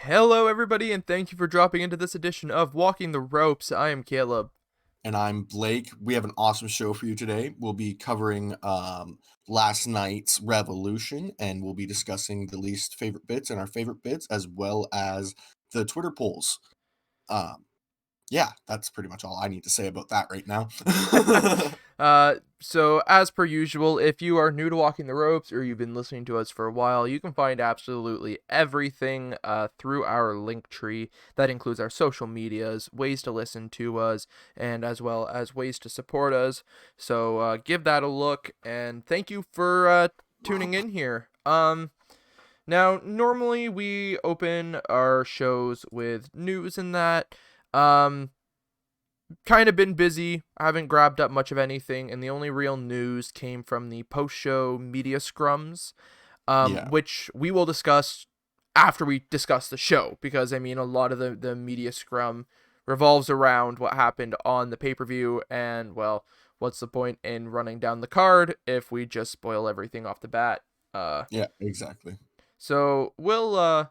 Hello, everybody, and thank you for dropping into this edition of Walking the Ropes. I am Caleb. And I'm Blake. We have an awesome show for you today. We'll be covering last night's Revolution, and we'll be discussing the least favorite bits and our favorite bits, as well as the Twitter polls. Um, yeah, that's pretty much all I need to say about that right now. So as per usual, if you are new to Walking the Ropes or you've been listening to us for a while, you can find absolutely everything through our link tree. That includes our social medias, ways to listen to us, and as well as ways to support us. So give that a look, and thank you for tuning in here. Now, normally we open our shows with news and that. Kind of been busy. I haven't grabbed up much of anything, and the only real news came from the post-show media scrums, Yeah, which we will discuss after we discuss the show, because, I mean, a lot of the media scrum revolves around what happened on the pay-per-view, and, well, what's the point in running down the card if we just spoil everything off the bat? yeah, exactly. So we'll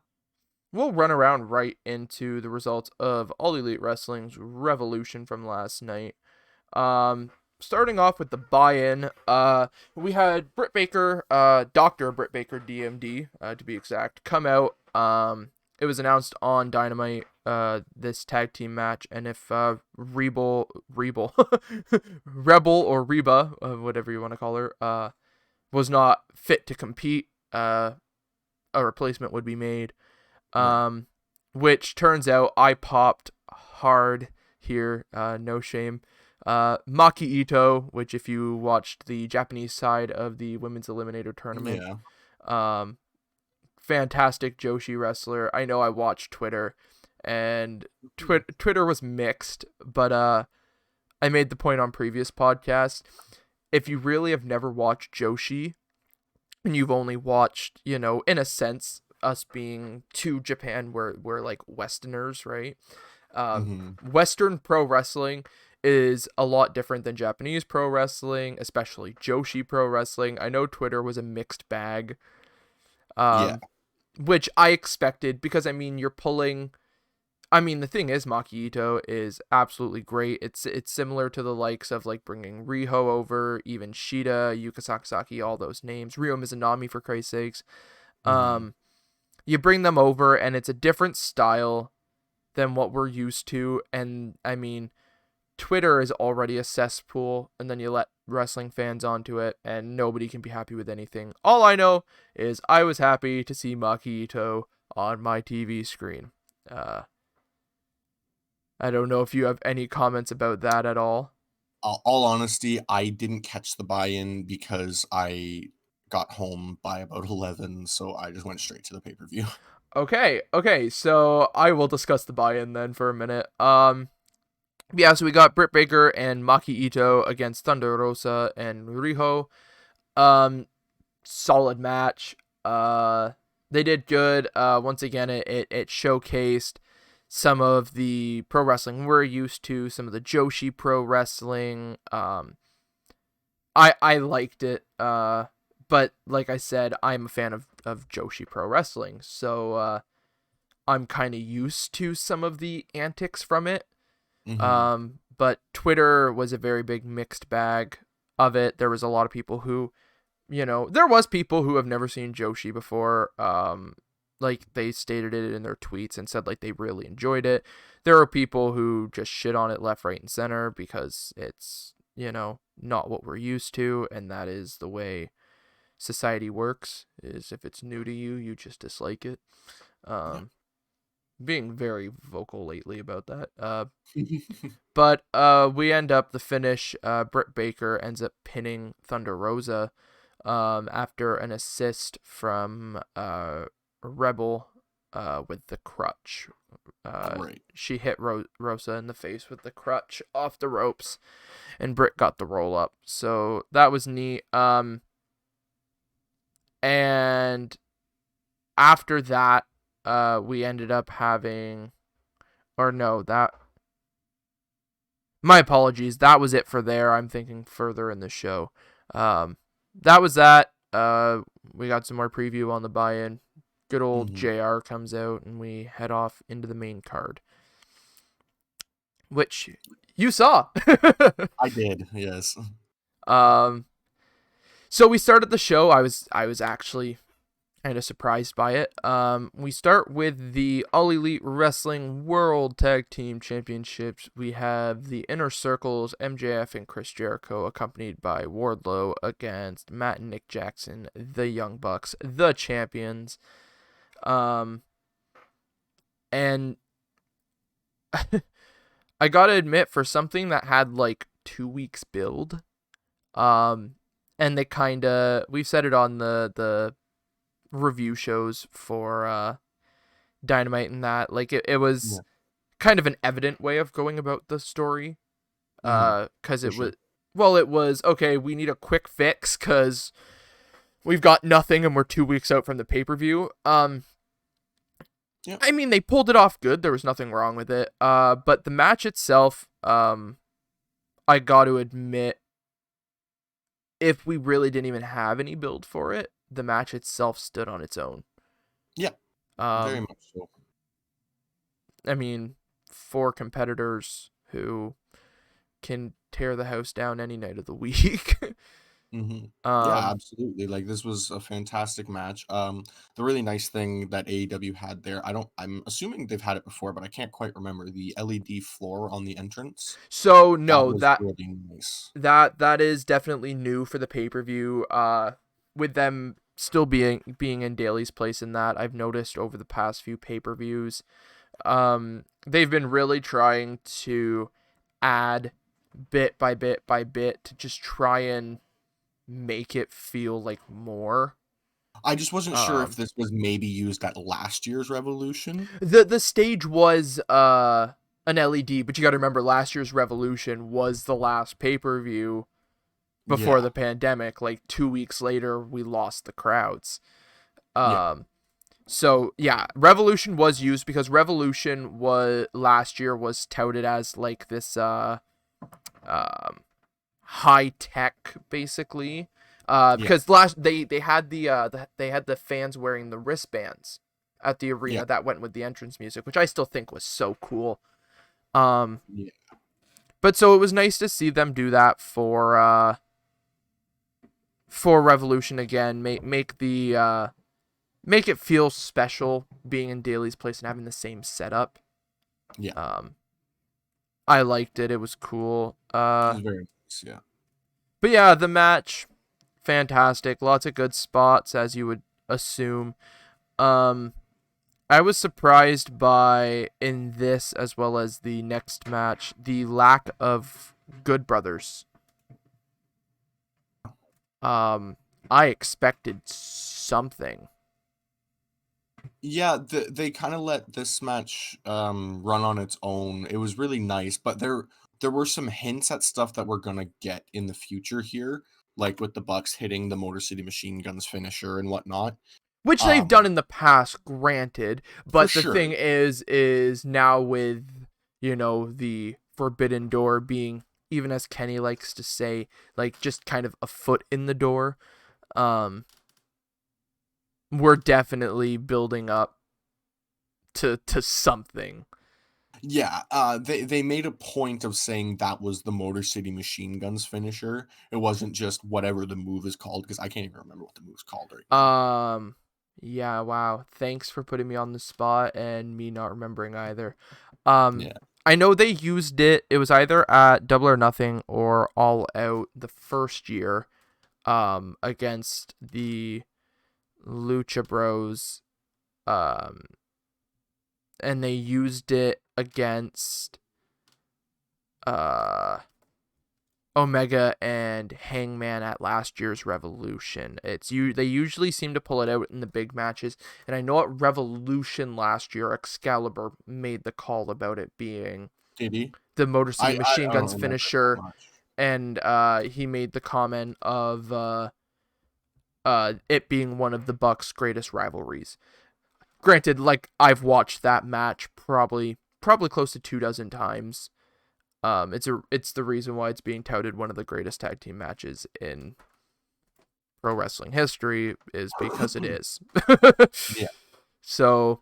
run around right into the results of All Elite Wrestling's Revolution from last night. Starting off with the buy-in, we had Britt Baker, Dr. Britt Baker, DMD, to be exact, come out. It was announced on Dynamite, this tag team match, and if Rebel, Rebel or Reba, whatever you want to call her, was not fit to compete, a replacement would be made. Right. Which turns out I popped hard here, no shame. Maki Ito, which if you watched the Japanese side of the Women's Eliminator Tournament, Yeah. um, fantastic Joshi wrestler. I know I watched Twitter, and Twitter was mixed, but I made the point on previous podcasts. If you really have never watched Joshi, and you've only watched, in a sense, us being to Japan, we're like Westerners, right? Hmm. Western pro wrestling is a lot different than Japanese pro wrestling, especially Joshi pro wrestling. I know Twitter was a mixed bag, Yeah. um, which I expected because, I mean, you're pulling. I mean, the thing is, Maki Ito is absolutely great. It's similar to the likes of like bringing Riho over, even Shida, Yuka Sakazaki, all those names. Ryo Mizunami, for Christ's sakes. Hmm. Um, you bring them over, and it's a different style than what we're used to. And I mean, Twitter is already a cesspool, and then you let wrestling fans onto it, and nobody can be happy with anything. All I know is I was happy to see Maki Ito on my TV screen. Uh, I don't know if you have any comments about that at all. All honesty, I didn't catch the buy-in because I got home by about 11, so I just went straight to the pay-per-view. Okay, so I will discuss the buy-in then for a minute. Yeah, so we got Britt Baker and Maki Ito against Thunder Rosa and Riho. Um, Solid match. They did good. Once again, it showcased some of the pro wrestling we're used to, some of the Joshi pro wrestling. I liked it. But like I said, I'm a fan of Joshi pro wrestling, so I'm kind of used to some of the antics from it. Hmm. But Twitter was a very big mixed bag of it. There was a lot of people who, there was people who have never seen Joshi before. Like they stated it in their tweets and said like they really enjoyed it. There are people who just shit on it left, right, and center because it's, not what we're used to, and that is the way society works. Is if it's new to you, you just dislike it. Yeah. Um, Being very vocal lately about that. But we end up the finish. Britt Baker ends up pinning Thunder Rosa, after an assist from Rebel, with the crutch. Right. She hit Rosa in the face with the crutch off the ropes, and Britt got the roll up. So that was neat. And after that, we ended up having, or no, that my apologies. That was it for there. I'm thinking further in the show. That was that. We got some more preview on the buy-in. Good old Hmm. JR comes out, and we head off into the main card, which you saw. I did, yes. um, so we started the show. I was actually kind of surprised by it. We start with the All Elite Wrestling World Tag Team Championships. We have the Inner Circles, MJF and Chris Jericho, accompanied by Wardlow against Matt and Nick Jackson, the Young Bucks, the champions. And I gotta admit, for something that had like 2 weeks build, um, and they we've said it on the review shows for Dynamite and that, like it was Yeah. kind of an evident way of going about the story, Hmm. because For sure. it was okay, we need a quick fix because we've got nothing and we're 2 weeks out from the pay-per-view. Yep. I mean, they pulled it off good. There was nothing wrong with it. But the match itself, I got to admit, if we really didn't even have any build for it, the match itself stood on its own. Yeah, very Um, much so. I mean, four competitors who can tear the house down any night of the week. Hmm. Yeah, um, absolutely. Like this was a fantastic match. The really nice thing that AEW had there, I'm assuming they've had it before, but I can't quite remember the LED floor on the entrance. so That no, was that really nice. that is definitely new for the pay-per-view. With them still being in Daly's place in that, I've noticed over the past few pay-per-views, they've been really trying to add bit by bit by bit to just try and make it feel like more. I just wasn't sure if Um, this was maybe used at last year's Revolution. the stage was an LED, but you got to remember last year's Revolution was the last pay-per-view before Yeah, the pandemic. Like 2 weeks later, we lost the crowds. yeah, Um, so yeah, Revolution was used because Revolution was last year was touted as like this um high tech basically. yeah, Because they had they had the fans wearing the wristbands at the yeah, arena that went with the entrance music, which I still think was so cool. Um, yeah. but so it was nice to see them do that for Revolution again. Make it feel special being in Daly's place and having the same setup. Yeah. Um, I liked it. It was cool. It was very nice. Yeah. But yeah, the match, fantastic. Lots of good spots, as you would assume. Um, I was surprised by, in this as well as the next match, the lack of Good Brothers. Um, I expected something. Yeah, they kind of let this match run on its own. It was really nice, but there were some hints at stuff that we're gonna get in the future here, like with the Bucks hitting the Motor City Machine Guns finisher and whatnot. Which they've done Um, in the past, granted. for But the sure. thing is now with, the Forbidden Door being, even as Kenny likes to say, like just kind of a foot in the door, um, we're definitely building up to something. Yeah, they made a point of saying that was the Motor City Machine Guns finisher. It wasn't just whatever the move is called because I can't even remember what the move's called right now. Um, yeah, wow. Thanks for putting me on the spot and me not remembering either. Um, Yeah, I know they used it. It was either at Double or Nothing or All Out the first year, against the Lucha Bros. Um, and they used it against uh Omega and Hangman at last year's Revolution. They usually seem to pull it out in the big matches, and I know at Revolution last year, Excalibur made the call about it being did he? the Motor City Machine I don't Guns remember it that finisher, much. and he made the comment of it being one of the Bucks' greatest rivalries. Granted, like I've watched that match probably close to 2 dozen times. It's the reason why it's being touted one of the greatest tag team matches in pro wrestling history is because it is. Yeah. So,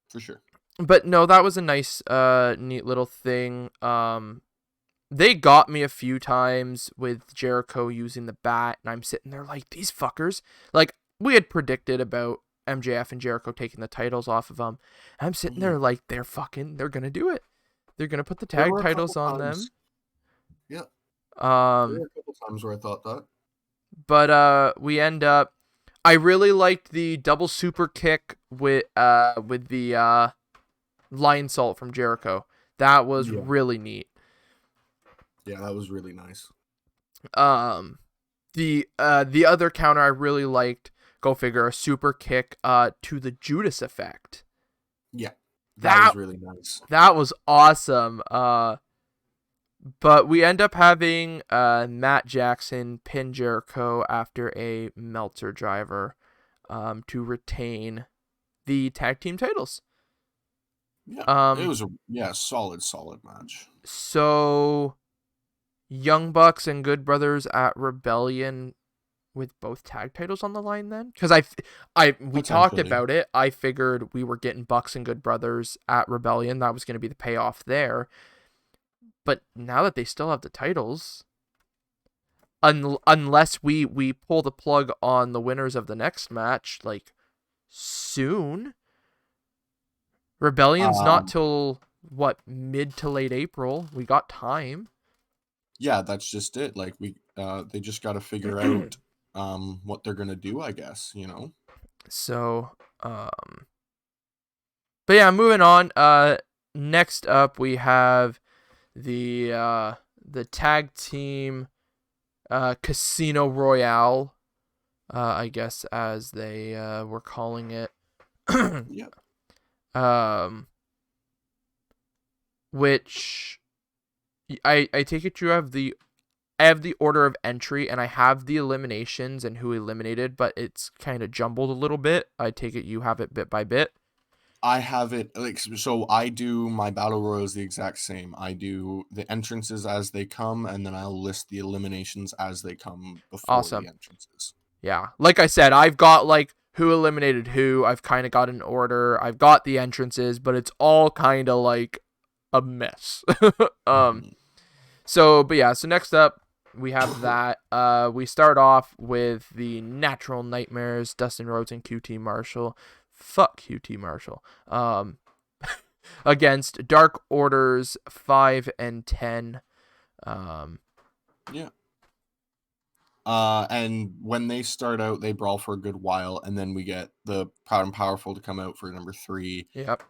For sure. but no, that was a nice, neat little thing. They got me a few times with Jericho using the bat, and I'm sitting there like, these fuckers. Like, we had predicted about MJF and Jericho taking the titles off of them. And I'm sitting there like, they're going to do it. They're going to put the There tag were a couple titles on them. times. Yeah, there Um, were a couple times where I thought that. but we end up. I really liked the double super kick with the lion salt from Jericho. That was Yeah. really neat. Yeah, that was really nice. The other counter I really liked, go figure, a super kick to the Judas effect. Yeah, that That was really nice. that was awesome. But we end up having Matt Jackson pin Jericho after a Meltzer driver to retain the tag team titles. Yeah, it Um was a solid match. so Young Bucks and Good Brothers at Rebellion with both tag titles on the line then? Because we talked Potentially. about it. I figured we were getting Bucks and Good Brothers at Rebellion. That was going to be the payoff there. But now that they still have the titles, unless we pull the plug on the winners of the next match, like soon, Rebellion's not Um, till what, mid to late April. We got time. yeah, that's just it. Like they just got to figure out what they're gonna do, I guess. So, but yeah, moving on. Next up we have the tag team Casino Royale, I guess as they were calling it. Yeah. um, which I take it you have I have the order of entry and I have the eliminations and who eliminated, but it's kind of jumbled a little bit. I take it you have it bit by bit. I have it like so. I do my battle royals the exact same. I do the entrances as they come, and then I'll list the eliminations as they come before the Awesome. entrances. Yeah. Like I said, I've got like who eliminated who. I've kind of got an order. I've got the entrances, but it's all kind of like a mess. um Mhm. but yeah, so next up we have that. We start off with the Natural Nightmares, Dustin Rhodes and QT Marshall. Fuck QT Marshall. Against Dark Orders 5 and 10. Yeah. And when they start out, they brawl for a good while, and then we get the Proud and Powerful to come out for number 3. Yep.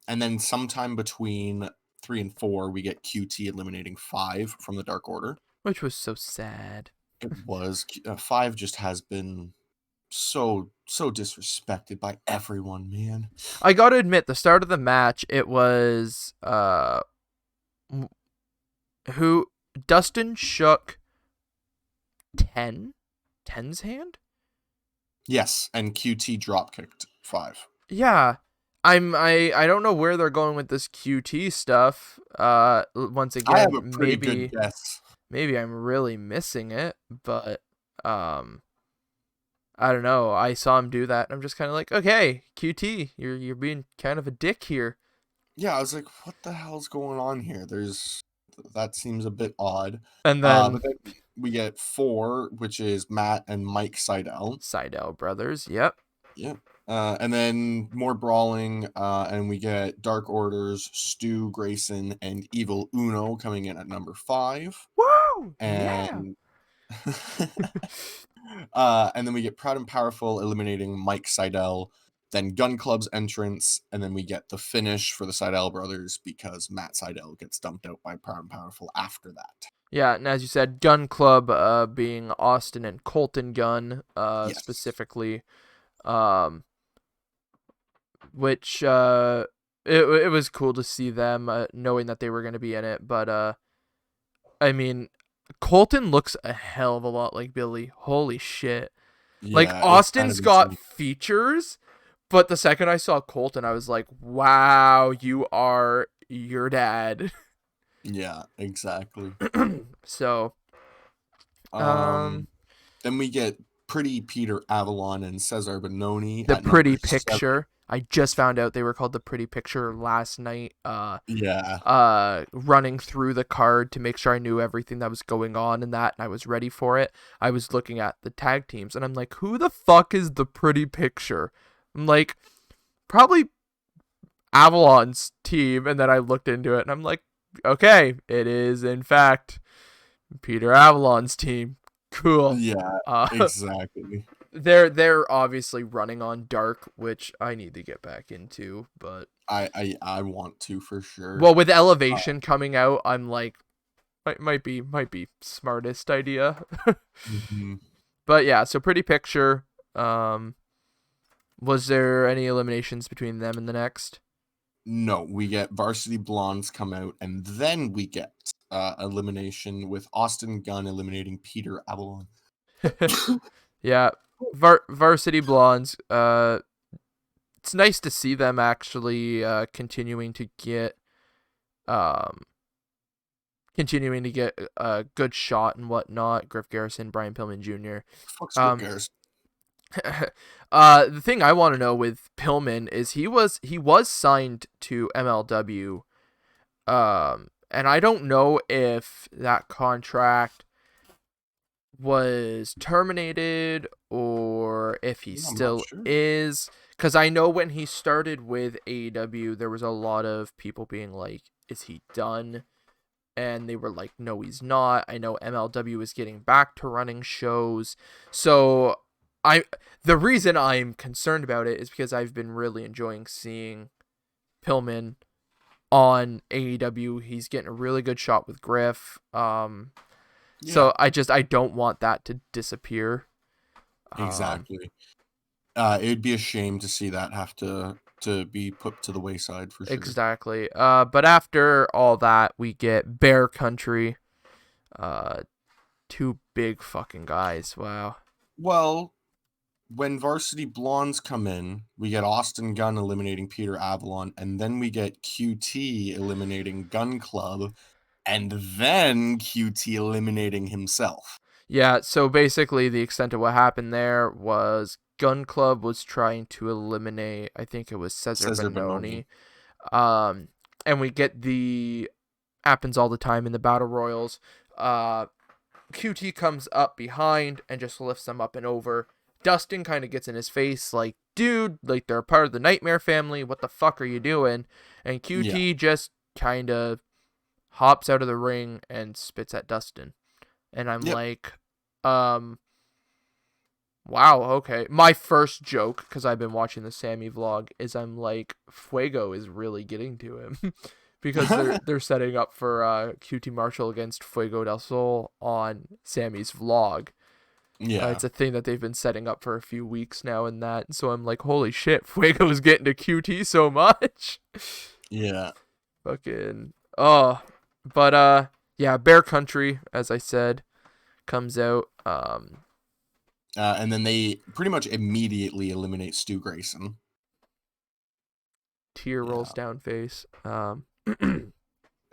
And then sometime between 3 and 4, we get QT eliminating 5 from the Dark Order. Which was so sad. It was 5 just has been so disrespected by everyone, man. I gotta admit, the start of the match, it was who Dustin shook 10's hand. Yes, and QT drop kicked 5. Yeah, I don't know where they're going with this QT stuff. Once I have again, a pretty good guess. maybe I'm really missing it, but I don't know. I saw him do that, and I'm just kind of like, okay, QT, you're being kind of a dick here. Yeah, I was like, what the hell's going on here? That seems a bit odd. And then But then we get 4, which is Matt and Mike Seidel. Seidel brothers, yep. Yeah. And then more brawling, and we get Dark Orders, Stu, Grayson, and Evil Uno coming in at number 5. Woo! And and then we get Proud and Powerful eliminating Mike Seidel, then Gun Club's entrance, and then we get the finish for the Seidel brothers because Matt Seidel gets dumped out by Proud and Powerful after that. Yeah, and as you said, Gun Club being Austin and Colton Gunn Yes. specifically, which it was cool to see them knowing that they were going to be in it, but I mean, Colton looks a hell of a lot like Billy. Holy shit. Like, Yeah, Austin's got insane. features, but the second I saw Colton, I was like, wow, you are your dad. Yeah, exactly. So, Then we get Pretty Peter Avalon and Cesar Bononi the at pretty number 7. picture. I just found out they were called the Pretty Picture last night. Yeah. Running through the card to make sure I knew everything that was going on in that and I was ready for it. I was looking at the tag teams and I'm like, who the fuck is the Pretty Picture? I'm like, probably Avalon's team. And then I looked into it and I'm like, okay, it is in fact Peter Avalon's team. Cool. Yeah, Uh, exactly. they're obviously running on Dark, which I need to get back into, but I want to for sure. well, with Elevation coming out, I'm like, might be smartest idea. Mhm. But yeah, so Pretty Picture. Was there any eliminations between them and the next? No, we get Varsity Blondes come out, and then we get elimination with Austin Gunn eliminating Peter Avalon. Yeah, Varsity Blondes. It's nice to see them actually continuing to get a good shot and whatnot. Griff Garrison, Brian Pillman Jr. Fuck Skip Um, Garrison. the thing I want to know with Pillman is he was signed to MLW, and I don't know if that contract was terminated or if he Yeah, I'm not still sure. is. Because I know when he started with AEW, there was a lot of people being like, "Is he done?" And they were like, no, he's not. I know MLW is getting back to running shows. So the reason I'm concerned about it is because I've been really enjoying seeing Pillman on AEW. He's getting a really good shot with Griff. Yeah, So I don't want that to disappear. exactly. It'd be a shame to see that have to be put to the wayside for sure. Exactly. But after all that, we get Bear Country. Two big fucking guys. Wow. Well, when Varsity Blondes come in, we get Austin Gunn eliminating Peter Avalon, and then we get QT eliminating Gun Club, and then QT eliminating himself. Yeah, so basically the extent of what happened there was Gun Club was trying to eliminate, I think it was Cesar Cesar Bononi. Bononi. And we get the happens all the time in the battle royals. QT comes up behind and just lifts them up and over. Dustin kind of gets in his face like, dude, like they're part of the Nightmare family. What the fuck are you doing? And QT just kind of hops out of the ring and spits at Dustin. And I'm like, wow, okay. My first joke, because I've been watching the Sammy vlog, is I'm like, Fuego is really getting to him. Because they're setting up for QT Marshall against Fuego del Sol on Sammy's vlog. Yeah. It's a thing that they've been setting up for a few weeks now and that. So I'm like, holy shit, Fuego's getting to QT so much. Yeah. Fucking, oh. But, yeah, Bear Country, as I said, comes out. And then they pretty much immediately eliminate Stu Grayson. Tear rolls down face.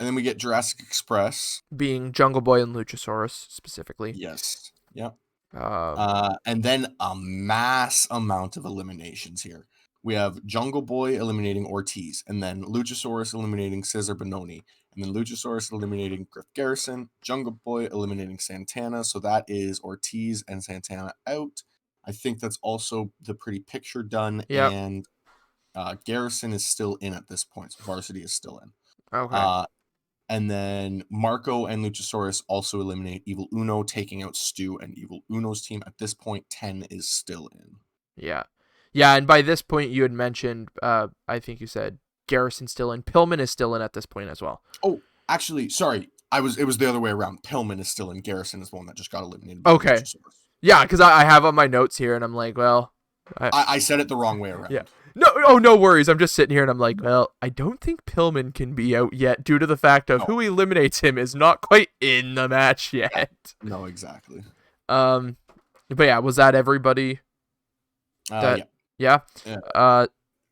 And then we get Jurassic Express. Being Jungle Boy and Luchasaurus, specifically. Yes. Yep. Um, And then a mass amount of eliminations here. We have Jungle Boy eliminating Ortiz, and then Luchasaurus eliminating Cesar Bononi, and then Luchasaurus eliminating Griff Garrison, Jungle Boy eliminating Santana. So that is Ortiz and Santana out. I think that's also the Pretty Picture done, Yep. and Garrison is still in at this point. So Varsity is still in. Okay. And then Marco and Luchasaurus also eliminate Evil Uno, taking out Stu and Evil Uno's team. At this point, 10 is still in. Yeah. Yeah, and by this point you had mentioned, I think you said Garrison's still in. Pillman is still in at this point as well. Oh, actually, sorry. It was the other way around. Pillman is still in. Garrison is the one that just got eliminated. Okay. Luchasaurus. Yeah, because I have on my notes here, and I'm like, well... I said it the wrong way around. Yeah. No worries. I'm just sitting here, and I'm like, well, I don't think Pillman can be out yet due to the fact of who eliminates him is not quite in the match yet. No, exactly. But yeah, was that everybody? Yeah.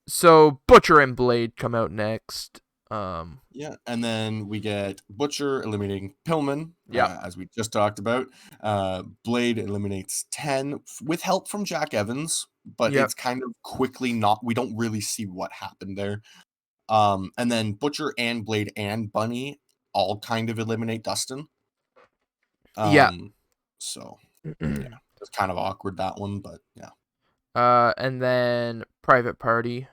So Butcher and Blade come out next. Yeah, and then we get Butcher eliminating Pillman. Yeah. As we just talked about. Blade eliminates 10 with help from Jack Evans. but Yep. it's kind of quickly not. We don't really see what happened there. And then Butcher and Blade and Bunny all kind of eliminate Dustin. Yeah. So yeah, it's kind of awkward, that one, but yeah. And then Private Party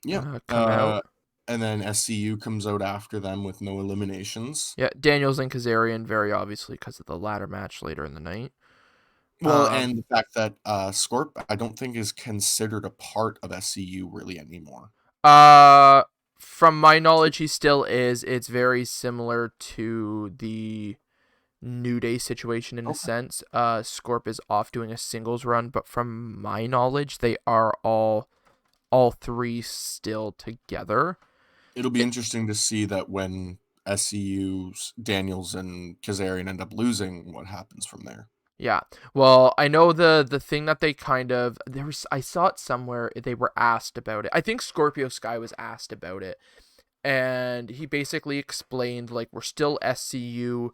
Yeah. come out. And then SCU comes out after them with no eliminations. Yeah, Daniels and Kazarian, very obviously because of the ladder match later in the night. Well, and the fact that Scorp, I don't think, is considered a part of SCU really anymore. From my knowledge, he still is. It's very similar to the New Day situation in a Okay. sense. Scorp is off doing a singles run, but from my knowledge, they are all three still together. It'll be interesting to see that when SCU's Daniels and Kazarian end up losing, what happens from there. Yeah. Well, I know the thing that they kind of I saw it somewhere, they were asked about it. I think Scorpio Sky was asked about it. And he basically explained, like, we're still SCU,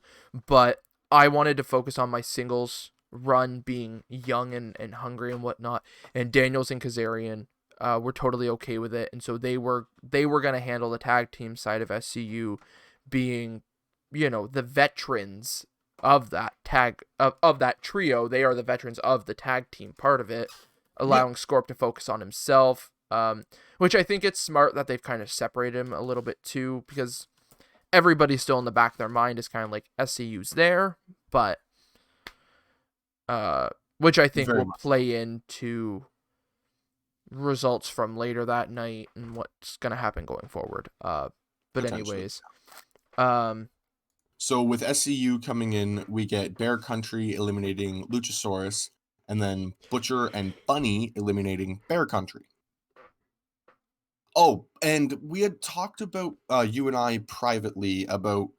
but I wanted to focus on my singles run being young and hungry and whatnot. And Daniels and Kazarian were totally okay with it. And so they were going to handle the tag team side of SCU being, the veterans of that of that trio. They are the veterans of the tag team part of it, allowing Scorp to focus on himself. Which I think it's smart that they've kind of separated him a little bit too, because everybody's still in the back of their mind is kind of like SCU's there, but which I think will play into results from later that night and what's gonna happen going forward. But anyways, so with SCU coming in, we get Bear Country eliminating Luchasaurus, and then Butcher and Bunny eliminating Bear Country. Oh, and we had talked about you and I privately about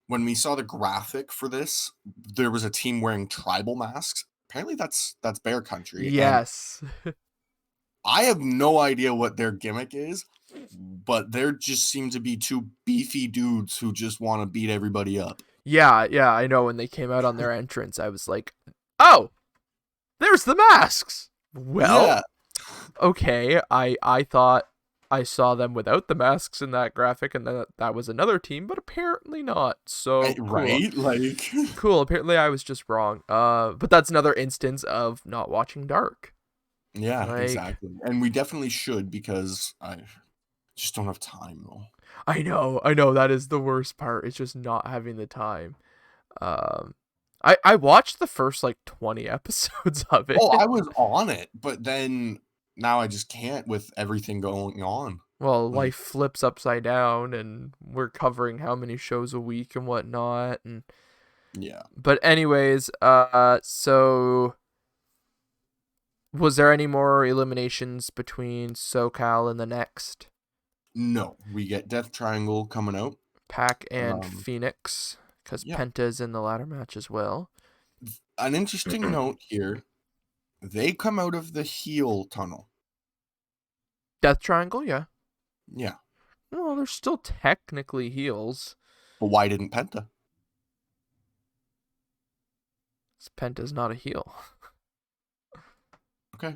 when we saw the graphic for this, there was a team wearing tribal masks. Apparently that's Bear Country. yes. And I have no idea what their gimmick is, but there just seem to be two beefy dudes who just want to beat everybody up. Yeah, I know when they came out on their entrance, I was like, "Oh, there's the masks." Well, yeah. Okay, I thought I saw them without the masks in that graphic, and that was another team, but apparently not. So right, cool. like Cool. Apparently I was just wrong. But that's another instance of not watching Dark. yeah, Like, exactly. And we definitely should, because I just don't have time though. I know. That is the worst part. It's just not having the time. I watched the first like 20 episodes of it. Oh, I was on it, but then now I just can't with everything going on. Well, Like, life flips upside down, and we're covering how many shows a week and whatnot, and yeah. But anyways, so was there any more eliminations between SoCal and the next? No, we get Death Triangle coming out. Pac and Phoenix, because Penta's in the ladder match as well. An interesting note here: they come out of the heel tunnel. Death Triangle, yeah. Yeah. Well, they're still technically heels. But why didn't Penta? Penta's not a heel. Okay.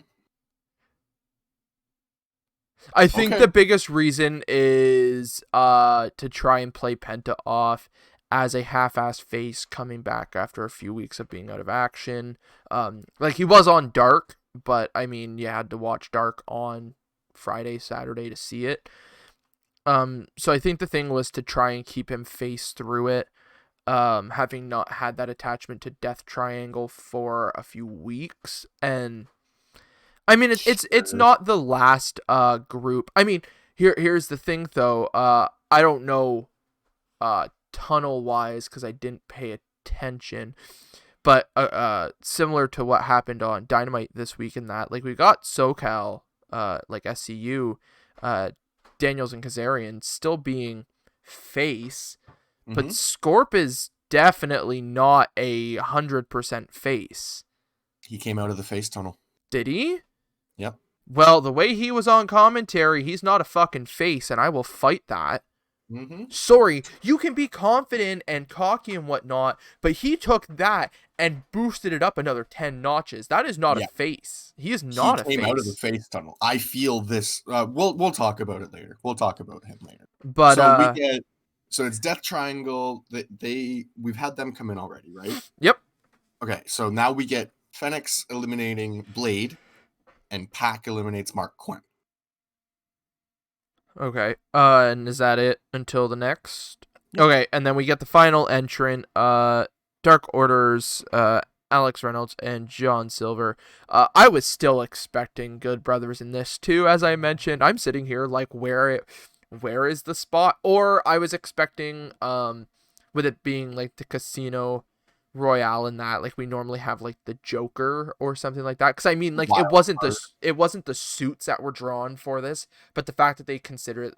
I think the biggest reason is to try and play Penta off as a half-assed face coming back after a few weeks of being out of action. Like, he was on Dark, but I mean, you had to watch Dark on Friday, Saturday to see it. So I think the thing was to try and keep him face through it, having not had that attachment to Death Triangle for a few weeks. And I mean, it's not the last group. I mean, here's the thing though. I don't know tunnel wise because I didn't pay attention, but similar to what happened on Dynamite this week, in that, like, we got SoCal, like SCU, Daniels and Kazarian still being face, but Scorp is definitely not 100% face. He came out of the face tunnel. Did he? Yep. Well, the way he was on commentary, he's not a fucking face, and I will fight that. Mm-hmm. Sorry, you can be confident and cocky and whatnot, but he took that and boosted it up another 10 notches. That is not a Yeah, face. He is he not a came out of the face. face tunnel. I feel this. We'll talk about it later. We'll talk about him later. But So we get so it's Death Triangle. That we've had them come in already, right? yep. Okay, so now we get Phoenix eliminating Blade, and Pac eliminates Mark Quinn. Okay. And is that it until the next? Yep. Okay, and then we get the final entrant, Dark Order's Alex Reynolds and John Silver. I was still expecting Good Brothers in this too, as I mentioned. I'm sitting here like where is the spot? Or I was expecting with it being like the Casino Royale and that, like we normally have like the Joker or something like that. Because I mean, like Wild card. it wasn't the suits that were drawn for this, but the fact that they considered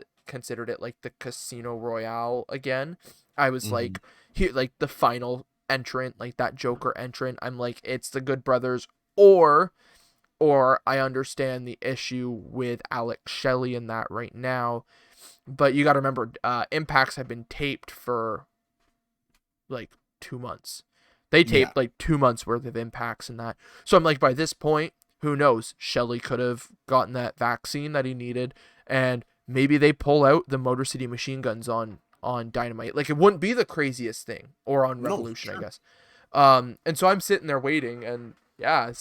it like the Casino Royale again, I was Mm-hmm. like, here, like the final entrant, like that Joker entrant. I'm like, it's the Good Brothers, or I understand the issue with Alex Shelley in that right now, but you got to remember, impacts have been taped for like 2 months. They Yeah. taped like 2 months worth of impacts and that. So I'm like, by this point, who knows? Shelley could have gotten that vaccine that he needed, and maybe they pull out the Motor City Machine Guns on Dynamite. Like it wouldn't be the craziest thing, or on No, for Revolution, I sure. guess. And so I'm sitting there waiting, and yeah,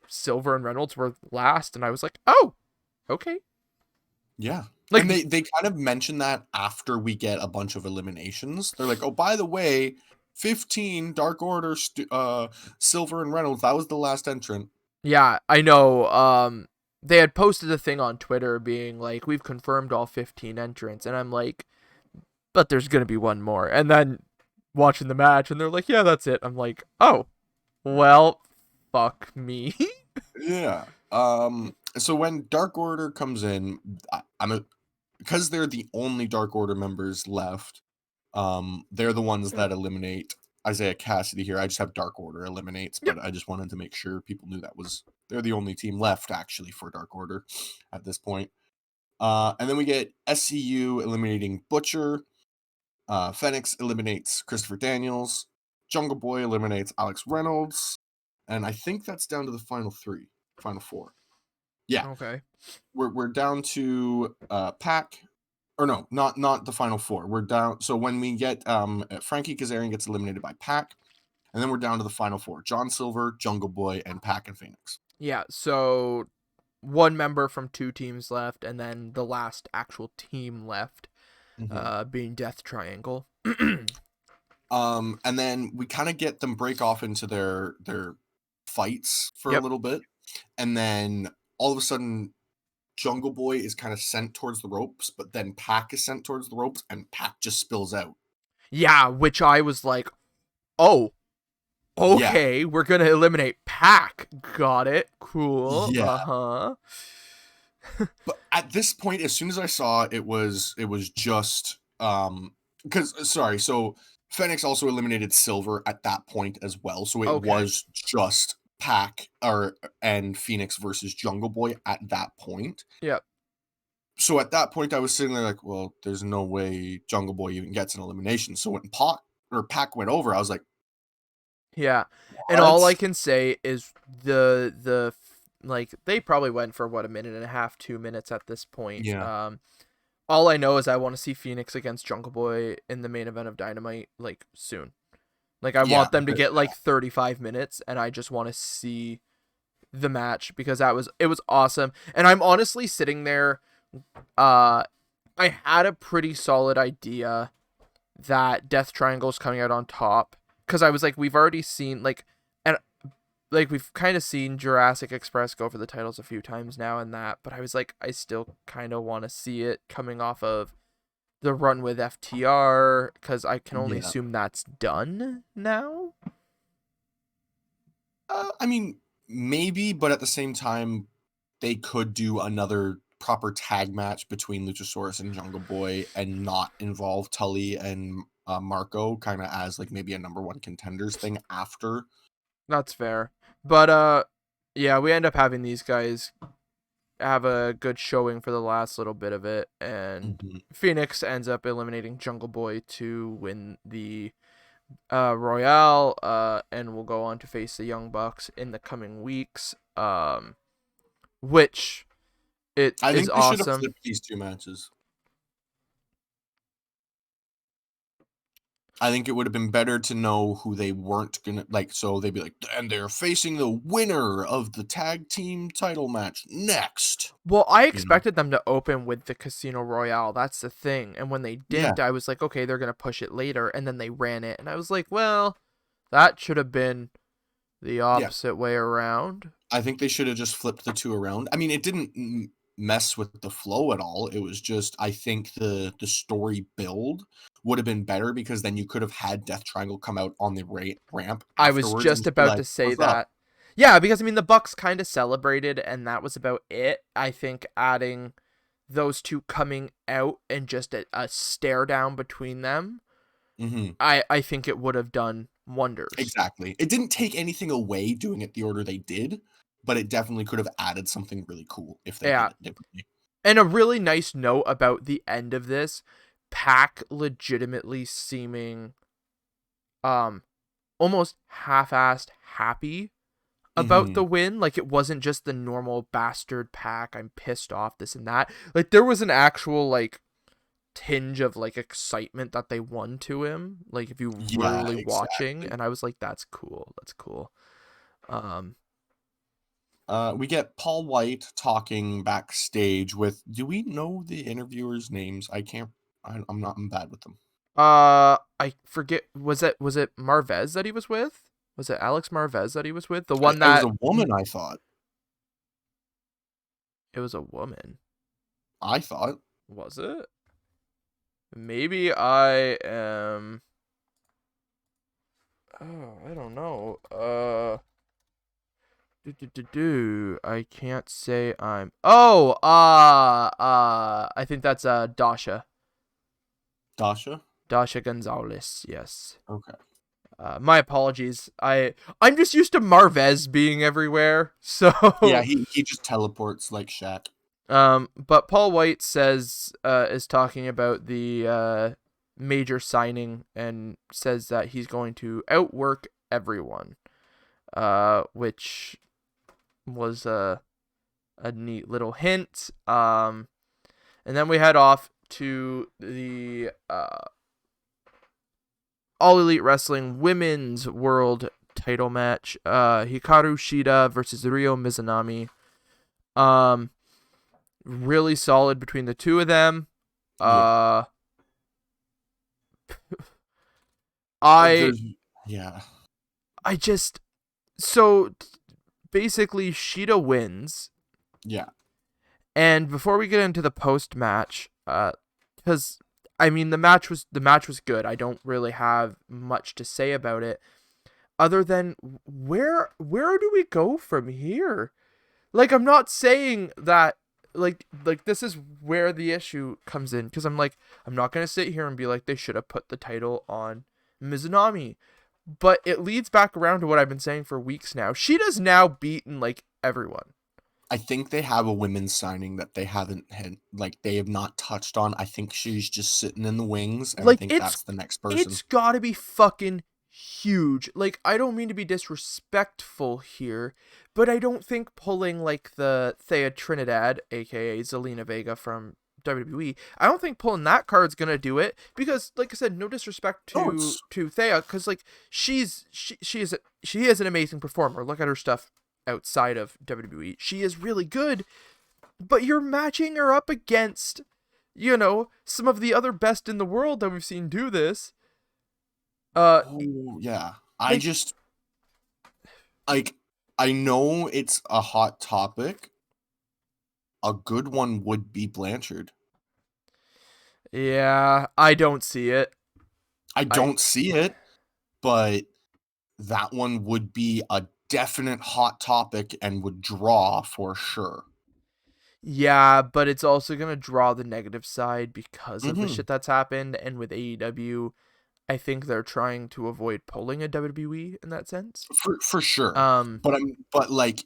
Silver and Reynolds were last, and I was like, oh, okay. Yeah. Like, And they kind of mention that after we get a bunch of eliminations. They're like, "Oh, by the way, 15 Dark Order Silver and Reynolds, that was the last entrant." yeah, I know. They had posted a thing on Twitter being like, we've confirmed all 15 entrants, and I'm like, but there's gonna be one more. And then watching the match, and they're like, yeah, that's it. I'm like, oh, well, fuck me. Yeah. So when Dark Order comes in, because they're the only Dark Order members left. They're the ones that eliminate Isaiah Cassidy here. I just have Dark Order eliminates, Yep. but I just wanted to make sure people knew they're the only team left actually for Dark Order at this point. And then we get SCU eliminating Butcher. Phoenix eliminates Christopher Daniels. Jungle Boy eliminates Alex Reynolds. And I think that's down to the final four. Yeah, Okay. we're down to Pac, or no, not the final four. We're down. So when we get Frankie Kazarian gets eliminated by Pac, and then we're down to the final four: John Silver, Jungle Boy, and Pac and Phoenix. Yeah. So one member from two teams left, and then the last actual team left, Mm-hmm. being Death Triangle. And then we kind of get them break off into their fights for a Yep. little bit, and then all of a sudden Jungle Boy is kind of sent towards the ropes, but then Pac is sent towards the ropes, and Pac just spills out. Yeah, which I was like, oh, Yeah, okay, we're gonna eliminate Pac. Got it. Cool. yeah. Uh-huh. But at this point, as soon as I saw it was just because sorry, so Phoenix also eliminated Silver at that point as well, so it Okay. was just Pac or and Phoenix versus Jungle Boy at that point. Yep. So at that point, I was sitting there like, well, there's no way Jungle Boy even gets an elimination. So when Pac went over, I was like, Yeah. And all I what? can say is the like they probably went for what, a minute and a half, 2 minutes at this point. Yeah, All I know is I want to see Phoenix against Jungle Boy in the main event of Dynamite like soon. Like I yeah, want them to get like 35 minutes, and I just want to see the match because it was awesome. And I'm honestly sitting there, uh I had a pretty solid idea that Death Triangle is coming out on top, because I was like, we've already seen like, and like we've kind of seen Jurassic Express go for the titles a few times now and that, but I was like, I still kind of want to see it coming off of the run with FTR, because I can only yeah. assume that's done now. I mean, maybe, but at the same time, they could do another proper tag match between Luchasaurus and Jungle Boy and not involve Tully and Marco, kind of as like maybe a number one contenders thing after. That's fair, but yeah, we end up having these guys have a good showing for the last little bit of it, and Mhm. Phoenix ends up eliminating Jungle Boy to win the Royale, and will go on to face the Young Bucks in the coming weeks, which it I is think they should have awesome. flipped these two matches. I think it would have been better to know who they weren't gonna like. So they'd be like, and they're facing the winner of the tag team title match next. Well, I You know? expected them to open with the Casino Royale. That's the thing. And when they Yeah, didn't, I was like, okay, they're going to push it later. And then they ran it. And I was like, well, that should have been the yeah. opposite way around. I think they should have just flipped the two around. I mean, it didn't mess with the flow at all. It was just I think the story build would have been better because then you could have had Death Triangle come out on the ramp I was afterwards and just be about like, to say "What's up?" that. Yeah, because I mean, the Bucks kind of celebrated, and that was about it. I think adding those two coming out and just a stare down between them, Hmm. I think it would have done wonders. Exactly. It didn't take anything away doing it the order they did, but it definitely could have added something really cool if they did Yeah. it differently. And a really nice note about the end of this, Pac legitimately seeming um almost half-assed happy about the Hmm. win. Like it wasn't just the normal bastard Pac, I'm pissed off, this and that. Like there was an actual like tinge of like excitement that they won to him. Like if you were Yeah, really watching, exactly. and I was like, that's cool. That's cool. Um We get Paul White talking backstage with. Do we know the interviewers' names? I can't. I'm not. I'm bad with them. I forget, was it Marvez that he was with? Was it Alex Marvez that he was with? The I, one it was that a woman. I thought. it was a woman. I thought. Was it? Maybe I am. Oh, I don't know. I can't say I'm. Oh, I think that's Dasha. Dasha. Dasha Gonzalez. Yes. Okay. My apologies. I'm just used to Marvez being everywhere. Yeah, So, he just teleports like Shaq. but Paul White says is talking about the major signing and says that he's going to outwork everyone. Which was a neat little hint. And then we head off to the All Elite Wrestling Women's World Title match. Hikaru Shida versus Ryo Mizunami. Um, really solid between the two of them. Yeah. Uh, I There's. Yeah. I just so basically Shida wins. Yeah. And before we get into the post match, because I mean the match was good. I don't really have much to say about it, other than where do we go from here? Like I'm not saying that like this is where the issue comes in, because I'm not gonna sit here and be like they should have put the title on Mizunami, but it leads back around to what I've been saying for weeks now. Sheeta's now beaten like everyone. I think they have a women's signing that they haven't had, like they have not touched on. I think she's just sitting in the wings, and I Like think it's that's the next person. it's gotta be fucking huge. Like I don't mean to be disrespectful here, but I don't think pulling like the Thea Trinidad, aka Zelina Vega from WWE, I don't think pulling that card's gonna do it, because like I said, no disrespect Oh, to it's Thea, because like she is an amazing performer. Look at her stuff outside of WWE. She is really good, but you're matching her up against, some of the other best in the world that we've seen do this. Uh, oh yeah. I like, just like I know it's a hot topic. A good one would be Blanchard. yeah, I don't see it. I I don't see it, but that one would be a definite hot topic and would draw for sure. Yeah, but it's also gonna draw the negative side because of the Mhm. shit that's happened, and with AEW, I think they're trying to avoid pulling a WWE in that sense. For sure. Um, But like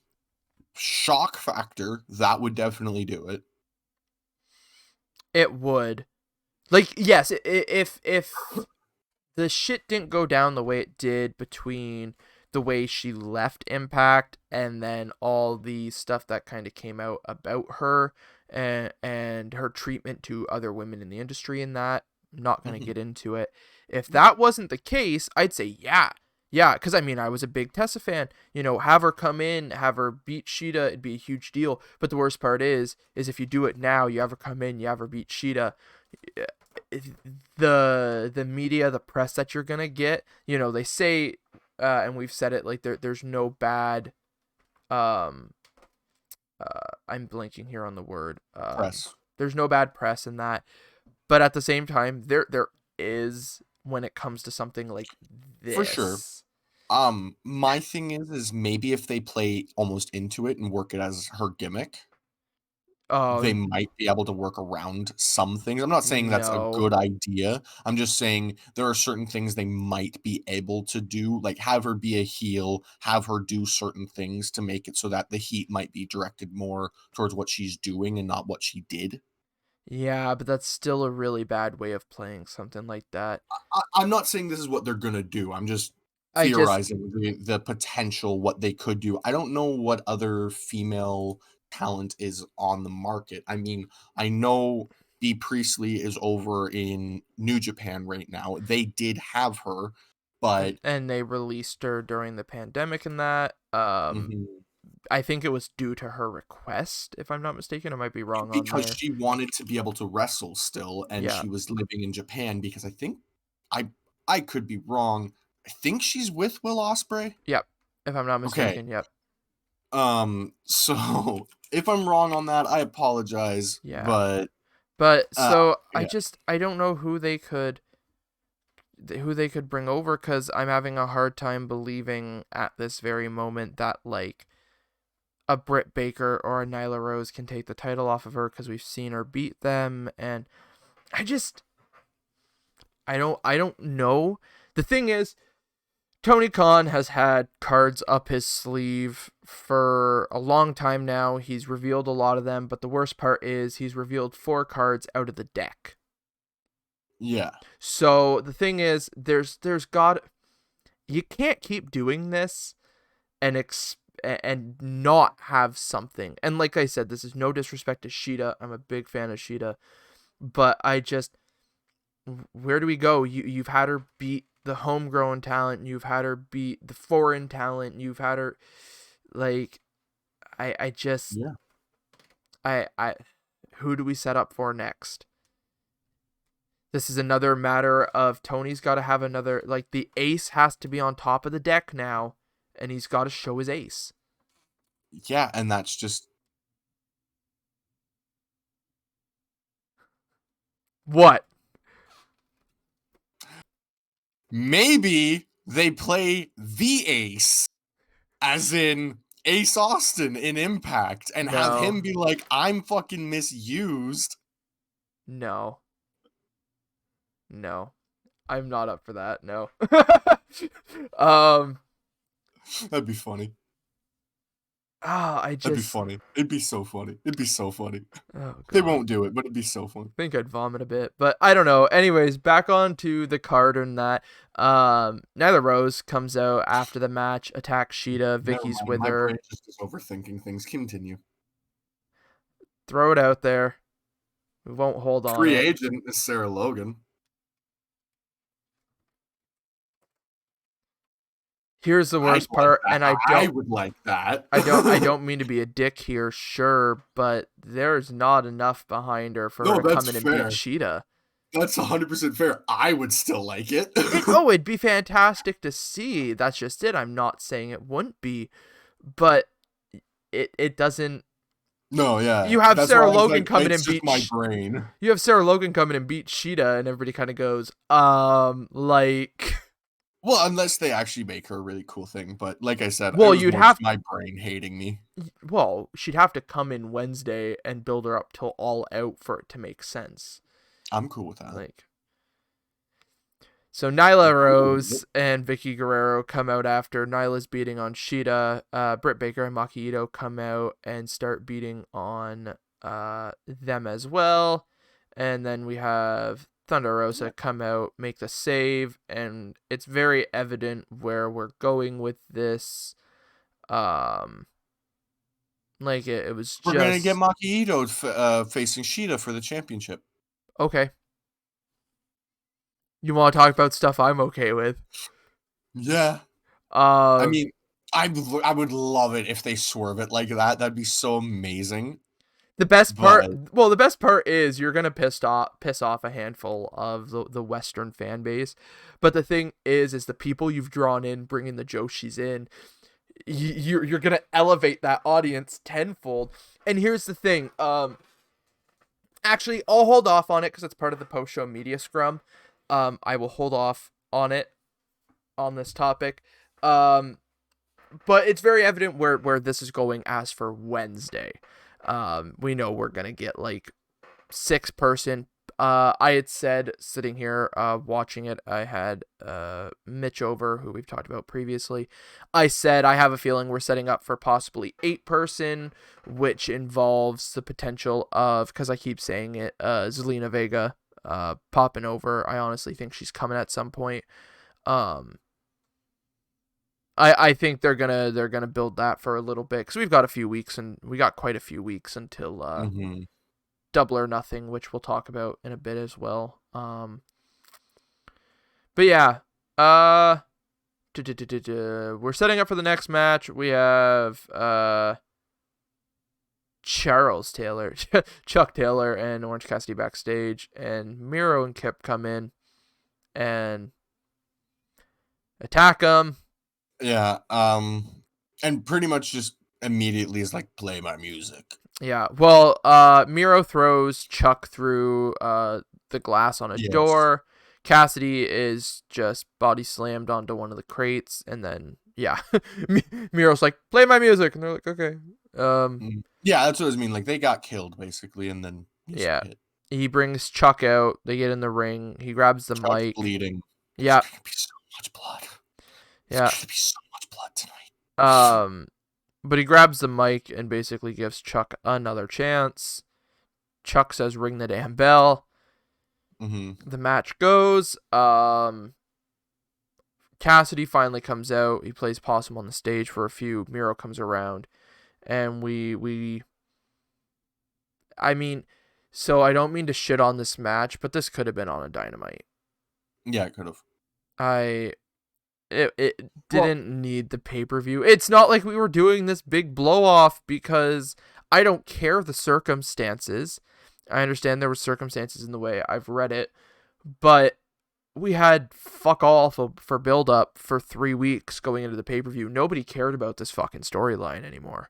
shock factor, that would definitely do it. It would. Like, yes, if the shit didn't go down the way it did between the way she left Impact and then all the stuff that kind of came out about her and her treatment to other women in the industry and that, I'm not going to Mhm. get into it. If that wasn't the case, I'd say yeah. Yeah, because I mean, I was a big Tessa fan. Have her come in, have her beat Sheeta, it'd be a huge deal. But the worst part is if you do it now, you have her come in, you have her beat Sheeta, the media, the press that you're gonna get, they say, and we've said it, like there's no bad, um, I'm blanking here on the word, Press. there's no bad press in that, but at the same time, there is when it comes to something like For sure. this. My thing is maybe if they play almost into it and work it as her gimmick, they Oh might be able to work around some things. I'm not saying that's a no, good idea. I'm just saying there are certain things they might be able to do, like have her be a heel, have her do certain things to make it so that the heat might be directed more towards what she's doing and not what she did. yeah, but that's still a really bad way of playing something like that. I'm not saying this is what they're gonna do. I'm just I just theorizing the potential what they could do. I don't know what other female talent is on the market. I mean, I know Bea Priestley is over in New Japan right now. They did have her, but and they released her during the pandemic and that. mhm, I think it was due to her request, if I'm not mistaken. I might be wrong on because there. she wanted to be able to wrestle still, and Yeah. she was living in Japan because I I could be wrong. I think she's with Will Ospreay. Yep. If I'm not Okay. mistaken. Yep. So if I'm wrong on that, I apologize, Yeah. but But uh so yeah. I don't know who they could bring over because I'm having a hard time believing at this very moment that like a Britt Baker or a Nyla Rose can take the title off of her because we've seen her beat them, and I just I don't know. The thing is, Tony Khan has had cards up his sleeve for a long time now. He's revealed a lot of them, but the worst part is he's revealed 4 cards out of the deck. Yeah. So the thing is, there's got you can't keep doing this and and not have something. And like I said, this is no disrespect to Sheeta. I'm a big fan of Sheeta, but I just where do we go? You've had her beat the homegrown talent, you've had her beat the foreign talent, you've had her like I just Yeah. I who do we set up for next? This is another matter of Tony's got to have another, like the ace has to be on top of the deck now and he's got to show his ace. Yeah, and that's just What? maybe they play the ace as in Ace Austin in Impact and have No. him be like, I'm fucking misused. No. No. I'm not up for that. No. um That'd be funny. I That'd be just funny. It'd be so funny. It'd be so funny. oh They god. won't do it, but it'd be so funny. Think I'd vomit a bit, but I don't know. Anyways, back on to the card and that. Nyla Rose comes out after the match, attacks Sheeta, Never Vicky's mind. with My her. brain just is overthinking things. Continue. Throw it out there. We won't hold on Free it. agent is Sarah Logan. Here's the I'd worst like part, that. and I would like that. I don't mean to be a dick here, sure, but there's not enough behind her for her No, to come that's in and beat fair. Sheeta. That's 100% fair. I would still like it. It'd be fantastic to see. That's just it. I'm not saying it wouldn't be, but it doesn't. No, yeah. You have That's why Sarah I was Logan like, come in it's and just beat. my brain. You have Sarah Logan come in and beat Sheeta, and everybody kind of goes, like. Well, unless they actually make her a really cool thing. But like I said, it Well, was you'd more just have. my brain hating me. Well, she'd have to come in Wednesday and build her up till All Out for it to make sense. I'm cool with that. Like, So Nyla Ooh. Rose and Vicky Guerrero come out after Nyla's beating on Sheeta. Britt Baker and Maki Ito come out and start beating on them as well. And then we have Thunder Rosa come out, make the save, and it's very evident where we're going with this. Like it was We're gonna get just Maki Ito facing Sheeta for the championship. okay. You want to talk about stuff I'm okay with? Yeah. I Um, mean, I would love it if they swerve it like that. That'd be so amazing. The best But part, well, the best part is you're gonna piss off a handful of the Western fan base, but the thing is the people you've drawn in, bringing the Joshis in, you're gonna elevate that audience tenfold. And here's the thing, actually, I'll hold off on it because it's part of the post show media scrum. I will hold off on it on this topic. But it's very evident where this is going as for Wednesday. We know we're gonna get like 6-person. I had said sitting here watching it, I had Mitch over, who we've talked about previously. I said I have a feeling we're setting up for possibly 8-person, which involves the potential of, because I keep saying it, Zelina Vega popping over. I honestly think she's coming at some point. I think they're gonna build that for a little bit because we've got a few weeks, and we got quite a few weeks until Double or Nothing, which we'll talk about in a bit as well. But yeah, we're setting up for the next match. We have Charles Taylor, Chuck Taylor, and Orange Cassidy backstage, and Miro and Kip come in and attack them. yeah, and pretty much just immediately is like, play my music. Yeah, well, Miro throws Chuck through the glass on a door. Cassidy is just body slammed onto one of the crates, and then yeah, Miro's like, play my music, and they're like, okay. Yeah, that's what I mean. Like, they got killed basically, and then yeah, hit. he brings Chuck out. They get in the ring. He grabs the Chuck's mic. bleeding. Yeah, There's gonna be so much blood. yeah. There's gonna be so much blood tonight. But he grabs the mic and basically gives Chuck another chance. Chuck says, ring the damn bell. The match goes. Cassidy finally comes out. He plays possum on the stage for a few. Miro comes around, and I mean, so I don't mean to shit on this match, but this could have been on a Dynamite. Yeah, it could have. It didn't need the pay-per-view. It's not like we were doing this big blow-off because I don't care the circumstances. I understand there were circumstances in the way I've read it, but we had fuck all for build-up for 3 weeks going into the pay-per-view. Nobody cared about this fucking storyline anymore.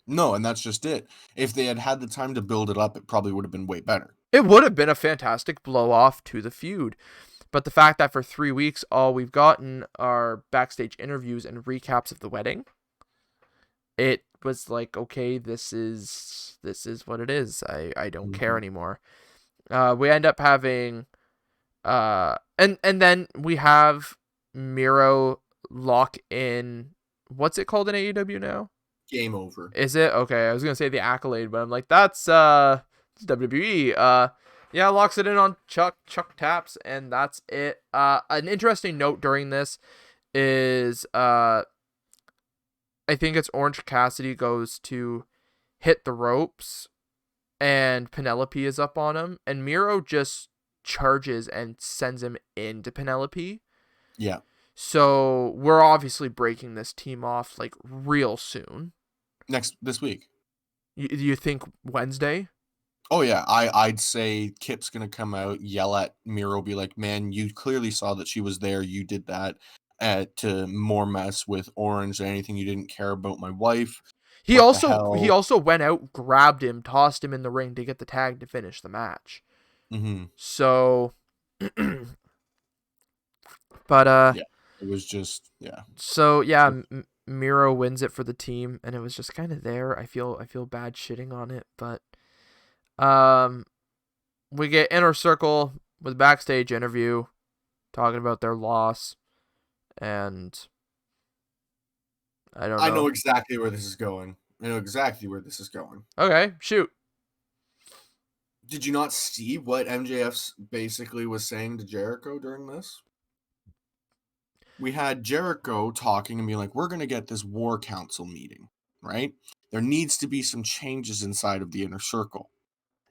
No, and that's just it. If they had the time to build it up, it probably would have been way better. It would have been a fantastic blow-off to the feud. But the fact that for 3 weeks, all we've gotten are backstage interviews and recaps of the wedding, it was like, okay, this is what it is. I don't care anymore. We end up having, and then we have Miro lock in, what's it called in AEW now? Game over. Is it? Okay, I was gonna say the Accolade, but I'm like, that's WWE. Yeah, locks it in on Chuck. Chuck taps, and that's it. An interesting note during this is I think it's Orange Cassidy goes to hit the ropes, and Penelope is up on him, and Miro just charges and sends him into Penelope. Yeah. So we're obviously breaking this team off like real soon. This week. You think Wednesday? Oh yeah, I'd say Kip's gonna come out, yell at Miro, be like, "Man, you clearly saw that she was there. You did that to more mess with Orange than anything. You didn't care about my wife." He What the also hell? went out, grabbed him, tossed him in the ring to get the tag to finish the match. So, but yeah, it was just So yeah, Miro wins it for the team, and it was just kind of there. I feel bad shitting on it, but we get Inner Circle with backstage interview. talking about their loss, and I don't I know know. exactly where this is going. Okay, shoot. Did you not see what MJF basically was saying to Jericho during this? We had Jericho talking and being like, we're going to get this war council meeting, right? There needs to be some changes inside of the inner circle.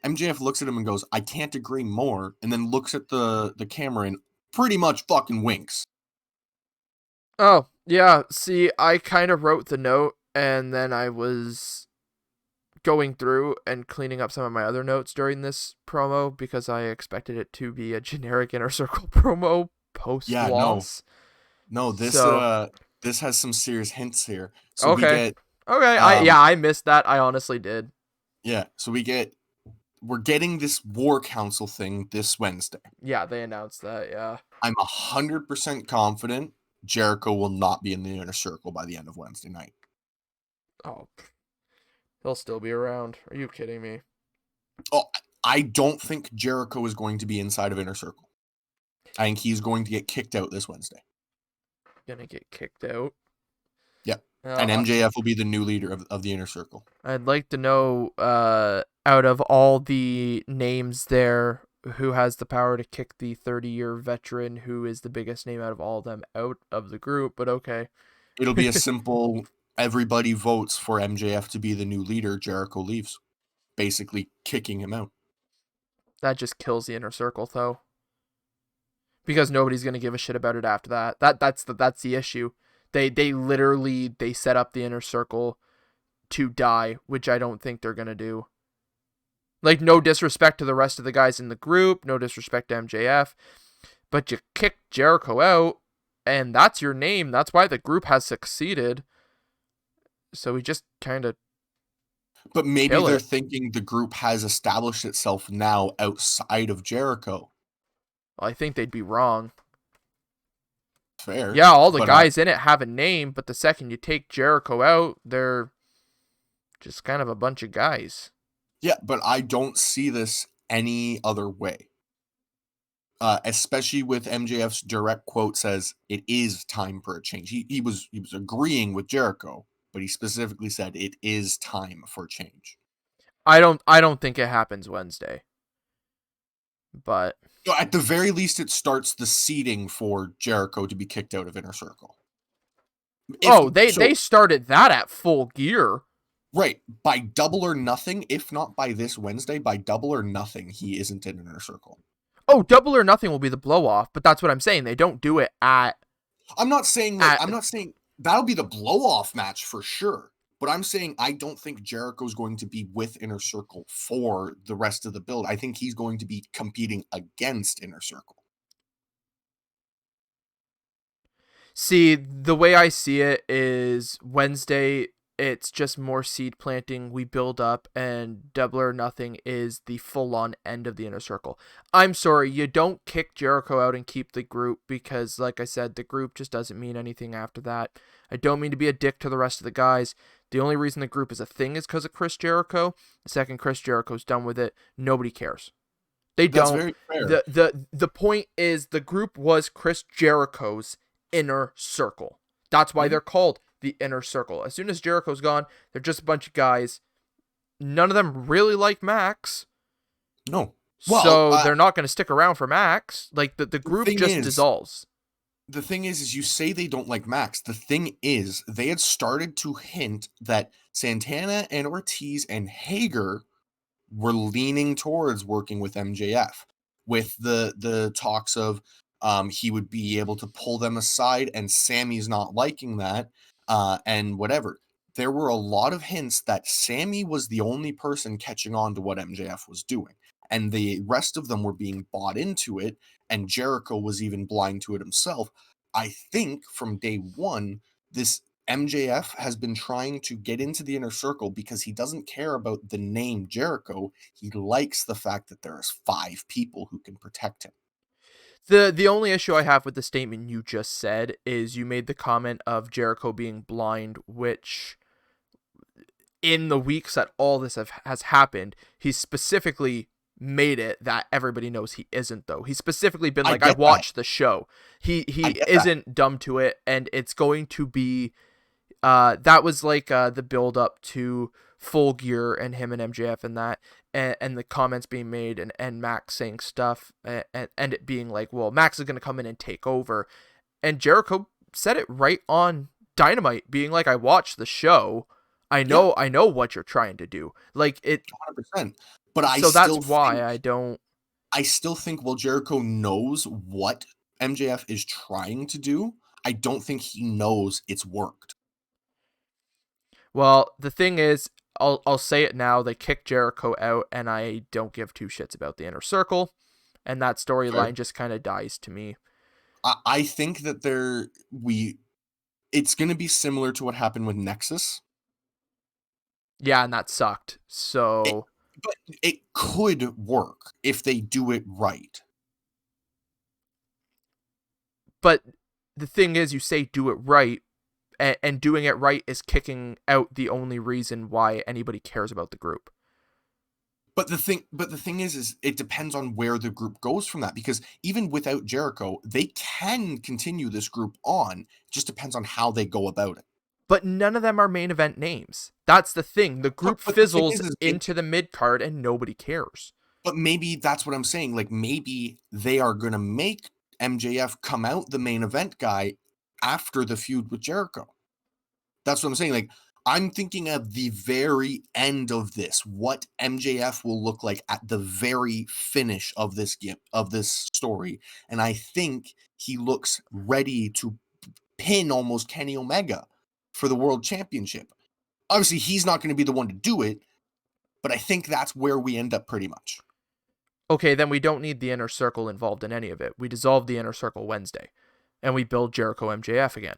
MJF looks at him and goes, I can't agree more, and then looks at the camera and pretty much fucking winks. Oh, yeah. See, I kind of wrote the note, and then I was going through and cleaning up some of my other notes during this promo because I expected it to be a generic Inner Circle promo post Yeah, no. loss. No, So, this has some serious hints here. So we okay. get Okay, um I missed that. I honestly did. yeah, so we're getting this war council thing this Wednesday. Yeah, they announced that, yeah. I'm 100% confident Jericho will not be in the inner circle by the end of Wednesday night. Oh, he'll still be around. Are you kidding me? Oh, I don't think Jericho is going to be inside of inner circle. I think he's going to get kicked out this Wednesday. Gonna get kicked out. Yep. And Uh, MJF will be the new leader of the inner circle. I'd like to know, out of all the names there, who has the power to kick the 30-year veteran who is the biggest name out of all of them out of the group, but okay. It'll be a simple everybody votes for MJF to be the new leader, Jericho leaves. Basically kicking him out. That just kills the inner circle, though. Because nobody's gonna give a shit about it after that. That's the issue. They literally they set up the inner circle to die, which I don't think they're gonna do. Like, no disrespect to the rest of the guys in the group, no disrespect to MJF, but you kicked Jericho out, and that's your name. That's why the group has succeeded. So we just kind of But maybe kill they're it. thinking the group has established itself now outside of Jericho. Well, I think they'd be wrong. Fair. Yeah, all the But guys in it have a name, but the second you take Jericho out, they're just kind of a bunch of guys. yeah, but I don't see this any other way. Especially with MJF's direct quote says it is time for a change. He was agreeing with Jericho, but he specifically said it is time for change. I don't think it happens Wednesday. But So at the very least, it starts the seeding for Jericho to be kicked out of Inner Circle. they started that at Full Gear. Right, by Double or Nothing, if not by this Wednesday, by Double or Nothing, he isn't in Inner Circle. Oh, Double or Nothing will be the blow off, but that's what I'm saying. They don't do it I'm not saying that'll be the blow off match for sure. But I'm saying I don't think Jericho's going to be with Inner Circle for the rest of the build. I think he's going to be competing against Inner Circle. See, the way I see it is Wednesday, it's just more seed planting. We build up, and Double or Nothing is the full on end of the inner circle. I'm sorry, you don't kick Jericho out and keep the group because, like I said, the group just doesn't mean anything after that. I don't mean to be a dick to the rest of the guys. The only reason the group is a thing is because of Chris Jericho. The second Chris Jericho's done with it, nobody cares. They That's don't. very fair. The point is the group was Chris Jericho's inner circle. That's why they're called the inner circle. As soon as Jericho's gone, they're just a bunch of guys. None of them really like Max. No. Well, so they're not going to stick around for Max. Like the group just dissolves. The thing is you say they don't like Max. The thing is, they had started to hint that Santana and Ortiz and Hager were leaning towards working with MJF, with the talks of he would be able to pull them aside, and Sammy's not liking that, and whatever. There were a lot of hints that Sammy was the only person catching on to what MJF was doing, and the rest of them were being bought into it, and Jericho was even blind to it himself. I think from day one, this MJF has been trying to get into the inner circle because he doesn't care about the name Jericho. He likes the fact that there's 5 people who can protect him. The only issue I have with the statement you just said is you made the comment of Jericho being blind, which in the weeks that all this has happened, he's specifically made it that everybody knows he isn't, though. He's specifically been I like, I get that. watched the show. I He get that. isn't dumb to it, and it's going to be that was like the build up to Full Gear and him and MJF and that, and the comments being made, and Max saying stuff, and it being like, well, Max is going to come in and take over. And Jericho said it right on Dynamite, being like, I watched the show. Yeah, I know what you're trying to do. Like it 100%. But so that's why I don't. I still think while Jericho knows what MJF is trying to do, I don't think he knows it's worked. Well, the thing is, I'll say it now. They kicked Jericho out, and I don't give two shits about the Inner Circle, and that Fair. storyline just kind of dies to me. I think that it's going to be similar to what happened with Nexus. Yeah, and that sucked. It, So, but it could work if they do it right. but the thing is, you say do it right, and doing it right is kicking out the only reason why anybody cares about the group. But the thing is it depends on where the group goes from that, because even without Jericho, they can continue this group on. It just depends on how they go about it. But none of them are main event names. That's the thing. The But, group but the thing fizzles is into the mid card, and nobody cares. but maybe that's what I'm saying. Like maybe they are gonna make MJF come out the main event guy after the feud with Jericho. That's what I'm saying. Like I'm thinking of the very end of this, what MJF will look like at the very finish of this story, and I think he looks ready to pin almost Kenny Omega for the world championship. Obviously, he's not going to be the one to do it, but I think that's where we end up pretty much. Okay, then we don't need the Inner Circle involved in any of it. We dissolve the Inner Circle Wednesday, and we build Jericho MJF again.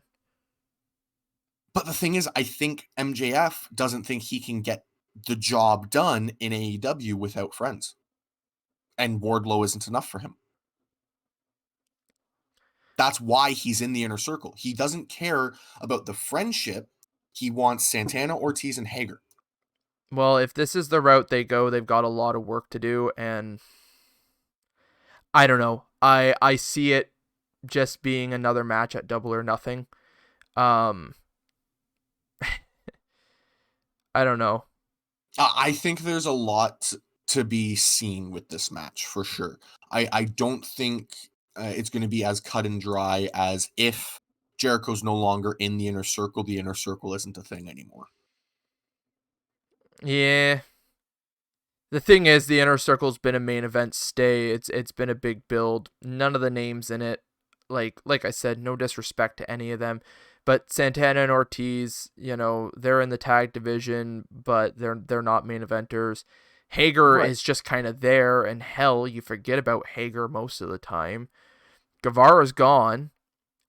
But the thing is, I think MJF doesn't think he can get the job done in AEW without friends. And Wardlow isn't enough for him. That's why he's in the Inner Circle. He doesn't care about the friendship. He wants Santana, Ortiz, and Hager. Well, if this is the route they go, they've got a lot of work to do, and I don't know. I see it just being another match at Double or Nothing. Um, I don't know. I think there's a lot to be seen with this match for sure. I don't think it's going to be as cut and dry as if Jericho's no longer in the Inner Circle. The Inner Circle isn't a thing anymore. Yeah. The thing is, the Inner Circle's been a main event stay. It's been a big build. None of the names in it, like I said, no disrespect to any of them, but Santana and Ortiz, they're in the tag division, but they're not main eventers. Hager Right. is just kind of there, and hell, you forget about Hager most of the time. Guevara's gone.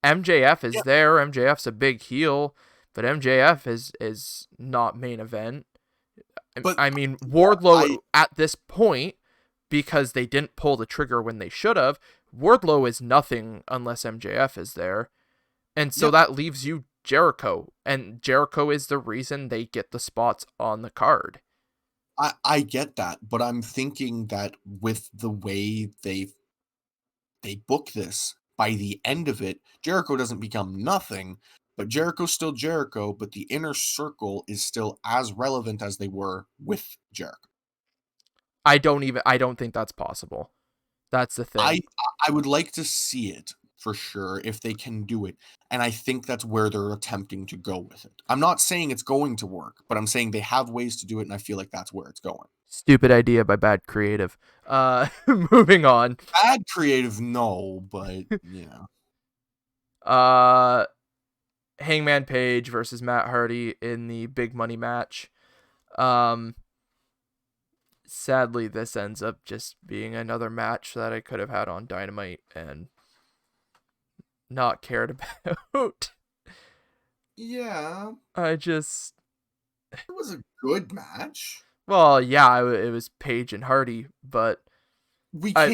MJF is Yeah. there. MJF's a big heel, but MJF is not main event. But I mean, I Wardlow at this point, because they didn't pull the trigger when they should have, Wardlow is nothing unless MJF is there. And so yeah, that leaves you Jericho. And Jericho is the reason they get the spots on the card. I get that, but I'm thinking that with the way they book this, by the end of it, Jericho doesn't become nothing, but Jericho's still Jericho, but the Inner Circle is still as relevant as they were with Jericho. I don't think that's possible. That's the I thing. I would like to see it for sure if they can do it, and I think that's where they're attempting to go with it. I'm not saying it's going to work, but I'm saying they have ways to do it, and I feel like that's where it's going. Stupid idea by bad creative. Moving on. Bad creative, no, but yeah. Uh Hangman Page versus Matt Hardy in the big money match. Um Sadly, this ends up just being another match that I could have had on Dynamite and not cared about. Yeah, I just, it was a good match. well, yeah, it was Page and Hardy, but We I,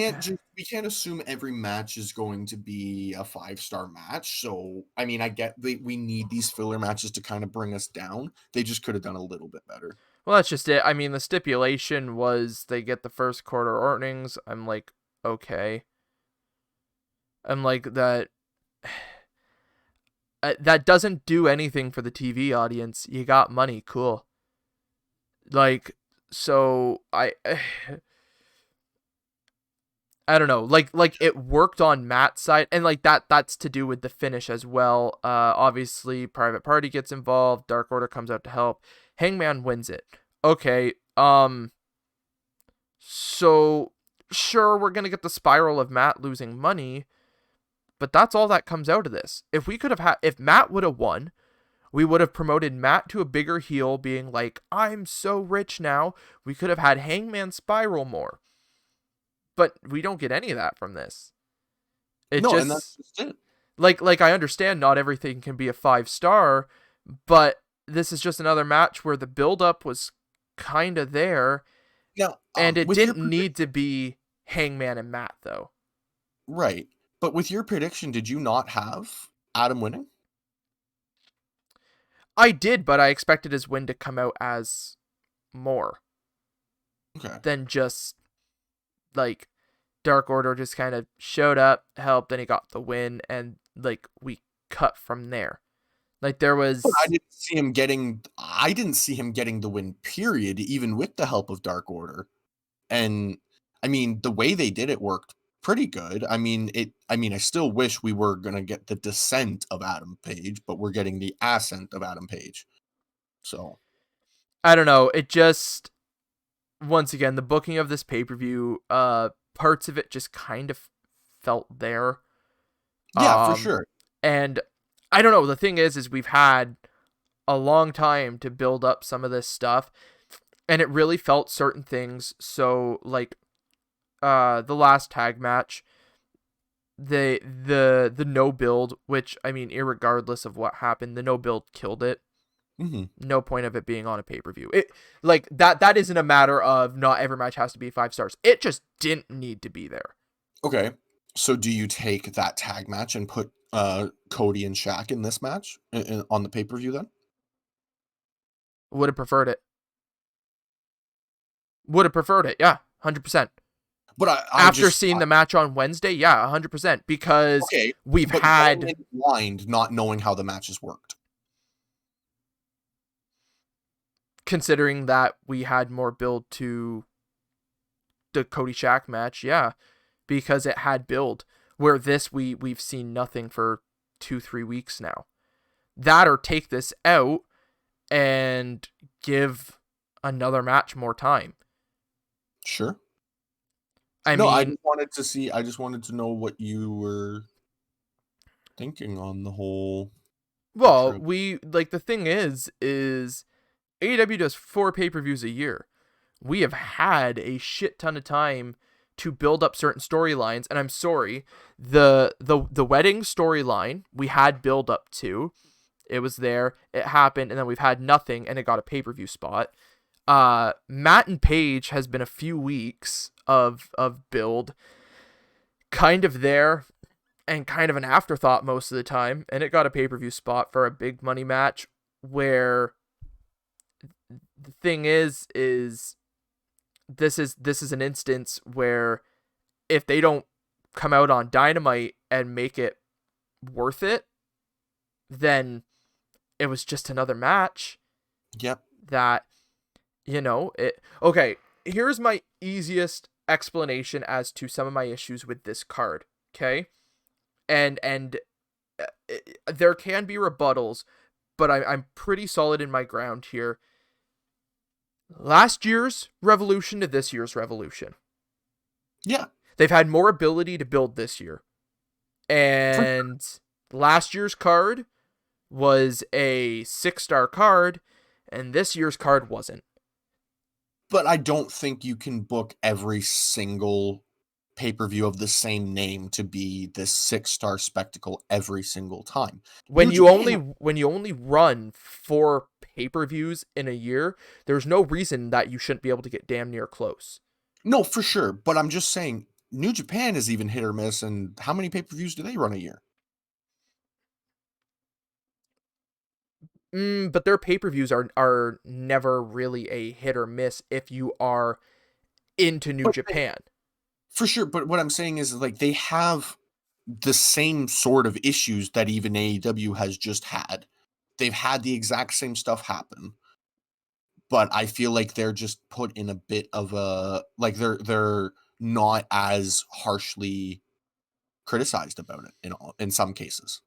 can't assume every match is going to be a 5-star match. So, I mean, I get we need these filler matches to kind of bring us down. They just could have done a little bit better. Well, that's just it. I mean, the stipulation was they get the first quarter earnings. I'm like, okay. I'm like that. That doesn't do anything for the TV audience. You got money, cool. Like, so I don't know. Like it worked on Matt's side, and like that's to do with the finish as well. Obviously, Private Party gets involved. Dark Order comes out to help. Hangman wins it. Okay. So sure, we're gonna get the spiral of Matt losing money, but that's all that comes out of this. If Matt would have won, we would have promoted Matt to a bigger heel, being like, I'm so rich now. We could have had Hangman spiral more. But we don't get any of that from this. It No, and that's just just it. like I understand not everything can be a 5-star, but this is just another match where the build up was kind of there, Now, and it with your didn't need to be Hangman and Matt though. right, but with your prediction, did you not have Adam winning? I did, but I expected his win to come out as more Okay. than just like Dark Order just kind of showed up, helped, and he got the win, and like we cut from there. Like there But was I didn't see him getting the win, period, even with the help of Dark Order. And I mean, the way they did it worked pretty good. I still wish we were gonna get the descent of Adam Page, but we're getting the ascent of Adam Page. So I don't know. It just once again the booking of this pay-per-view, parts of it just kind of felt there. yeah, for Um sure. and I don't know, the thing is we've had a long time to build up some of this stuff, and it really felt certain things. So like the last tag match, the no build, which I mean, irregardless of what happened, the no build killed it. Hmm. No point of it being on a pay-per-view. It like that isn't a matter of not every match has to be 5 stars. It just didn't need to be there. Okay. So do you take that tag match and put Cody and Shaq in this match on the pay-per-view then? Would have preferred it. Would have preferred it. Yeah, 100%. But I After just seeing the match on Wednesday, yeah, 100%, because okay, we've but going had in blind, not knowing how the matches worked. considering that we had more build to the Cody Shaq match, yeah, because it had build. Where this we've seen nothing for 2-3 weeks now. That or take this out and give another match more time. Sure. I No, mean, I just wanted to know what you were thinking on the whole well, picture. we like the thing is AEW does 4 pay-per-views a year. We have had a shit ton of time to build up certain storylines, and I'm sorry, the wedding storyline we had build up to. It was there, it happened, and then we've had nothing, and it got a pay-per-view spot. Matt and Paige has been a few weeks of build, kind of there, and kind of an afterthought most of the time, and it got a pay-per-view spot for a big money match where the thing is this is an instance where if they don't come out on Dynamite and make it worth it, then it was just another match Yep. that it okay, here's my easiest explanation as to some of my issues with this card, okay? And there can be rebuttals, but I'm pretty solid in my ground here. Last year's Revolution to this year's Revolution. Yeah. They've had more ability to build this year. For, And last year's card was a 6-star card, and this year's card wasn't. but I don't think you can book every single pay-per-view of the same name to be this 6-star spectacle every single time. When New you only Japan, when you only run 4 pay-per-views in a year, there's no reason that you shouldn't be able to get damn near close. no, for sure. But I'm just saying, New Japan is even hit or miss. And how many pay-per-views do they run a year? But their pay-per-views are never really a hit or miss if you are into New But Japan. for sure, but what I'm saying is like they have the same sort of issues that even AEW has just had. They've had the exact same stuff happen, but I feel like they're just put in a bit of a like they're not as harshly criticized about it in some cases.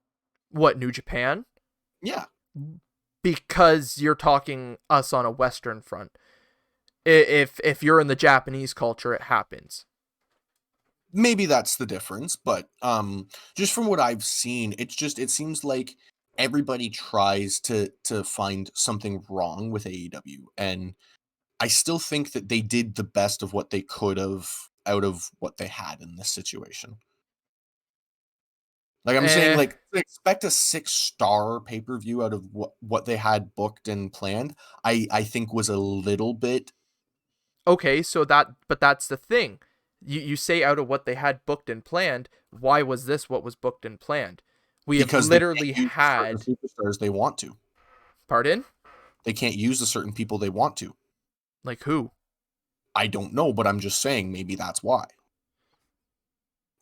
What, New Japan? Yeah, Because you're talking us on a Western front. If you're in the Japanese culture, it happens. maybe that's the difference, but just from what I've seen, it seems like everybody tries to find something wrong with AEW, and I still think that they did the best of what they could have out of what they had in this situation. Like I'm saying, Eh, like expect a 6-star pay-per-view out of what they had booked and planned. I think was a little bit okay, but that's the thing. You say out of what they had booked and planned, why was this what was booked and planned? We have because they can't literally use certain had, superstars they want to. pardon? They can't use the certain people they want to. Like who? I don't know, but I'm just saying maybe that's why.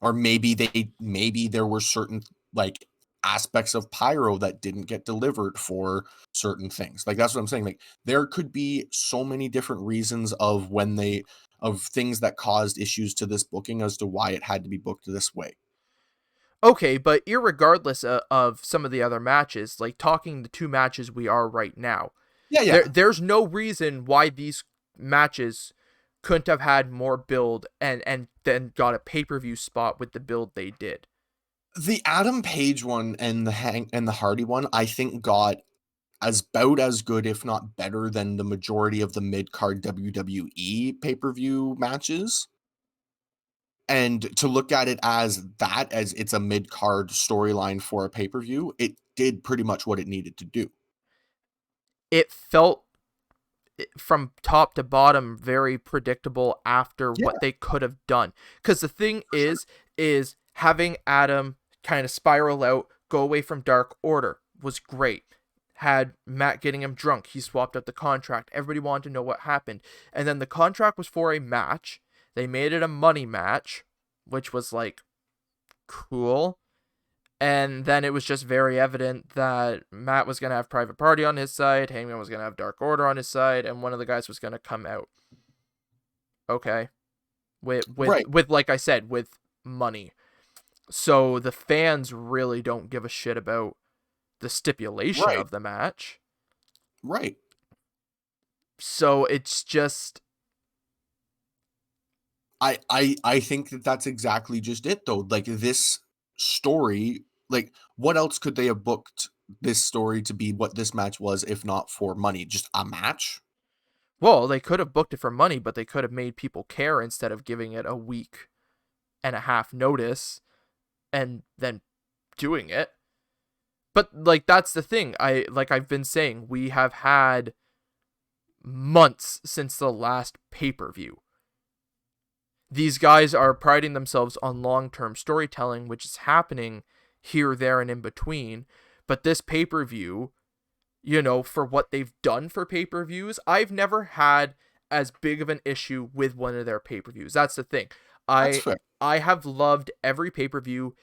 Or maybe there were certain like aspects of pyro that didn't get delivered for certain things. Like that's what I'm saying. Like there could be so many different reasons of things that caused issues to this booking as to why it had to be booked this way. Okay, but irregardless of some of the other matches, like talking the two matches we are right now, Yeah, yeah. there's no reason why these matches couldn't have had more build and then got a pay-per-view spot with the build they did. The Adam Page one and the Hardy one, I think got as about as good, if not better, than the majority of the mid card WWE pay per view matches. And to look at it as it's a mid card storyline for a pay per view, it did pretty much what it needed to do. It felt from top to bottom very predictable after Yeah, what they could have done. Because the thing for sure. is having Adam kind of spiral out, go away from Dark Order was great. Had Matt getting him drunk, he swapped out the contract. Everybody wanted to know what happened, and then the contract was for a match. They made it a money match, which was like cool. And then it was just very evident that Matt was going to have Private Party on his side, Hangman was going to have Dark Order on his side, and one of the guys was going to come out. Okay. Right, With like I said, with money. So the fans really don't give a shit about the stipulation right, of the match. right. So it's just I think that that's exactly just it though. Like this story, like what else could they have booked this story to be what this match was if not for money? Just a match? well, they could have booked it for money, but they could have made people care instead of giving it a week and a half notice and then doing it. But like that's the thing. I've been saying, we have had months since the last pay-per-view. These guys are priding themselves on long-term storytelling, which is happening here, there, and in between. But this pay-per-view, for what they've done for pay-per-views, I've never had as big of an issue with one of their pay-per-views. That's the thing. That's I fair. I have loved every pay-per-view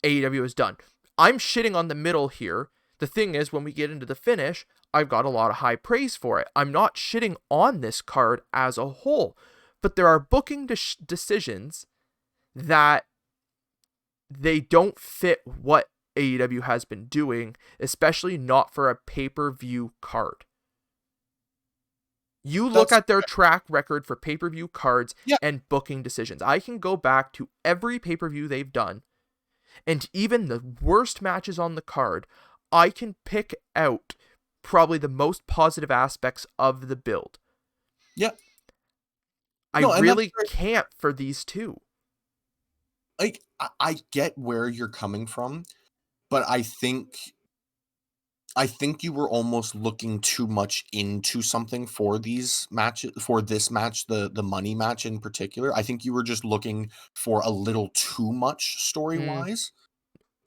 AEW has done. I'm shitting on the middle here. The thing is, when we get into the finish, I've got a lot of high praise for it. I'm not shitting on this card as a whole, but there are booking decisions that they don't fit what AEW has been doing, especially not for a pay-per-view card. You look That's at their track record for pay-per-view cards yeah, and booking decisions. I can go back to every pay-per-view they've done, and even the worst matches on the card, I can pick out probably the most positive aspects of the build. yeah. I No, and that's really fair. can't for these two. Like I get where you're coming from, but I think you were almost looking too much into something for these matches for this match, the money match in particular. I think you were just looking for a little too much Mm, story-wise.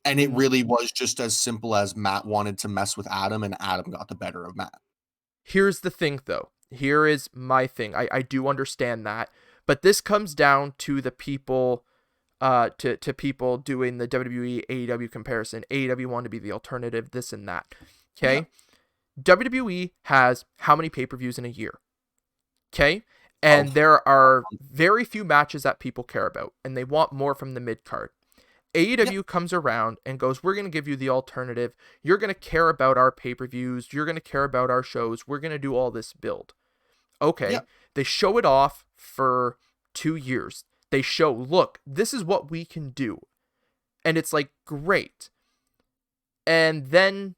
And it really was just as simple as Matt wanted to mess with Adam, and Adam got the better of Matt. Here's the thing, though. Here is my thing. I do understand that, but this comes down to the people, to people doing the WWE AEW comparison. AEW wanted to be the alternative, this and that. Okay, Yeah. WWE has how many pay-per-views in a year? Okay, Oh, and there are very few matches that people care about, and they want more from the mid card. yeah, AEW comes around and goes, we're going to give you the alternative. You're going to care about our pay-per-views. You're going to care about our shows. We're going to do all this build. yeah, Okay. They show it off for 2 years. They show, look, this is what we can do. And it's like, great. And then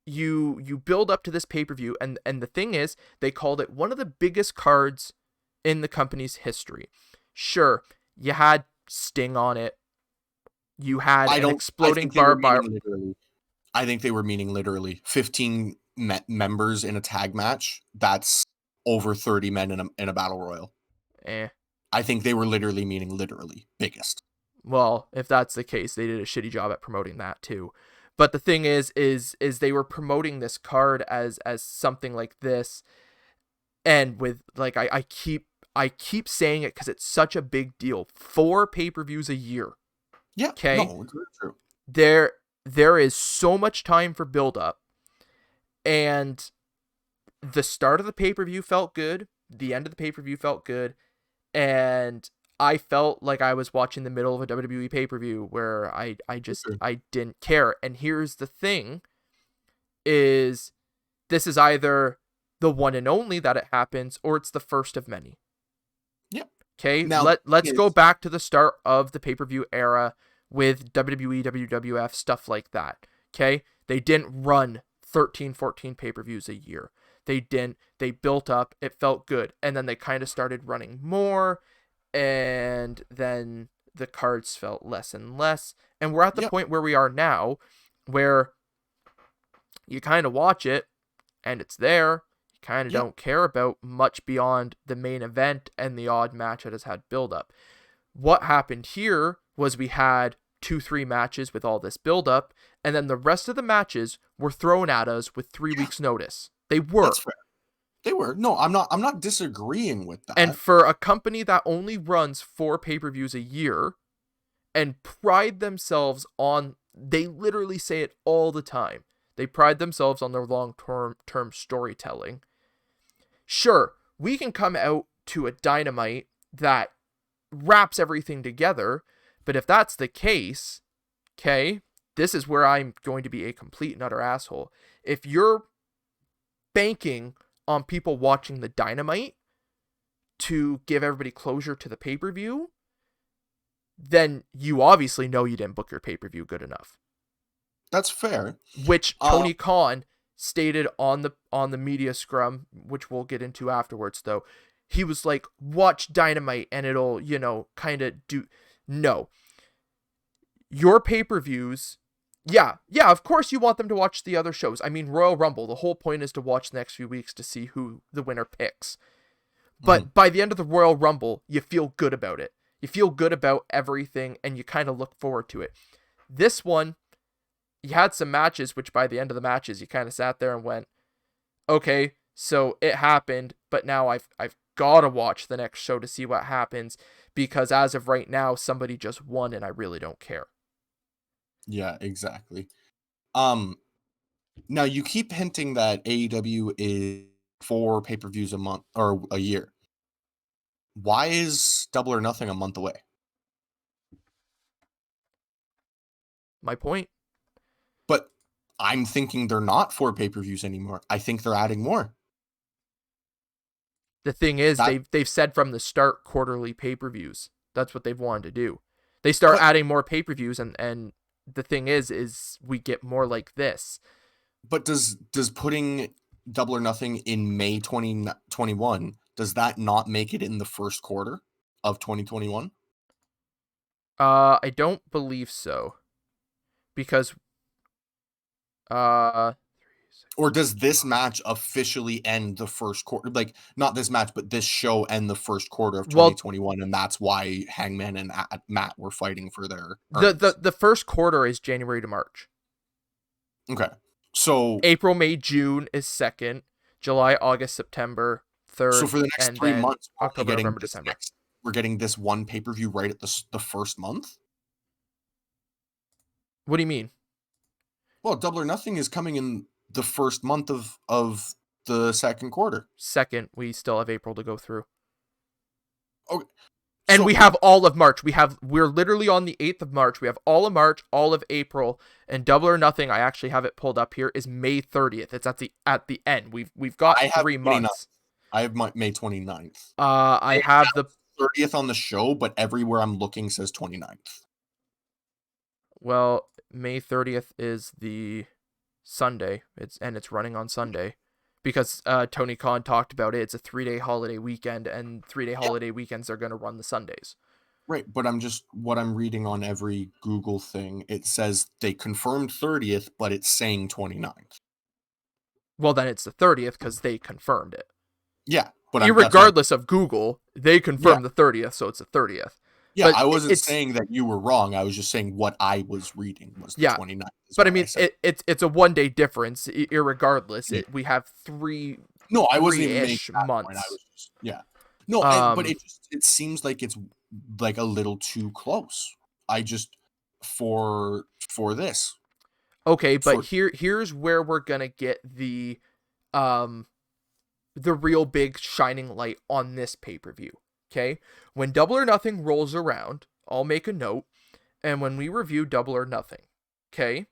you build up to this pay-per-view. And the thing is, they called it one of the biggest cards in the company's history. Sure, you had Sting on it. You had an I exploding think they were barbed wire. meaning literally. I think they were meaning literally 15 members in a tag match. That's over 30 men in a battle royal. Eh. I think they were literally meaning literally biggest. Well, if that's the case, they did a shitty job at promoting that too. But the thing is they were promoting this card as something like this, and with like I keep saying it because it's such a big deal. 4 pay-per-views a year. Yeah, Okay, no, it's very true. there is so much time for build up, and the start of the pay-per-view felt good. The end of the pay-per-view felt good. And I felt like I was watching the middle of a WWE pay-per-view where Sure. I didn't care. And here's the thing is this is either the one and only that it happens or it's the first of many. Yeah. Okay? Now, the Let's thing go is, back to the start of the pay-per-view era with WWE, WWF, stuff like that. Okay? They didn't run 13, 14 pay-per-views a year. They didn't. They built up. It felt good. And then they kind of started running more. And then the cards felt less and less. And we're at the yeah, point where we are now where you kind of watch it and it's there. You kind of yeah, don't care about much beyond the main event and the odd match that has had build up. What happened here was we had 2, 3 matches with all this build up, and then the rest of the matches were thrown at us with 3 weeks notice. They that's were. fair. They were. No, I'm not disagreeing with And that. for a company that only runs 4 pay-per-views a year and pride themselves on, they literally say it all the time. They pride themselves on their long-term storytelling. Sure, we can come out to a Dynamite that wraps everything together, but if that's the case, okay, this is where I'm going to be a complete and utter asshole. If you're banking on people watching the Dynamite to give everybody closure to the pay-per-view, then you obviously know you didn't book your pay-per-view good enough. That's fair. Which Uh, Tony Khan stated on the media scrum, which we'll get into afterwards though. He was like, watch Dynamite and it'll, kind of do. No. Your pay-per-views, yeah, of course you want them to watch the other shows. I mean, Royal Rumble, the whole point is to watch the next few weeks to see who the winner picks. mhm. But by the end of the Royal Rumble, you feel good about it. You feel good about everything and you kind of look forward to it. This one, you had some matches, which by the end of the matches, you kind of sat there and went, okay, so it happened, but now I've got to watch the next show to see what happens because as of right now, somebody just won and I really don't care. Yeah, exactly. Um, Now you keep hinting that AEW is 4 pay-per-views a month or a year. Why is Double or Nothing a month away? My point. But I'm thinking they're not 4 pay-per-views anymore. I think they're adding more. The thing is, That they've said from the start quarterly pay-per-views. That's what they've wanted to do. They start but adding more pay-per-views, and the thing is we get more like this. but does putting Double or Nothing in May 2021, does that not make it in the first quarter of 2021? I don't believe so because uh Or does this match officially end the first quarter? Like, not this match, but this show end the first quarter of Well, 2021, and that's why Hangman and Matt were fighting for their the, earnings. the the first quarter is January to March. Okay. So April, May, June is second. July, August, September, third, for the next and 3 then months, October, November, December. we're getting this one pay-per-view right at the first month? What do you mean? Well, Double or Nothing is coming in the first month of the second quarter. Second, we still have April to go through. Okay. And we have all of March. We're literally on the 8th of March. We have all of March, all of April, and Double or Nothing. I actually have it pulled up here. Is May 30th. It's at the end. We've got 3 months. I have May 29th. I have the 30th on the show, but everywhere I'm looking says 29th. Well, May 30th is the Sunday. It's running on Sunday. Because Tony Khan talked about it. It's a 3-day holiday weekend, and 3-day holiday weekends are going to run the Sundays. Right, but what I'm reading on every Google thing, it says they confirmed 30th, but it's saying 29th. Well, then it's the 30th because they confirmed it. Yeah, but irregardless of Google, they confirmed the 30th, so it's the 30th. Yeah, but I wasn't saying that you were wrong. I was just saying what I was reading was the 29th. But I mean, it's a 1-day difference. Irregardless, we have 3. No, I wasn't even making that months. point. I was just but it seems like it's like a little too close. I just for this. Okay, but here's where we're gonna get the real big shining light on this pay-per-view. Okay, when Double or Nothing rolls around, I'll make a note, and when we review Double or Nothing, okay,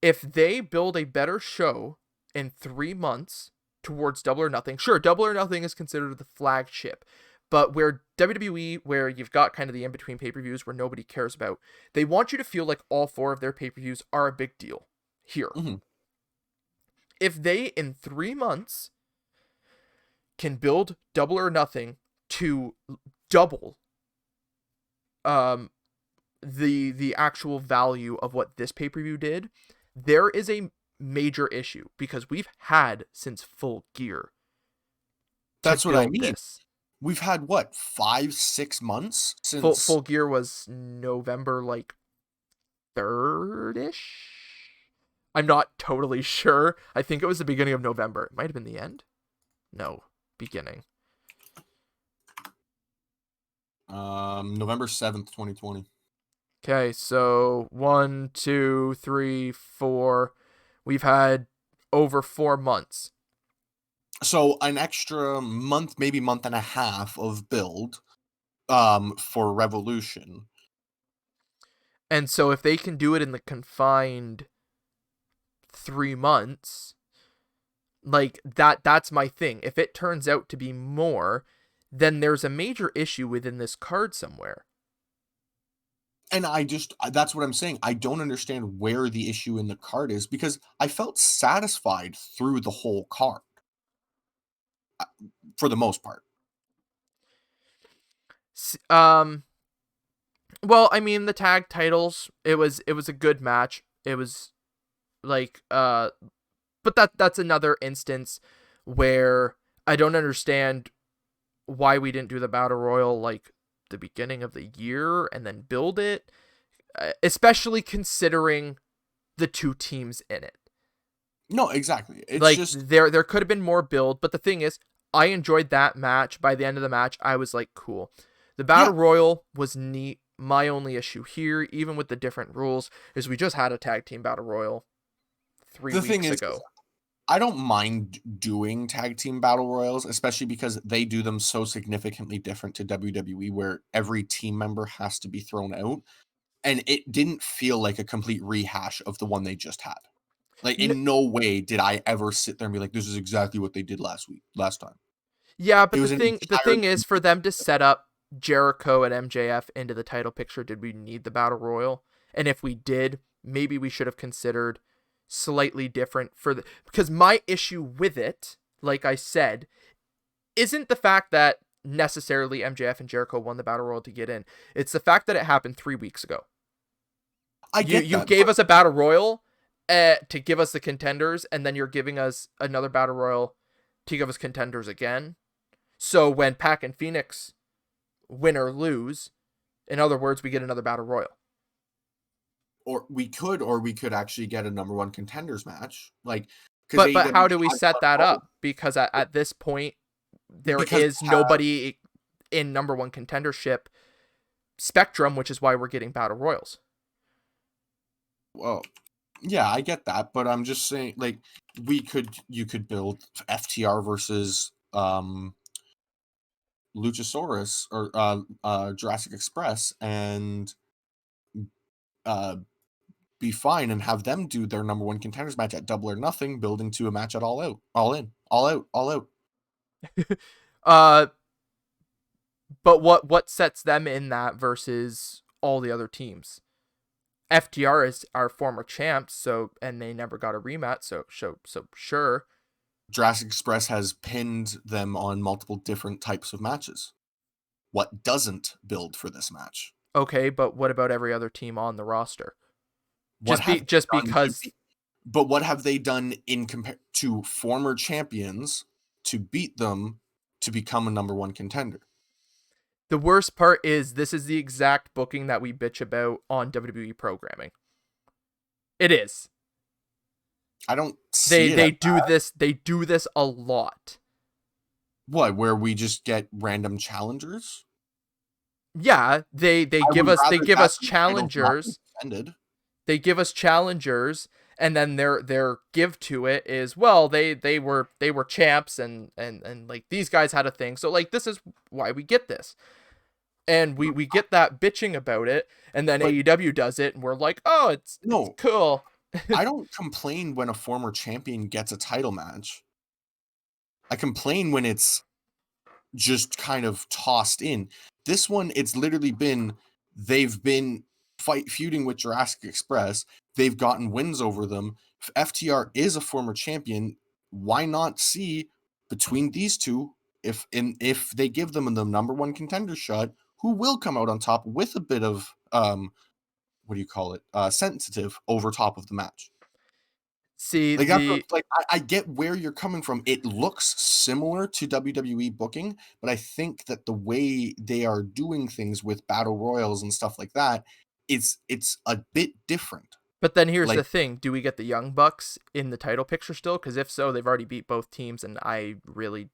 if they build a better show in 3 months towards Double or Nothing, sure, Double or Nothing is considered the flagship, but where WWE, where you've got kind of the in-between pay-per-views where nobody cares about, they want you to feel like all 4 of their pay-per-views are a big deal here. Mm-hmm. If they, in 3 months, can build Double or Nothing to double the actual value of what this pay-per-view did, there is a major issue because we've had since Full Gear. That's what I mean. We've had what, 5-6 months since Full Gear was November, like 3rd-ish. I'm not totally sure. I think it was the beginning of November. It might have been the end. No, beginning. November 7th, 2020. Okay, so 1, 2, 3, 4. We've had over 4 months. So an extra month, maybe month and a half of build for Revolution. And so if they can do it in the confined 3 months, like that's my thing. If it turns out to be more, then there's a major issue within this card somewhere. And that's what I'm saying. I don't understand where the issue in the card is because I felt satisfied through the whole card. For the most part. Well, I mean, the tag titles, it was a good match. It was like but that's another instance where I don't understand why we didn't do the Battle Royal like the beginning of the year and then build it, especially considering the 2 teams in it. No, exactly. It's like just there could have been more build, but the thing is, I enjoyed that match. By the end of the match, I was like, cool. The Battle Royal was neat. My only issue here, even with the different rules, is we just had a tag team Battle Royal 3 weeks ago. I don't mind doing tag team battle royals, especially because they do them so significantly different to WWE, where every team member has to be thrown out, and it didn't feel like a complete rehash of the one they just had. Like, in no way did I ever sit there and be like, this is exactly what they did last time. Yeah, but the thing is, for them to set up Jericho and MJF into the title picture, did we need the Battle Royal? And if we did, maybe we should have considered slightly different because my issue with it, like I said, isn't the fact that necessarily MJF and Jericho won the Battle Royal to get in. It's the fact that it happened 3 weeks ago. You gave us a Battle Royal to give us the contenders, and then you're giving us another battle royal to give us contenders again. So when Pac and Phoenix win or lose, in other words, we get another battle royal. Or we could actually get a number one contenders match. Like, but how do we set that up? Because at this point, there is nobody in number one contendership spectrum, which is why we're getting battle royals. Well, yeah, I get that, but I'm just saying, like, you could build FTR versus Luchasaurus or Jurassic Express and be fine and have them do their number one contenders match at Double or Nothing, building to a match at All Out, All In, All Out, All Out. But what sets them in that versus all the other teams? FTR is our former champs, and they never got a rematch, so sure. Jurassic Express has pinned them on multiple different types of matches. What doesn't build for this match? Okay, but what about every other team on the roster? But what have they done in to former champions to beat them to become a number one contender? The worst part is this is the exact booking that we bitch about on WWE programming. It is. I don't see they do this. They do this a lot. What? Where we just get random challengers? Yeah, they give us challengers. They give us challengers, and then their give to it is, well, they were champs and like these guys had a thing. So like this is why we get this. And we get that bitching about it, and then AEW does it, and we're like, oh, it's cool. I don't complain when a former champion gets a title match. I complain when it's just kind of tossed in. This one, it's literally been, they've been feuding with Jurassic Express. They've gotten wins over them. If FTR is a former champion, why not see between these two, if they give them the number one contender shot, who will come out on top with a bit of sensitive over top of the match. See, I get where you're coming from. It looks similar to WWE booking, but I think that the way they are doing things with battle royals and stuff like that, it's a bit different. But then here's the thing: do we get the Young Bucks in the title picture still? Because if so, they've already beat both teams, and I really,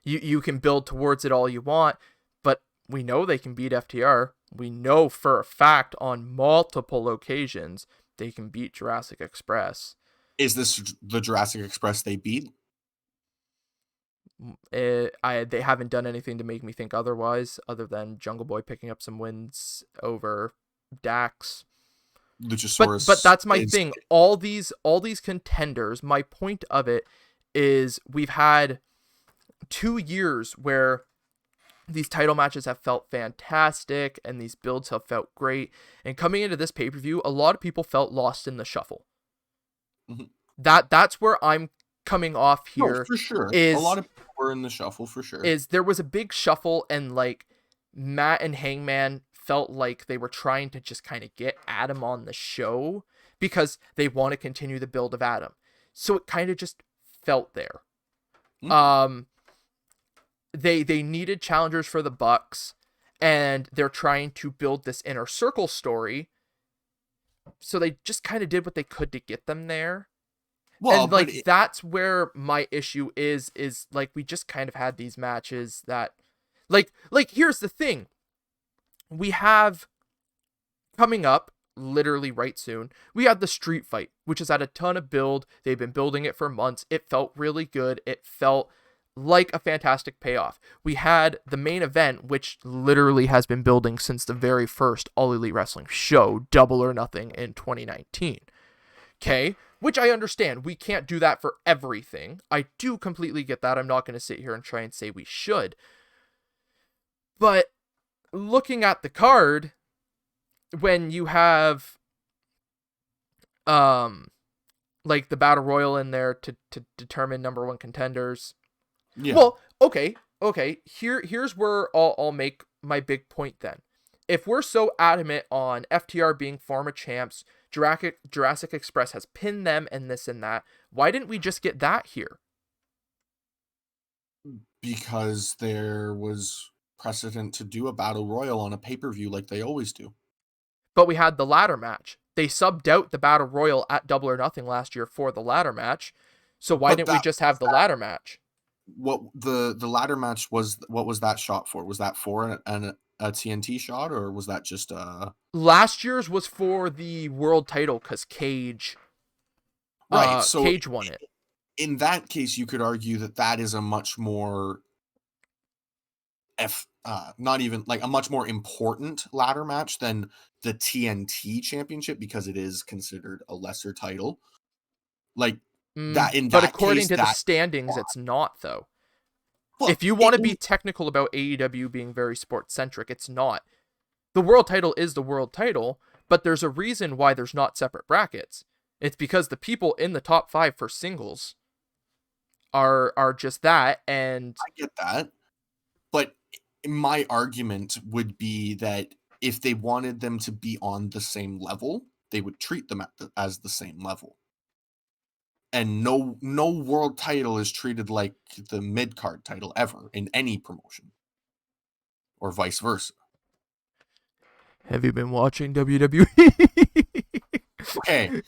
you can build towards it all you want, but we know they can beat FTR. We know for a fact on multiple occasions they can beat Jurassic Express. Is this the Jurassic Express they beat? They haven't done anything to make me think otherwise, other than Jungle Boy picking up some wins over Dax. Luchasaurus. But that's my thing. All these contenders, my point of it is we've had 2 years where these title matches have felt fantastic and these builds have felt great. And coming into this pay-per-view, a lot of people felt lost in the shuffle. Mm-hmm. That's where I'm coming off here. No, for sure. A lot of people were in the shuffle, for sure. There was a big shuffle, and like Matt and Hangman felt like they were trying to just kind of get Adam on the show because they want to continue the build of Adam. So it kind of just felt there. Mm-hmm. They needed challengers for the Bucks, and they're trying to build this inner circle story. So they just kind of did what they could to get them there. Well, and like that's where my issue is like we just kind of had these matches that like here's the thing. We have coming up literally right soon, we had the street fight, which has had a ton of build. They've been building it for months. It felt really good. It felt like a fantastic payoff. We had the main event, which literally has been building since the very first All Elite Wrestling show, Double or Nothing, in 2019. Okay? Which I understand. We can't do that for everything. I do completely get that. I'm not going to sit here and try and say we should. But looking at the card, when you have like the Battle Royal in there to determine number one contenders. Yeah. Well, okay. Here's where I'll make my big point then. if we're so adamant on FTR being former champs, Jurassic Express has pinned them and this and that, why didn't we just get that here? Because there was precedent to do a battle royal on a pay-per-view like they always do. But we had the ladder match. They subbed out the battle royal at Double or Nothing last year for the ladder match. So why But didn't we just have the ladder match? what the ladder match was, what was that shot for? Was that for a TNT shot, or was that just Last year's was for the world title because right? So Cage won it. in that case, you could argue that that is a much more not even like a much more important ladder match than the TNT championship, because it is considered a lesser title. Like that, in But that according case, to the that standings, it's not, though. well, If you want to be technical about AEW being very sports centric, it's not. The world title is the world title, but there's a reason why there's not separate brackets. It's because the people in the top 5 for singles are just that, and I get that, but my argument would be that if they wanted them to be on the same level, they would treat them as the same level. And no world title is treated like the mid card title ever in any promotion, or vice versa. have you been watching WWE? Okay,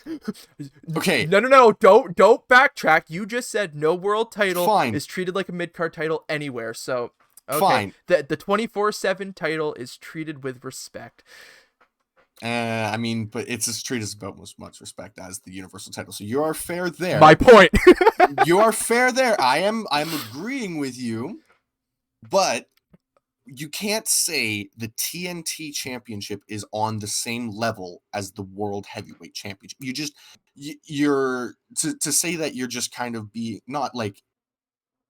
okay, No. Don't backtrack. You just said no world title fine, is treated like a mid card title anywhere. So okay, fine. the 24/7 title is treated with respect. I mean, but it's as treated as about as much respect as the Universal title. So you are fair there. My point. You are fair there. I'm agreeing with you, but you can't say the TNT championship is on the same level as the World Heavyweight Championship. You just you're to say that you're just kind of be not like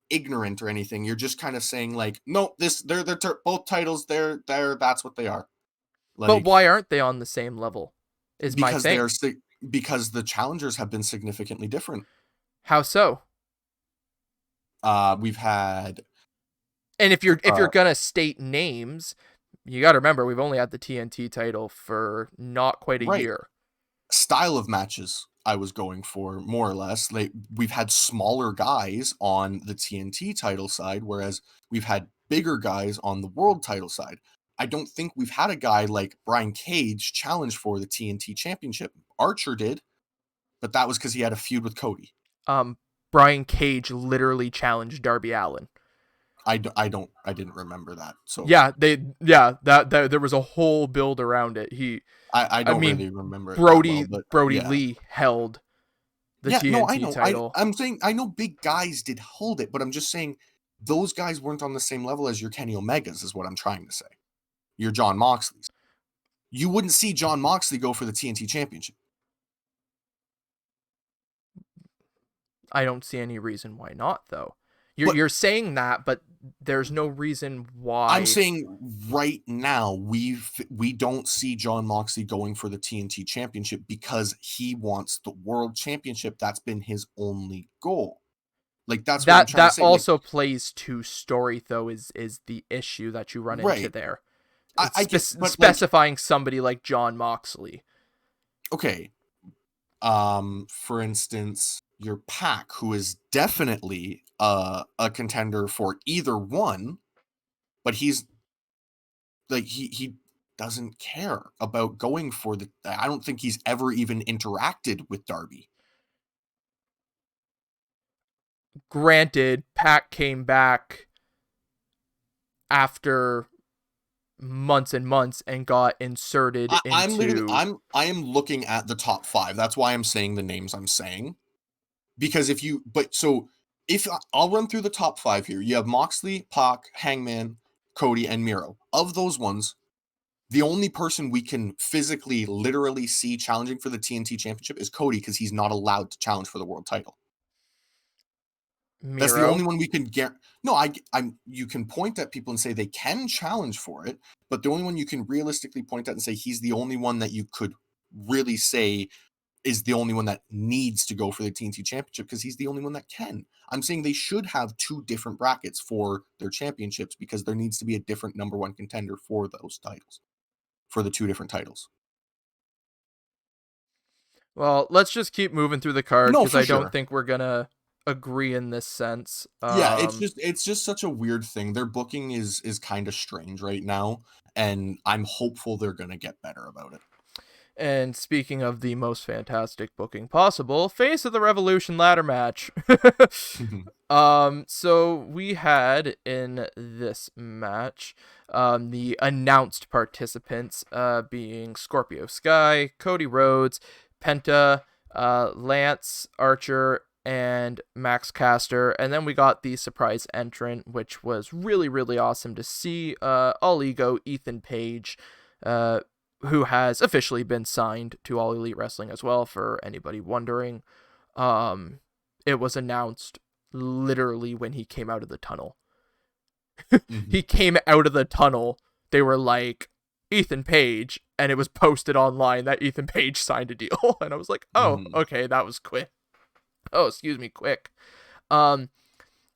ignorant or anything. You're just kind of saying like, no, this they're both titles. They're that's what they are. But Like, why aren't they on the same level? Is my because thing. because the challengers have been significantly different. How so? We've had And if you're gonna state names, you got to remember we've only had the TNT title for not quite a right year. style of matches. I was going for more or less. Like, we've had smaller guys on the TNT title side, whereas we've had bigger guys on the world title side. I don't think we've had a guy like Brian Cage challenge for the TNT championship. Archer did, but that was because he had a feud with Cody. Um, Brian Cage literally challenged Darby Allin. I didn't remember that. So that there was a whole build around it. I I don't mean, really remember it that well, Brody but Brody yeah. Lee held the Yeah, no, I TNT know. title. I'm saying I know big guys did hold it, but I'm just saying those guys weren't on the same level as your Kenny Omegas, is what I'm trying to say. Your John Moxleys. You wouldn't see John Moxley go for the TNT championship. I don't see any reason why not, though. But You're saying that, but there's no reason I'm why. saying right now we don't see John Moxley going for the TNT championship because he wants the world championship. That's been his only goal. Like, that's what I'm trying to That say. Like, also plays to story, though, is the issue that you run into right. there. I get, but like, Specifying somebody like John Moxley. okay. For instance, your Pac, who is definitely a contender for either one, but he's like he doesn't care about going for the. I don't think he's ever even interacted with Darby. Granted, Pac came back after months and months and got inserted I'm literally into. I am looking at the top 5. That's why I'm saying the names I'm saying. Because if you but so if I'll run through the top 5 here. You have Moxley, Pac, Hangman, Cody, and Miro. Of those ones, the only person we can physically, literally see challenging for the TNT championship is Cody, because he's not allowed to challenge for the world title. That's the only Miro. one we can get. No, I'm. You can point at people and say they can challenge for it, but the only one you can realistically point at and say he's the only one that you could really say is the only one that needs to go for the TNT championship, because he's the only one that can. I'm saying they should have 2 different brackets for their championships, because there needs to be a different number 1 contender for those titles. for the two different titles. Well, let's just keep moving through the card No, because for I don't sure. think we're gonna agree in this sense. Yeah, it's just such a weird thing. Their booking is kind of strange right now, and I'm hopeful they're gonna get better about it. And speaking of the most fantastic booking possible, Face of the Revolution ladder match. So we had in this match, the announced participants, being Scorpio Sky, Cody Rhodes, Penta, Lance Archer, and Max Caster, and then we got the surprise entrant, which was really, really awesome to see. All Ego, Ethan Page, uh, who has officially been signed to All Elite Wrestling as well, for anybody wondering. Um, it was announced literally when he came out of the tunnel. Mhm, He came out of the tunnel. They were like, Ethan Page, and it was posted online that Ethan Page signed a deal. And I was like, oh, mhm. okay, that was quick. Oh, excuse me, quick. Um,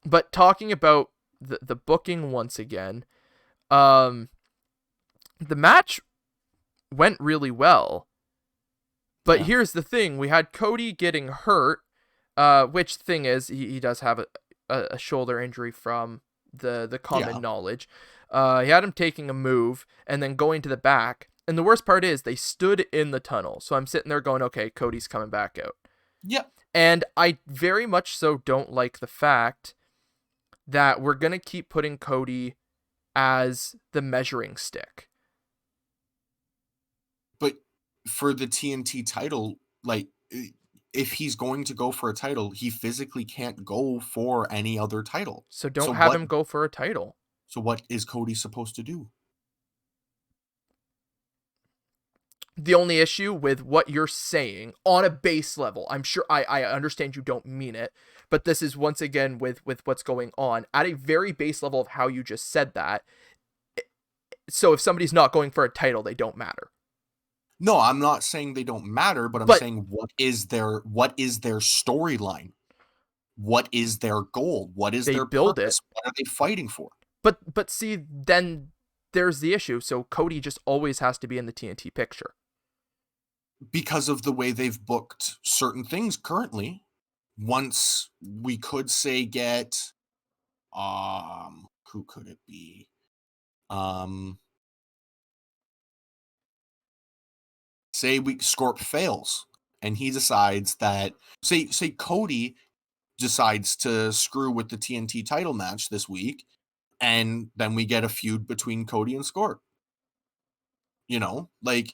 but talking about the booking once again, um, the match went really well. But Yeah, here's the thing: we had Cody getting hurt, which thing is he does have a shoulder injury from the common yeah, knowledge. He had him taking a move and then going to the back. And the worst part is they stood in the tunnel. So I'm sitting there going, okay, Cody's coming back out. yeah. And I very much so don't like the fact that we're going to keep putting Cody as the measuring stick. But for the TNT title, like, if he's going to go for a title, he physically can't go for any other title. So So don't have what him go for a title. so what is Cody supposed to do? The only issue with what you're saying on a base level, I'm sure I understand you don't mean it, but this is once again with what's going on at a very base level of how you just said that. So if somebody's not going for a title, they don't matter. No, I'm not saying they don't matter, but I'm But saying what is their storyline? What is their goal? What is they their build it. purpose? What are they fighting for? But see, then there's the issue. So Cody just always has to be in the TNT picture. Because of the way they've booked certain things currently. Once we could say get who could it be? Um Say we Scorp fails and he decides that say Cody decides to screw with the TNT title match this week, and then we get a feud between Cody and Scorp. You know, like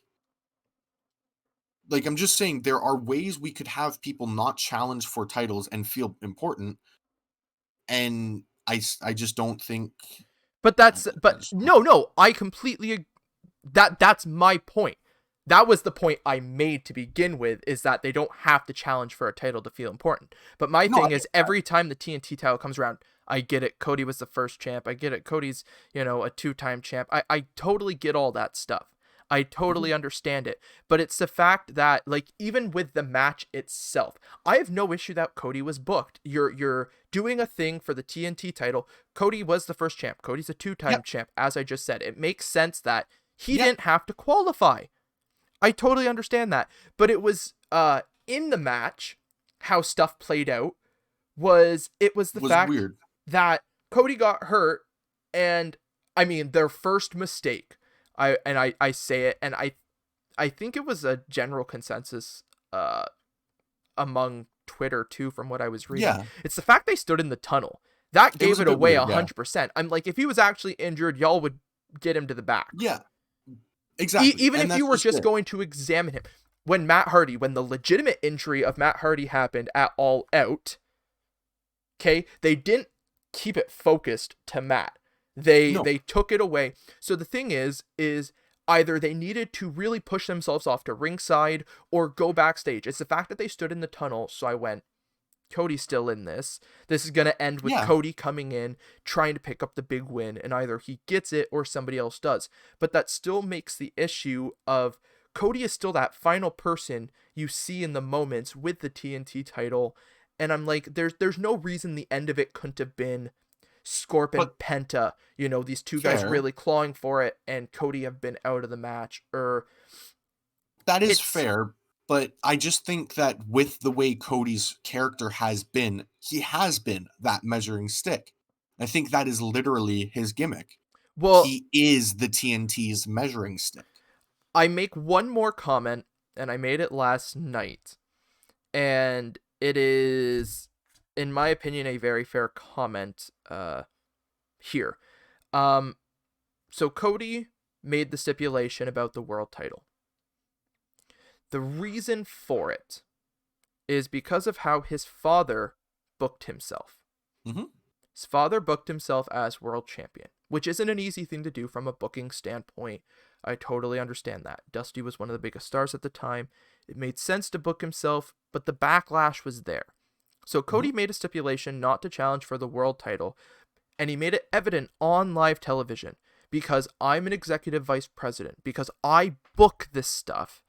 I'm just saying there are ways we could have people not challenge for titles and feel important, and I just don't think But I, that's I but just don't. no, I completely that's my point. That was the point I made to begin with, is that they don't have to challenge for a title to feel important. But my No, I thing get is, that. every time the TNT title comes around, I get it. Cody was the first champ. I get it. Cody's, a two-time champ. I totally get all that stuff. I Mhm. totally understand it. But it's the fact that, like, even with the match itself, I have no issue that Cody was booked. You're doing a thing for the TNT title. Cody was the first champ. Cody's a two-time Yep, champ, as I just said. It makes sense that he yep. didn't have to qualify. I totally understand that. But it was in the match, how stuff played out was the Was fact weird. that Cody got hurt, and I mean their first mistake. I say it, and I think it was a general consensus among Twitter too, from what I was reading. Yeah, It's the fact they stood in the tunnel. That it was gave a it bit away weird. Yeah, 100%. I'm like, if he was actually injured, y'all would get him to the back. yeah, exactly. Even And if you that's were just just it. going to examine him. When the legitimate injury of Matt Hardy happened at All Out, okay, they didn't keep it focused to Matt. No, They took it away. So the thing is either they needed to really push themselves off to ringside or go backstage. It's the fact that they stood in the tunnel, so I went, Cody's still in this. This is going to end with yeah, Cody coming in, trying to pick up the big win, and either he gets it or somebody else does. But that still makes the issue of Cody is still that final person you see in the moments with the TNT title. And I'm like, there's no reason the end of it couldn't have been Scorpion, But Penta, these two guys fair. really clawing for it, and Cody have been out of the match. Or That is it's fair, but I just think that with the way Cody's character has been, he has been that measuring stick. I think that is literally his gimmick. well, He is the TNT's measuring stick. I make one more comment, and I made it last night, and it is, in my opinion, a very fair comment here. Um, so Cody made the stipulation about the world title. The reason for it is because of how his father booked himself. Mm-hmm. His father booked himself as world champion, which isn't an easy thing to do from a booking standpoint. I totally understand that. Dusty was one of the biggest stars at the time. It made sense to book himself, but the backlash was there. So Mm-hmm. Cody made a stipulation not to challenge for the world title, and he made it evident on live television because I'm an executive vice president, because I book this stuff.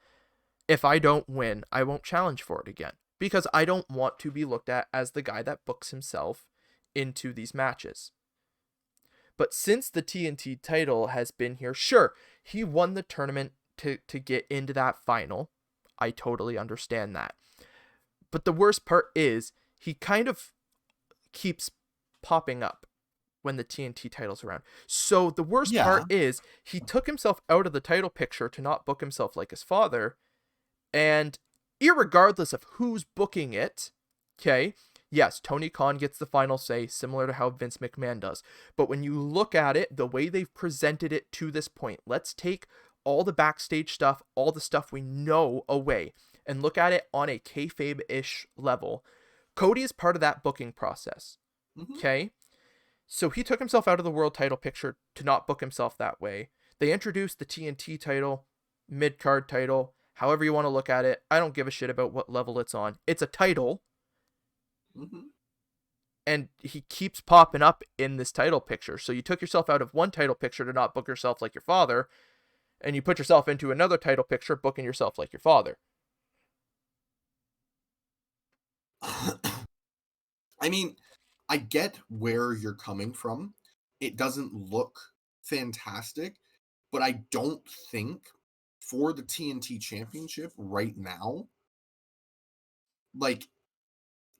If I don't win, I won't challenge for it again because I don't want to be looked at as the guy that books himself into these matches. But since the TNT title has been here, sure, he won the tournament to get into that final. I totally understand that. But the worst part is he kind of keeps popping up when the TNT title's around. So the worst Yeah. part is he took himself out of the title picture to not book himself like his father. And irregardless of who's booking it, okay, yes, Tony Khan gets the final say, similar to how Vince McMahon does. But when you look at it, the way they've presented it to this point, let's take all the backstage stuff, all the stuff we know away, and look at it on a kayfabe-ish level. Cody is part of that booking process, Mm-hmm. okay? So he took himself out of the world title picture to not book himself that way. They introduced the TNT title, mid-card title, however you want to look at it. I don't give a shit about what level it's on. It's a title, Mm-hmm. and he keeps popping up in this title picture. So you took yourself out of one title picture to not book yourself like your father, and you put yourself into another title picture booking yourself like your father. I mean, I get where you're coming from. It doesn't look fantastic, but I don't think for the TNT championship right now, like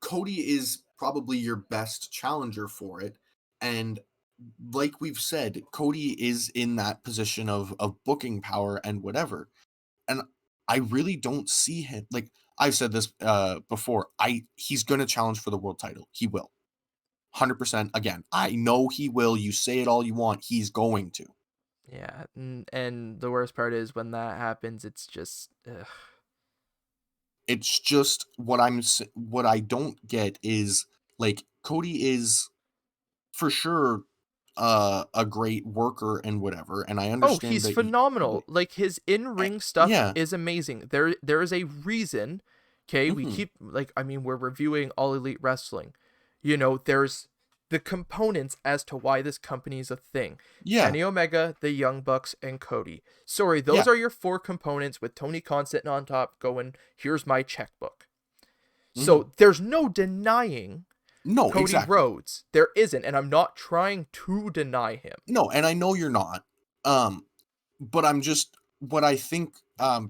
Cody is probably your best challenger for it. And like we've said, Cody is in that position of booking power and whatever. And I really don't see him like I've said this before. He's gonna challenge for the world title. He will. 100% again. I know he will. You say it all you want. He's going to. Yeah, and the worst part is when that happens, it's just ugh. It's just what I don't get is like Cody is for sure a great worker and whatever, and I Oh, understand he's that phenomenal. Like his in-ring stuff yeah. is amazing. There is a reason. Okay, we Hmm. keep like I mean we're reviewing All Elite Wrestling. There's the components as to why this company is a thing. Yeah. Kenny Omega, the Young Bucks, and Cody. Sorry, those Yeah. are your four components with Tony Khan sitting on top going, "Here's my checkbook." Hmm. So there's no denying No, Cody exactly. Rhodes. There isn't, and I'm not trying to deny him. No, and I know you're not. Um, but I'm just what I think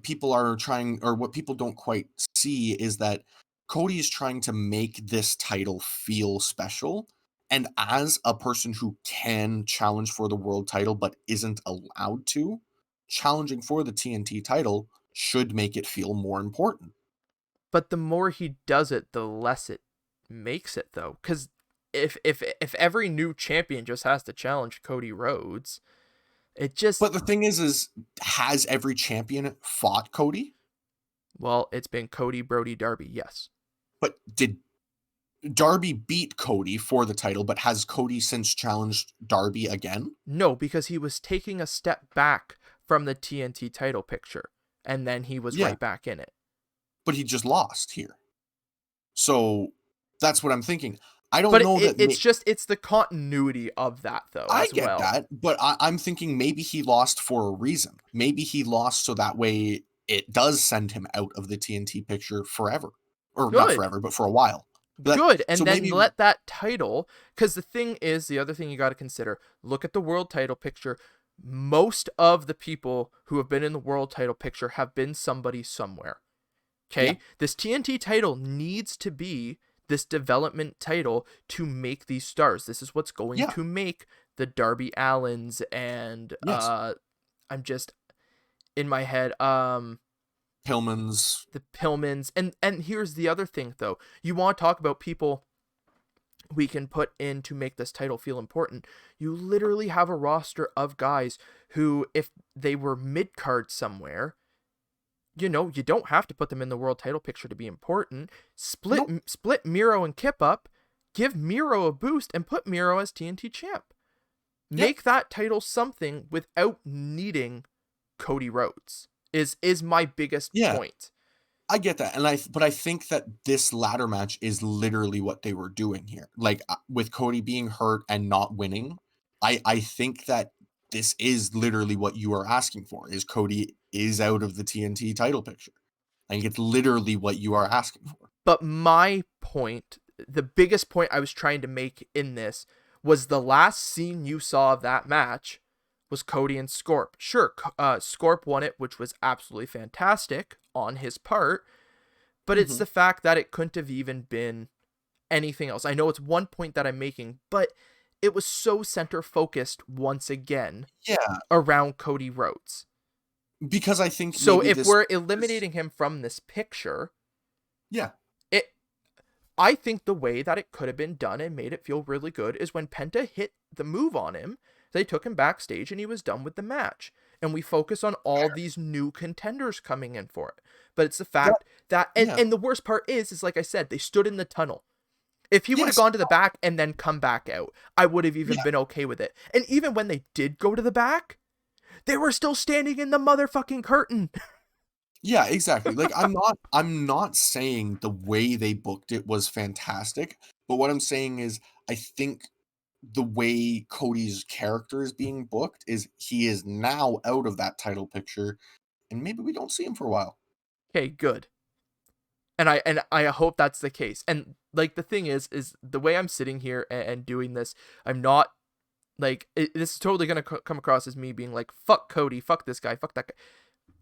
people are trying or what people don't quite see is that Cody is trying to make this title feel special. And as a person who can challenge for the world title but isn't allowed to, challenging for the TNT title should make it feel more important. But the more he does it, the less it makes it though. Because if every new champion just has to challenge Cody Rhodes, it just But the thing is has every champion fought Cody? well, it's been Cody, Brody, Darby, yes. But did Darby beat Cody for the title, but has Cody since challenged Darby again? No, because he was taking a step back from the TNT title picture, and then he was Yeah, right back in it. but he just lost here. So that's what I'm thinking. I don't But know that. it's the continuity of that though I as get well. that, but I'm thinking maybe he lost for a reason. Maybe he lost so that way it does send him out of the TNT picture forever, or not Good. forever, but for a while. Good, So and then maybe, let that title, because the thing is, the other thing you got to consider, look at the world title picture. Most of the people who have been in the world title picture have been somebody somewhere. yeah, Okay, this TNT title needs to be this development title to make these stars. This is what's going yeah, to make the Darby Allens and yes, I'm just in my head, Pillman's, the Pillmans. And here's the other thing though. You want to talk about people we can put in to make this title feel important. You literally have a roster of guys who, if they were mid card somewhere, you know, you don't have to put them in the world title picture to be important. nope, Split Miro and Kip up, give Miro a boost, and put Miro as TNT champ. yeah, Make that title something without needing Cody Rhodes. Is my biggest yeah. point. I get that, and but I think that this ladder match is literally what they were doing here. Like, with Cody being hurt and not winning, I think that this is literally what you are asking for, is Cody is out of the TNT title picture. I think it's literally what you are asking for. But my point, the biggest point I was trying to make in this was the last scene you saw of that match was Cody and Scorp. Sure, Scorp won it, which was absolutely fantastic on his part, but it's Mhm. the fact that it couldn't have even been anything else. I know it's one point that I'm making, but it was so center focused once again Yeah, around Cody Rhodes. because I think So maybe if this we're this eliminating him from this picture, yeah, it I think the way that it could have been done and made it feel really good is when Penta hit the move on him, they took him backstage and he was done with the match. And we focus on all these new contenders coming in for it. But it's the that fact that yeah, and the worst part is like I said, they stood in the tunnel. If he would have yes, gone to the back and then come back out, I would have even yeah. been okay with it. And even when they did go to the back, they were still standing in the motherfucking curtain. Yeah, exactly. Like, I'm not saying the way they booked it was fantastic, but what I'm saying is I think the way Cody's character is being booked is he is now out of that title picture, and maybe we don't see him for a while. Okay, good. And I hope that's the case. And like the thing is the way I'm sitting here and doing this, I'm not like this is totally gonna come across as me being like fuck Cody, fuck this guy, fuck that guy.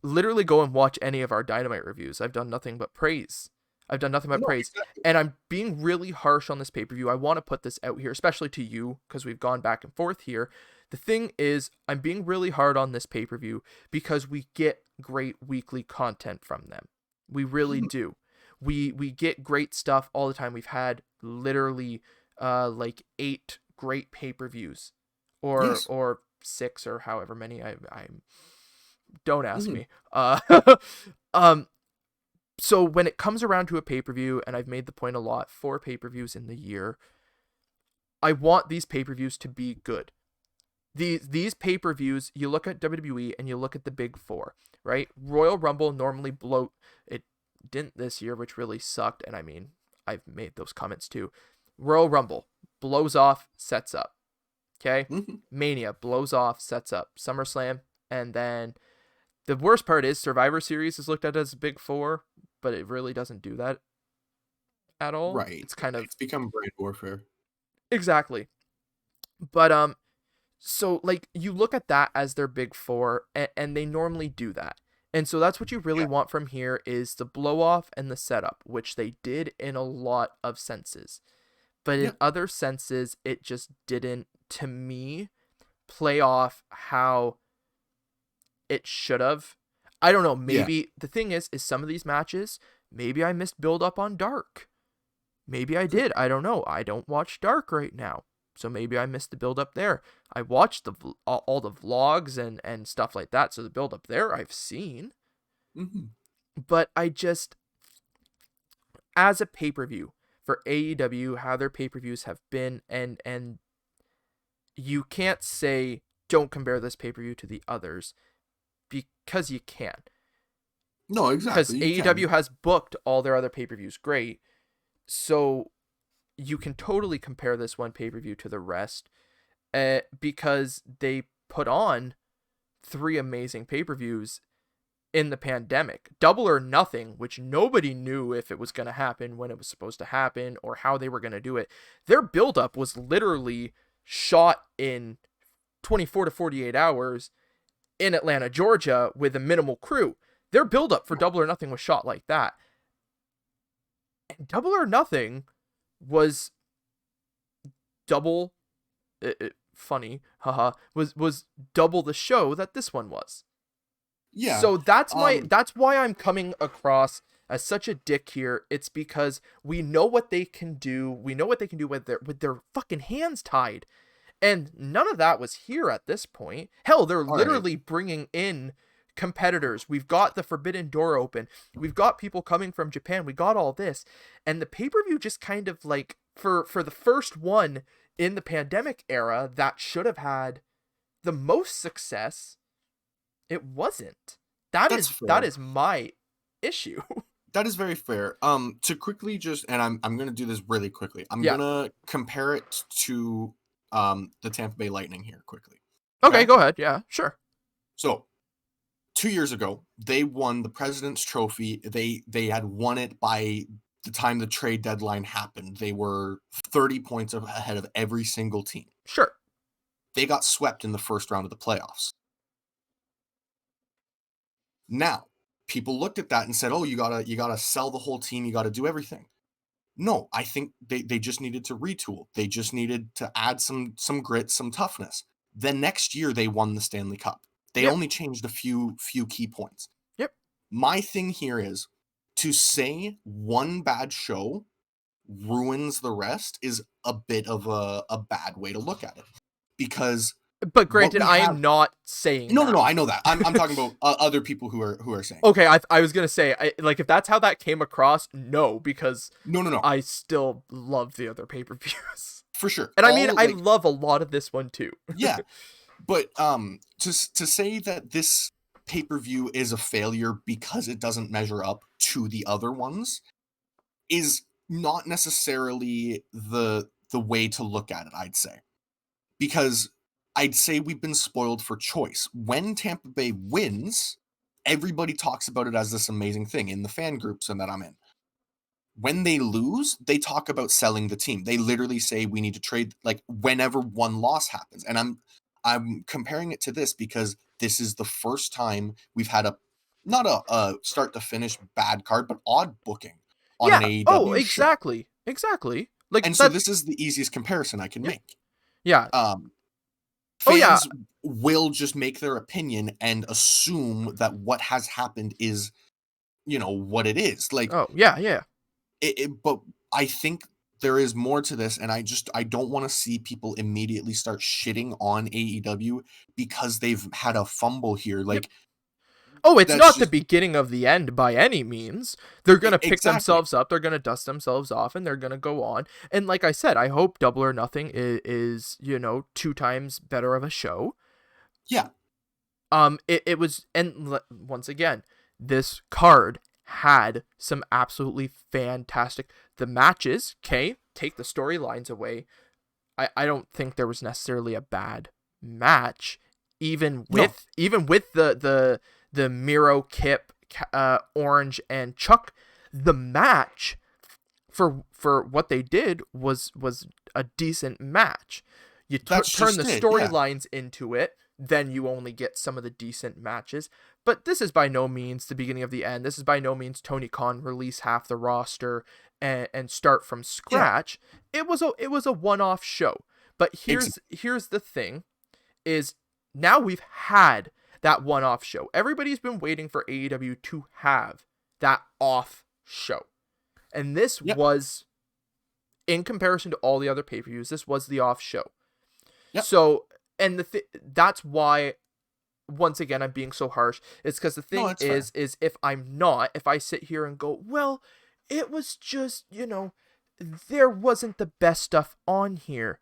Literally go and watch any of our Dynamite reviews. I've done nothing but praise. I've done nothing but No, praise. exactly. And I'm being really harsh on this pay-per-view. I want to put this out here, especially to you, because we've gone back and forth here. The thing is, I'm being really hard on this pay-per-view because we get great weekly content from them. We really Mhm. do. We get great stuff all the time. We've had literally like 8 great pay-per-views Yes. or 6 or however many I don't ask Mhm. me. Um, so when it comes around to a pay-per-view, and I've made the point a lot for pay-per-views in the year, I want these pay-per-views to be good. These pay-per-views, you look at WWE and you look at the big four, right? Royal Rumble normally bloat. It didn't this year, which really sucked. And I mean, I've made those comments too. Royal Rumble blows off, sets up. Okay? Mhm. Mania blows off, sets up. SummerSlam, and then the worst part is Survivor Series is looked at as a big four, but it really doesn't do that at all. Right. It's kind of It's become brand warfare. exactly. But so like you look at that as their big four, and they normally do that. And so that's what you really Yeah. want from here is the blow off and the setup, which they did in a lot of senses. But in Yeah. other senses, it just didn't, to me, play off how it should have. I don't know. Yeah. Maybe the thing is some of these matches, maybe I missed build up on Dark. Maybe I Could did. I don't know. I don't watch Dark right now. So maybe I missed the build up there. I watched all the vlogs and stuff like that. So the build up there I've seen. Mhm. But I just, as a pay-per-view for AEW, how their pay-per-views have been, and you can't say don't compare this pay-per-view to the others because you can. No, Because exactly, you AEW can. has booked all their other pay-per-views great. So you can totally compare this one pay-per-view to the rest because they put on 3 amazing pay-per-views in the pandemic. Double or Nothing, which nobody knew if it was going to happen, when it was supposed to happen, or how they were going to do it. Their buildup was literally shot in 24 to 48 hours in Atlanta, Georgia, with a minimal crew. Their buildup for Double or Nothing was shot like that. And Double or Nothing was double, funny, haha, was double the show that this one was. Yeah. So that's why I'm coming across as such a dick here. It's because we know what they can do. We know what they can do with their fucking hands tied. And none of that was here at this point. Hell, they're literally bringing in competitors. We've got the Forbidden Door open. We've got people coming from Japan. We got all this. And the pay-per-view just kind of like, for the first one in the pandemic era that should have had the most success, it wasn't. That is my issue. That is very fair. To quickly and I'm gonna do this really quickly. I'm gonna compare it to the Tampa Bay Lightning here quickly. Okay, go ahead. Yeah, sure. So 2 years ago, they won the President's Trophy. They had won it by the time the trade deadline happened. They were 30 points ahead of every single team. Sure. They got swept in the first round of the playoffs. Now, people looked at that and said, "Oh, you gotta sell the whole team. You gotta do everything." No, I think they just needed to retool. They just needed to add some grit, some toughness. Then next year they won the Stanley Cup. They only changed a few key points. Yep. My thing here is to say one bad show ruins the rest is a bit of a bad way to look at it. Because but granted, I am not saying no, I know that. I'm talking about other people who are saying. Okay, I was gonna say, like, if that's how that came across, no, because no, I still love the other pay-per-views for sure, and I mean, I love a lot of this one too. Yeah, but to say that this pay-per-view is a failure because it doesn't measure up to the other ones is not necessarily the way to look at it. I'd say, because I'd say we've been spoiled for choice. When Tampa Bay wins, everybody talks about it as this amazing thing in the fan groups and that I'm in. When they lose, they talk about selling the team. They literally say we need to trade, like, whenever one loss happens. And I'm comparing it to this because this is the first time we've had not a start to finish bad card, but odd booking on an AEW show. Exactly. Like, and so this is the easiest comparison I can make. Yeah. Fans will just make their opinion and assume that what has happened is, what it is. Like, but I think there is more to this, and I don't want to see people immediately start shitting on AEW because they've had a fumble here. Like, oh, it's not the beginning of the end by any means. They're going to pick themselves up. They're going to dust themselves off, and they're going to go on. And like I said, I hope Double or Nothing is 2 times better of a show. Yeah. It was, and once again, this card had some absolutely fantastic, the matches, okay, take the storylines away. I don't think there was necessarily a bad match, even with the Miro, Kip, Orange, and Chuck. The match for what they did was a decent match. You turn the storylines into it, then you only get some of the decent matches. But this is by no means the beginning of the end. This is by no means Tony Khan release half the roster and start from scratch. Yeah. It was a one-off show. But here's the thing, is now we've had that one-off show. Everybody's been waiting for AEW to have that off show. And this was, in comparison to all the other pay-per-views, this was the off show. Yep. So, and that's why, once again, I'm being so harsh. It's because the thing is if I sit here and go, well, it was just, there wasn't the best stuff on here.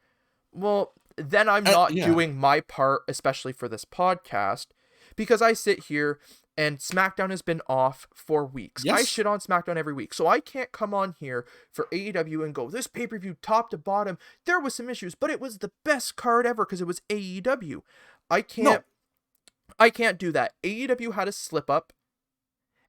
Well, then I'm not doing my part, especially for this podcast, because I sit here and SmackDown has been off for weeks. Yes. I shit on SmackDown every week, so I can't come on here for AEW and go, this pay-per-view top to bottom, there was some issues, but it was the best card ever because it was AEW. I can't do that. AEW had a slip up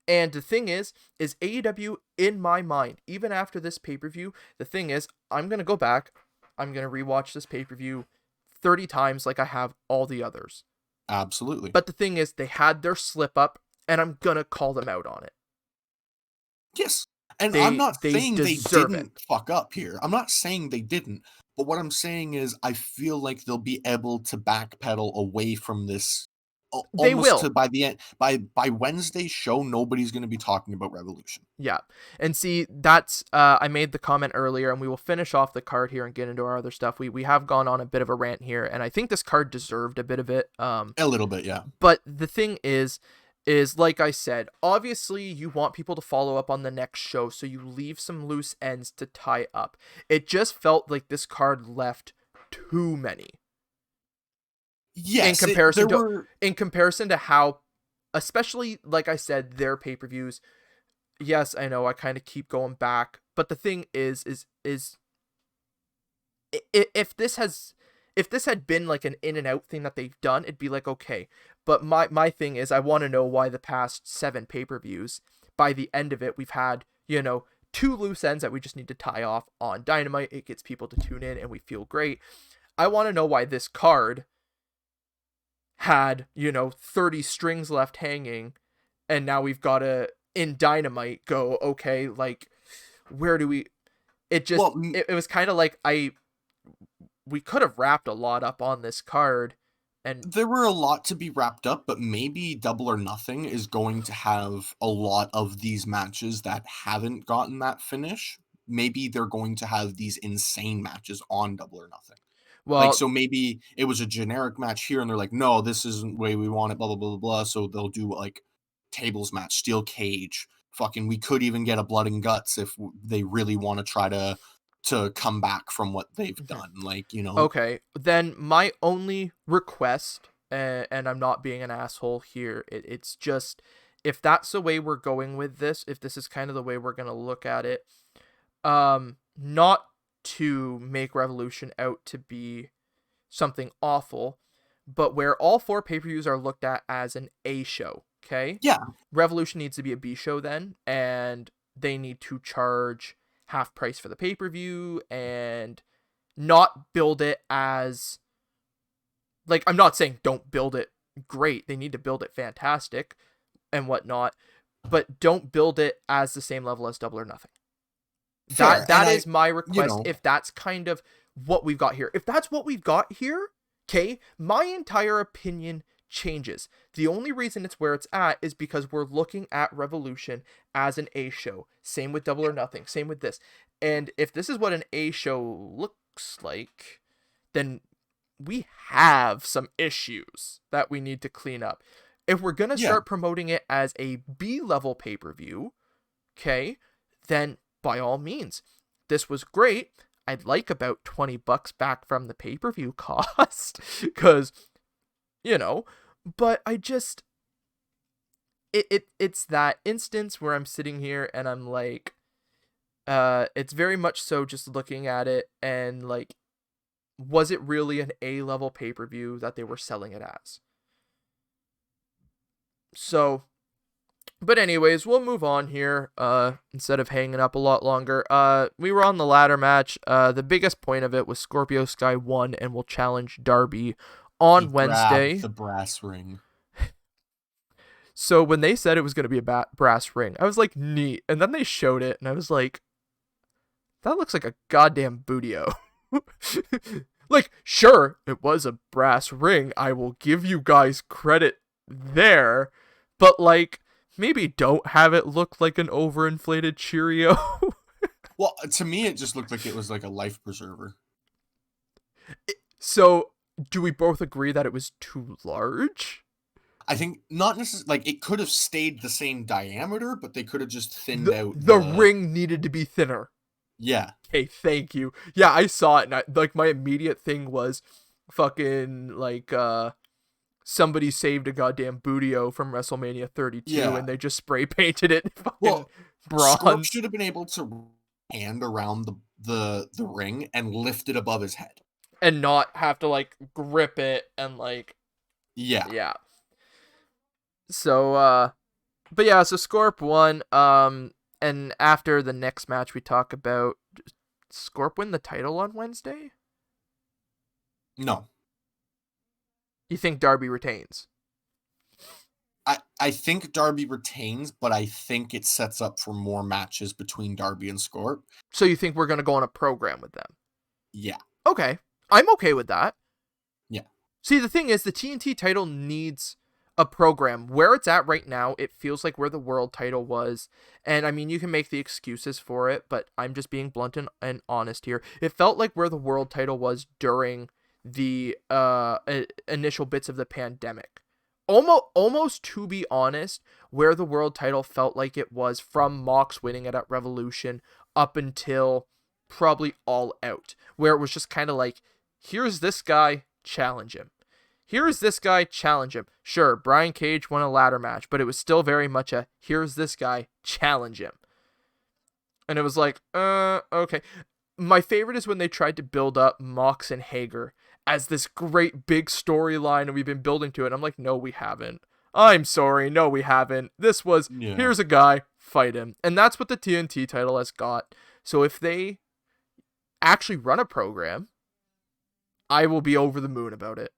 And the thing is AEW, in my mind, even after this pay-per-view, the thing is, I'm going to go back, I'm going to rewatch this pay-per-view 30 times like I have all the others. Absolutely. But the thing is, they had their slip up, and I'm going to call them out on it. Yes. And I'm They not saying they deserve it. didn't fuck up here. I'm not saying they didn't. But what I'm saying is I feel like they'll be able to backpedal away from this They almost will. to by the end by Wednesday's show, nobody's going to be talking about Revolution. Yeah. And see, that's I made the comment earlier, and we will finish off the card here and get into our other stuff. We have gone on a bit of a rant here, and I think this card deserved a bit of it. A little bit, yeah. But the thing is like I said, obviously you want people to follow up on the next show, so you leave some loose ends to tie up. It just felt like this card left too many. Yes, in comparison to how, especially like I said, their pay-per-views. Yes, I know I kind of keep going back, but the thing is if this had been like an in and out thing that they've done, it'd be like, okay. But my thing is, I want to know why the past 7 pay-per-views, by the end of it, we've had, 2 loose ends that we just need to tie off on Dynamite. It gets people to tune in and we feel great. I want to know why this card had, 30 strings left hanging, and now we've got to, in Dynamite, go, okay, like, where do we... It just, it was kind of like, we could have wrapped a lot up on this card, and there were a lot to be wrapped up, but maybe Double or Nothing is going to have a lot of these matches that haven't gotten that finish. Maybe they're going to have these insane matches on Double or Nothing. well, so maybe it was a generic match here, and they're like, no, this isn't the way we want it, blah, blah, blah, blah. So they'll do like tables match, steel cage. Fucking, we could even get a blood and guts if they really want to try to come back from what they've done. Like, Okay, then my only request, and I'm not being an asshole here, it's just, if that's the way we're going with this, if this is kind of the way we're going to look at it, not to make Revolution out to be something awful, but where all 4 pay-per-views are looked at as an A show, okay? Yeah. Revolution needs to be a B show then, and they need to charge half price for the pay-per-view and not build it as, like, I'm not saying don't build it great. They need to build it fantastic and whatnot, but don't build it as the same level as Double or Nothing. Fair. That is my request. If that's kind of what we've got here. If that's what we've got here, okay, my entire opinion changes. The only reason it's where it's at is because we're looking at Revolution as an A show. Same with Double or Nothing. Same with this. And if this is what an A show looks like, then we have some issues that we need to clean up. If we're going to start promoting it as a B-level pay-per-view, okay, then by all means, this was great. I'd like about $20 back from the pay-per-view cost, because, but I just, it's that instance where I'm sitting here and I'm like, it's very much so just looking at it and like, was it really an A-level pay-per-view that they were selling it as? So, but anyways, we'll move on here, instead of hanging up a lot longer. We were on the ladder match. The biggest point of it was Scorpio Sky won and will challenge Darby on Wednesday. The brass ring. So when they said it was going to be a brass ring, I was like, neat. And then they showed it, and I was like, that looks like a goddamn bootio. Like, sure, it was a brass ring. I will give you guys credit there. But, like, maybe don't have it look like an overinflated Cheerio. Well, to me, it just looked like it was like a life preserver. So, do we both agree that it was too large? I think not necessarily, like, it could have stayed the same diameter, but they could have just thinned out the ring needed to be thinner. Yeah. Hey, thank you. Yeah, I saw it, and my immediate thing was fucking, like, somebody saved a goddamn bootio from WrestleMania 32, and they just spray painted it fucking bronze. Scorp should have been able to hand around the ring and lift it above his head. And not have to, like, grip it and, like... Yeah. So, But yeah, so Scorp won. And after the next match, we talk about Scorp win the title on Wednesday. No. You think Darby retains? I think Darby retains, but I think it sets up for more matches between Darby and Scorp. So you think we're going to go on a program with them? Yeah. Okay. I'm okay with that. Yeah. See, the thing is, the TNT title needs a program. Where it's at right now, it feels like where the world title was. And I mean, you can make the excuses for it, but I'm just being blunt and honest here. It felt like where the world title was during the initial bits of the pandemic. Almost to be honest, where the world title felt like it was from Mox winning it at Revolution up until probably All Out, where it was just kind of like, here's this guy, challenge him. Here's this guy, challenge him. Sure, Brian Cage won a ladder match, but it was still very much a, here's this guy, challenge him. And it was like, okay. My favorite is when they tried to build up Mox and Hager as this great big storyline, and we've been building to it. I'm like, no, we haven't. I'm sorry, no, we haven't. This was, here's a guy, fight him. And that's what the TNT title has got. So if they actually run a program, I will be over the moon about it.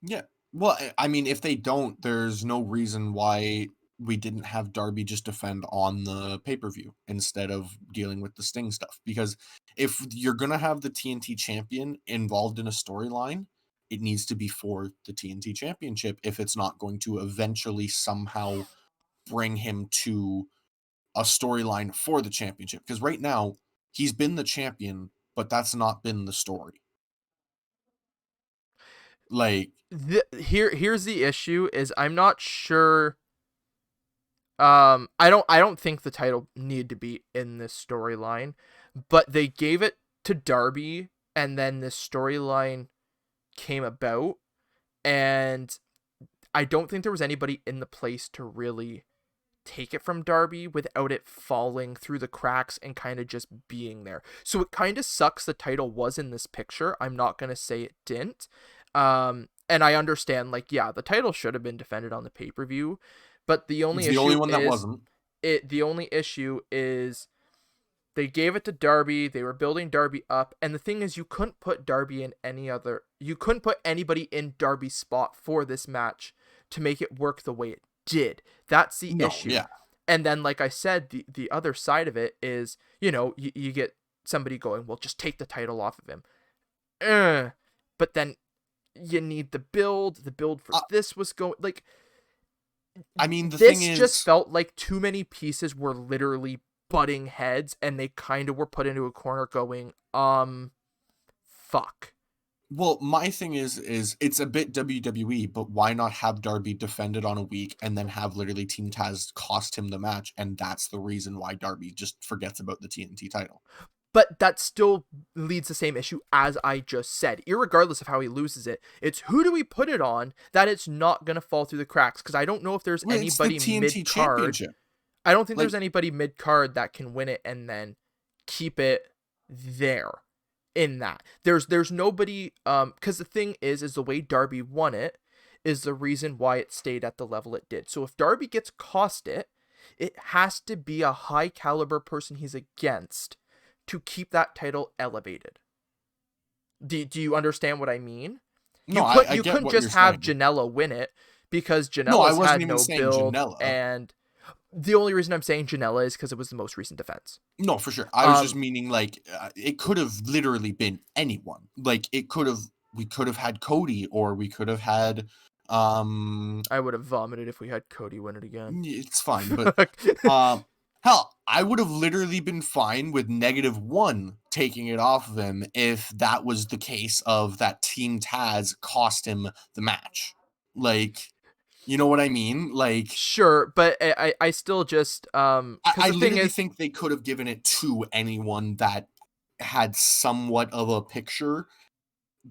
Yeah. Well, I mean, if they don't, there's no reason why we didn't have Darby just defend on the pay-per-view instead of dealing with the Sting stuff. Because if you're going to have the TNT champion involved in a storyline, it needs to be for the TNT championship if it's not going to eventually somehow bring him to a storyline for the championship. Because right now, he's been the champion, but that's not been the story. Like, here's the issue is I'm not sure. I don't think the title needed to be in this storyline, but they gave it to Darby, and then this storyline came about, and I don't think there was anybody in the place to really take it from Darby without it falling through the cracks and kind of just being there. So it kind of sucks the title was in this picture. I'm not going to say it didn't. And I understand, like, yeah, the title should have been defended on the pay-per-view, but the only issue the only issue is they gave it to Darby. They were building Darby up, and the thing is, you couldn't put anybody in Darby's spot for this match to make it work the way it did. That's the issue. Yeah. And then, like I said, the other side of it is, you get somebody going, well, just take the title off of him. But then you need the build for this was going, like, I mean, this just felt like too many pieces were literally butting heads, and they kind of were put into a corner going, fuck. Well, my thing is it's a bit WWE, but why not have Darby defended on a week and then have literally Team Taz cost him the match, and that's the reason why Darby just forgets about the TNT title. But that still leads the same issue as I just said. Irregardless of how he loses it, it's who do we put it on that it's not going to fall through the cracks? Because I don't know if there's anybody mid-card. I don't think there's anybody mid-card that can win it and then keep it there in that. There's nobody, because the thing is the way Darby won it is the reason why it stayed at the level it did. So if Darby gets cost it has to be a high caliber person he's against to keep that title elevated. Do you understand what I mean? No, you couldn't just have Janela win it, because Janela's had no build, and the only reason I'm saying Janela is because it was the most recent defense. No, for sure. I was just meaning, like, it could have literally been anyone. Like, we could have had Cody, or we could have had I would have vomited if we had Cody win it again. It's fine, but hell, I would have literally been fine with -1 taking it off of him if that was the case of that Team Taz cost him the match. Like, you know what I mean? Like, sure, but I still just I literally think they could have given it to anyone that had somewhat of a picture.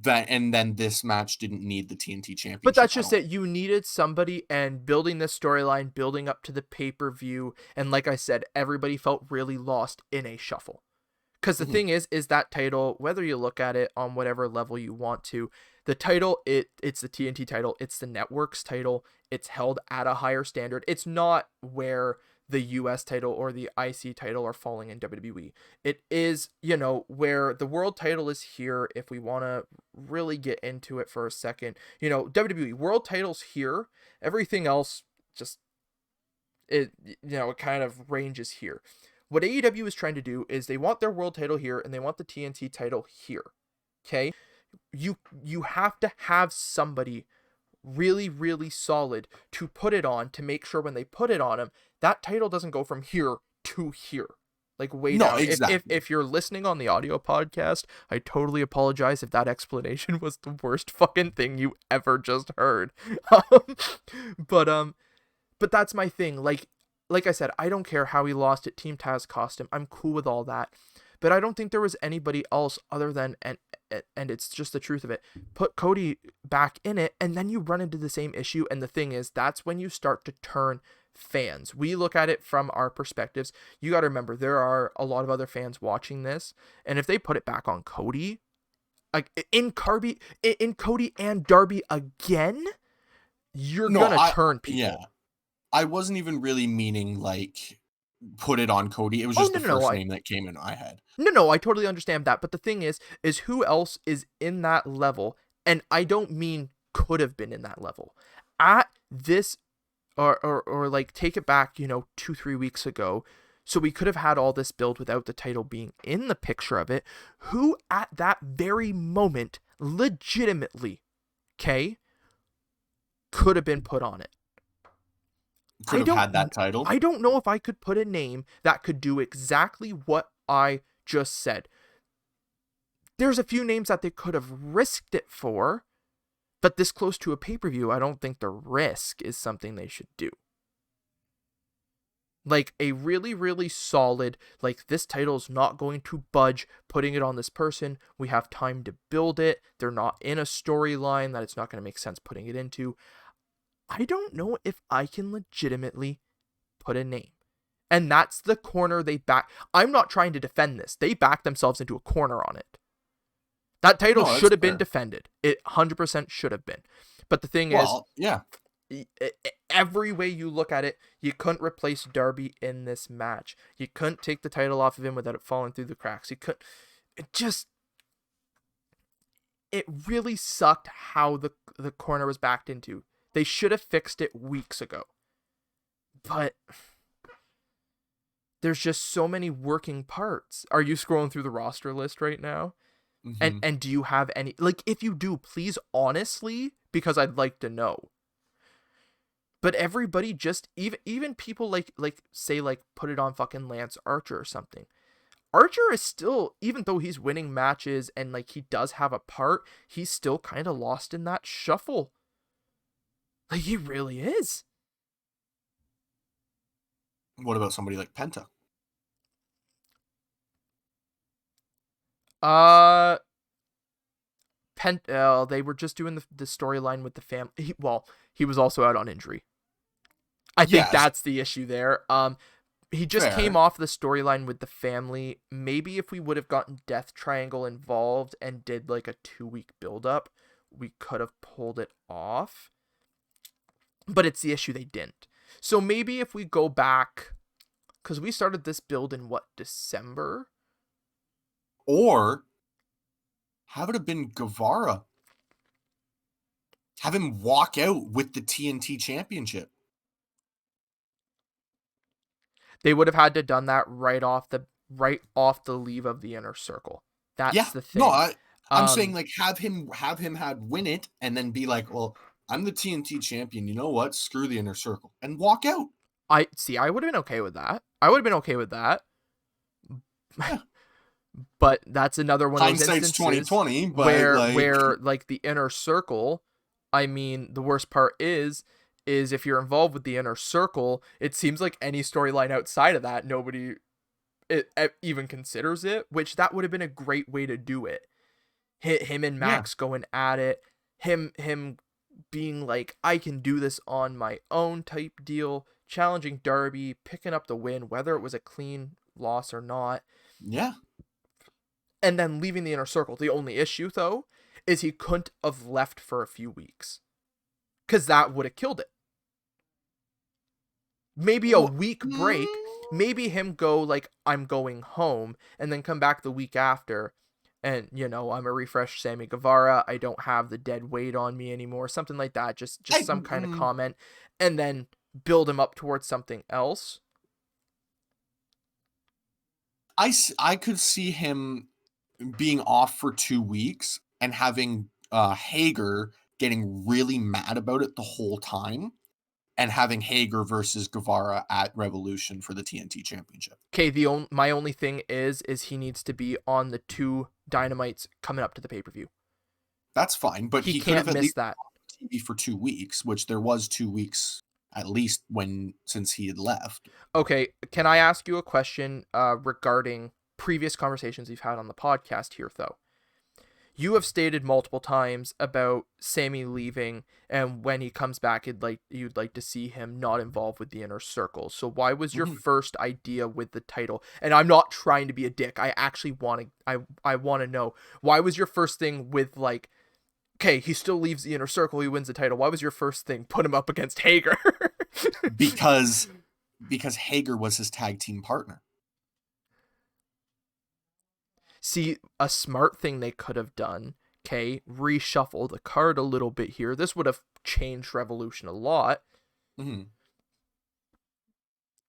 And then this match didn't need the TNT championship. But that's just it. You needed somebody, and building this storyline, building up to the pay-per-view, and like I said, everybody felt really lost in a shuffle. Because the Mhm. thing is that title, whether you look at it on whatever level you want to, the title, it's the TNT title, it's the network's title, it's held at a higher standard. It's not where the US title or the IC title are falling in WWE. It is, where the world title is here, if we want to really get into it for a second. WWE world title's here, everything else just it kind of ranges here. What AEW is trying to do is they want their world title here and they want the TNT title here. Okay? You have to have somebody really, really solid to put it on, to make sure when they put it on them, that title doesn't go from here to here. Like way No, down. If exactly. you're listening on the audio podcast, I totally apologize if that explanation was the worst fucking thing you ever just heard. But but that's my thing. Like I said, I don't care how he lost it. Team Taz cost him. I'm cool with all that. But I don't think there was anybody else other than and it's just the truth of it. Put Cody back in it, and then you run into the same issue. And the thing is, that's when you start to turn fans. We look at it from our perspectives. You got to remember, there are a lot of other fans watching this, and if they put it back on Cody, like in Cody and Darby again, you're No, gonna turn yeah. people. I wasn't even really meaning like put it on Cody. It was Oh just no the no no! first name that came in my head. No, I totally understand that. But the thing is who else is in that level? And I don't mean could have been in that level. At this, or like take it back, 2-3 weeks ago. So we could have had all this build without the title being in the picture of it. Who at that very moment, legitimately, okay, could have been put on it? Could have had that title. I don't know if I could put a name that could do exactly what I just said. There's a few names that they could have risked it for, but this close to a pay-per-view, I don't think the risk is something they should do. Like a really, really solid, like this title's not going to budge, putting it on this person. We have time to build it. They're not in a storyline that it's not going to make sense putting it into. I don't know if I can legitimately put a name. And that's the corner they back. I'm not trying to defend this. They backed themselves into a corner on it. That title No, that's should have been fair. defended. It 100% should have been. But the thing is, Well, yeah. every way you look at it, you couldn't replace Darby in this match. You couldn't take the title off of him without it falling through the cracks. You couldn't. It really sucked how the corner was backed into. They should have fixed it weeks ago. But there's just so many working parts. Are you scrolling through the roster list right now? Mm-hmm. And do you have any, like, if you do, please honestly, because I'd like to know. But everybody just, even people like say like put it on fucking Lance Archer or something. Archer is still, even though he's winning matches and like he does have a part, he's still kind of lost in that shuffle. Like he really is. What about somebody like Penta? They were just doing the storyline with the family. He was also out on injury. I think Yes, that's the issue there. He just came fair. off the storyline with the family. Maybe if we would have gotten Death Triangle involved and did like a 2-week build-up, we could have pulled it off. But it's the issue they didn't. So maybe if we go back, because we started this build in what, December? Or have it have been Guevara. Have him walk out with the TNT championship. They would have had to done that right off the leave of the Inner Circle. Yeah. That's the thing. No, I'm saying like have him had win it and then be like, well, I'm the TNT champion. You know what? Screw the Inner Circle and walk out. I would have been okay with that. I would have been okay with that. Yeah. But that's another one of those Hindsight's instances 2020, but where like the Inner Circle, I mean, the worst part is if you're involved with the Inner Circle, it seems like any storyline outside of that, nobody even considers it, which that would have been a great way to do it. Him and Max going at it, him being like, I can do this on my own type deal, challenging Darby, picking up the win, whether it was a clean loss or not. Yeah. and then leaving the Inner Circle. The only issue, though, is he couldn't have left for a few weeks, because that would have killed it. Maybe a week break, maybe him go like, I'm going home, and then come back the week after, and, you know, I'm a refreshed Sammy Guevara, I don't have the dead weight on me anymore, something like that, just some kind of comment, and then build him up towards something else. I could see him being off for 2 weeks and having Hager getting really mad about it the whole time, and having Hager versus Guevara at Revolution for the TNT Championship. Okay, my only thing is he needs to be on the 2 Dynamites coming up to the pay-per-view. That's fine, but he could can't have at miss least that. been on TV for 2 weeks, which there was 2 weeks at least since he had left. Okay, can I ask you a question regarding previous conversations we've had on the podcast here, though? You have stated multiple times about Sammy leaving, and when he comes back, you'd like to see him not involved with the Inner Circle. So why was your first idea with the title? And I'm not trying to be a dick. I actually want to. I want to know, why was your first thing with, like, okay, he still leaves the Inner Circle, he wins the title. Why was your first thing put him up against Hager? because Hager was his tag team partner. See, a smart thing they could have done, okay, reshuffle the card a little bit here. This would have changed Revolution a lot.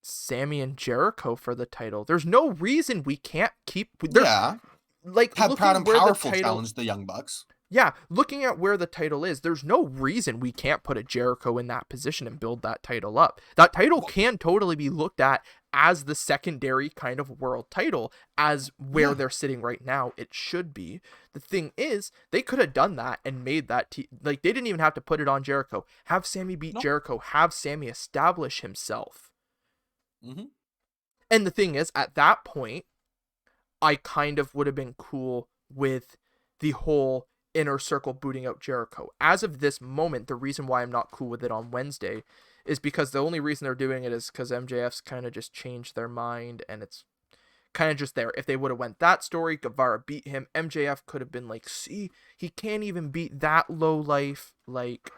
Sammy and Jericho for the title. There's no reason we can't keep... Like, have Proud and Powerful challenge the Young Bucks. Yeah, looking at where the title is, there's no reason we can't put a Jericho in that position and build that title up. That title can totally be looked at as the secondary kind of world title, as where they're sitting right now. It should be. The thing is, they could have done that and made that like, they didn't even have to put it on Jericho. Have Sammy beat Jericho. Have Sammy establish himself. And the thing is, at that point, I kind of would have been cool with the whole Inner Circle booting out Jericho. As of this moment, the reason why I'm not cool with it on Wednesday is because the only reason they're doing it is because MJF's kind of just changed their mind, and it's kind of just there. If they would have went that story, Guevara beat him, MJF could have been like, see, he can't even beat that low life. Like,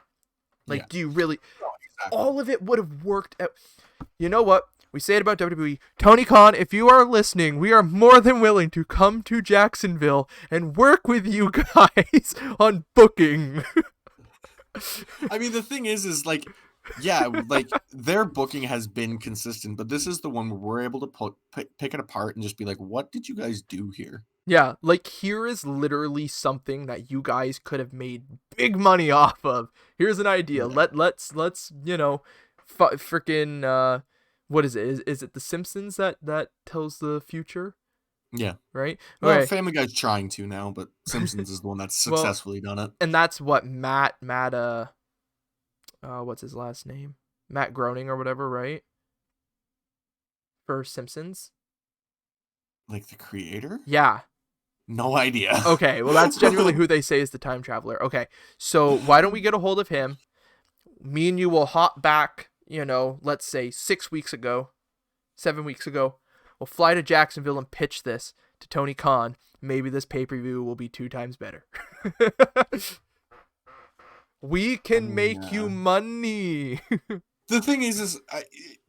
do you really... All of it would have worked out. You know what? We say it about WWE. Tony Khan, if you are listening, we are more than willing to come to Jacksonville and work with you guys on booking. I mean, the thing is like, yeah, like, their booking has been consistent, but this is the one where we're able to pick it apart and just be like, what did you guys do here? Yeah, like, here is literally something that you guys could have made big money off of. Here's an idea. Let's you know, freaking what is it? Is it The Simpsons that tells the future? Yeah. Right? Well, Family Guy's trying to now, but Simpsons is the one that's successfully done it. And that's what Matt what's his last name? Matt Groening or whatever, right? For Simpsons? Like the creator? Yeah. No idea. Okay, well, that's generally who they say is the time traveler. Okay, so why don't we get a hold of him? Me and you will hop back, you know, let's say 7 weeks ago. We'll fly to Jacksonville and pitch this to Tony Khan. Maybe this pay-per-view will be 2 times better. We can make you money. The thing is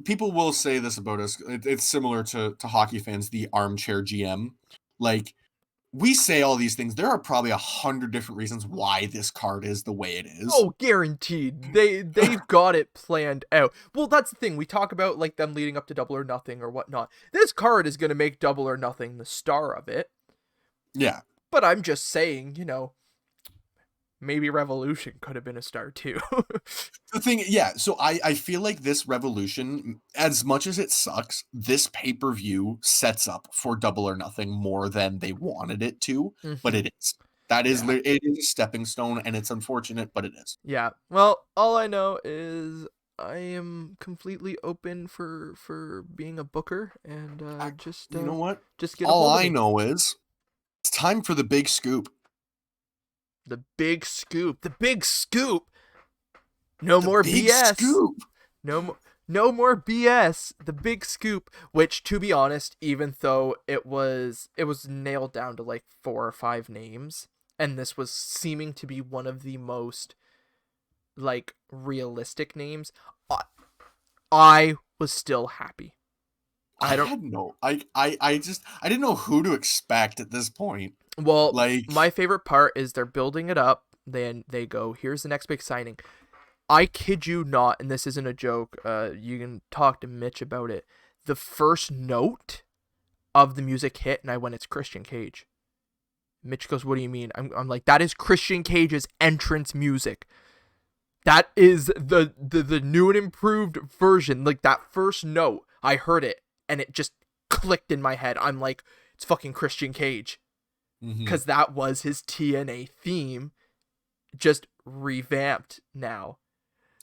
people will say this about us. It's similar to hockey fans, the armchair GM. Like, we say all these things. There are probably 100 different reasons why this card is the way it is. Oh, guaranteed. They've got it planned out. Well, that's the thing. We talk about, like, them leading up to Double or Nothing or whatnot. This card is going to make Double or Nothing the star of it. Yeah. But I'm just saying, you know, maybe Revolution could have been a star too. The thing, yeah, so I feel like this Revolution, as much as it sucks, this pay-per-view sets up for Double or Nothing more than they wanted it to, but it is. It is a stepping stone, and it's unfortunate, but it is. Yeah. Well, all I know is I am completely open for being a booker, and you know what? Just get all I know is it's time for the big scoop. The big scoop. The big scoop. No more BS. Scoop. No more. No more BS. The big scoop, which to be honest, even though it was nailed down to like 4 or 5 names, and this was seeming to be one of the most like realistic names, I, I was still happy. I I don't had no, I didn't know who to expect at this point. well, Like, my favorite part is they're building it up, then they go, here's the next big signing. I kid you not, and this isn't a joke. You can talk to Mitch about it. The first note of the music hit, and I went, "It's Christian Cage." Mitch goes, "What do you mean?" I'm like, "That is Christian Cage's entrance music. That is the new and improved version." Like that first note, I heard it, and it just clicked in my head. I'm like, "It's fucking Christian Cage," mhm, because that was his TNA theme, just revamped now.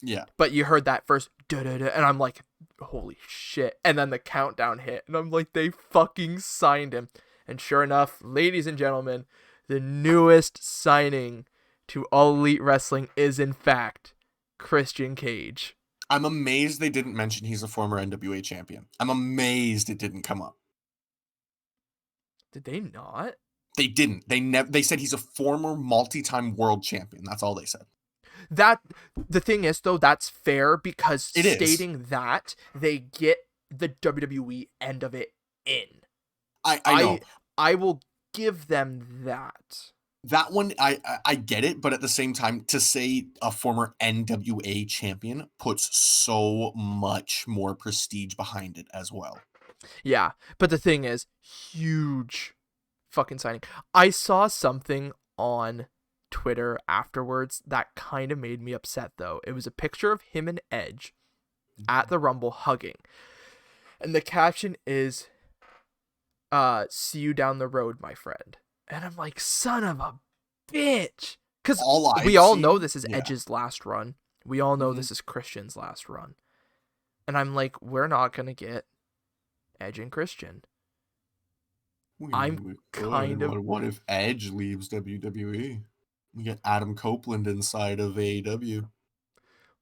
yeah, But you heard that first da-da-da, and I'm like, holy shit. And then the countdown hit, and I'm like, they fucking signed him. And sure enough, ladies and gentlemen, the newest signing to All Elite Wrestling is, in fact, Christian Cage. I'm amazed they didn't mention he's a former NWA champion. I'm amazed it didn't come up. Did they not? They didn't. They said he's a former multi-time world champion. That's all they said. That the thing is though, that's fair because It is. stating that they get the WWE end of it in. I I know. I will give them that. That one I get it, but at the same time, to say a former NWA champion puts so much more prestige behind it as well. Yeah, but the thing is, huge fucking signing. I saw something on Twitter afterwards that kind of made me upset though. It was a picture of him and Edge at the Rumble hugging. And the caption is see you down the road, my friend. And I'm like, son of a bitch. Cuz All we I've all know seen, this is yeah. Edge's last run. We all know Mhm. this is Christian's last run. And I'm like, we're not going to get Edge and Christian. We, I'm we could. kind of What if Edge leaves WWE? We get Adam Copeland inside of AEW.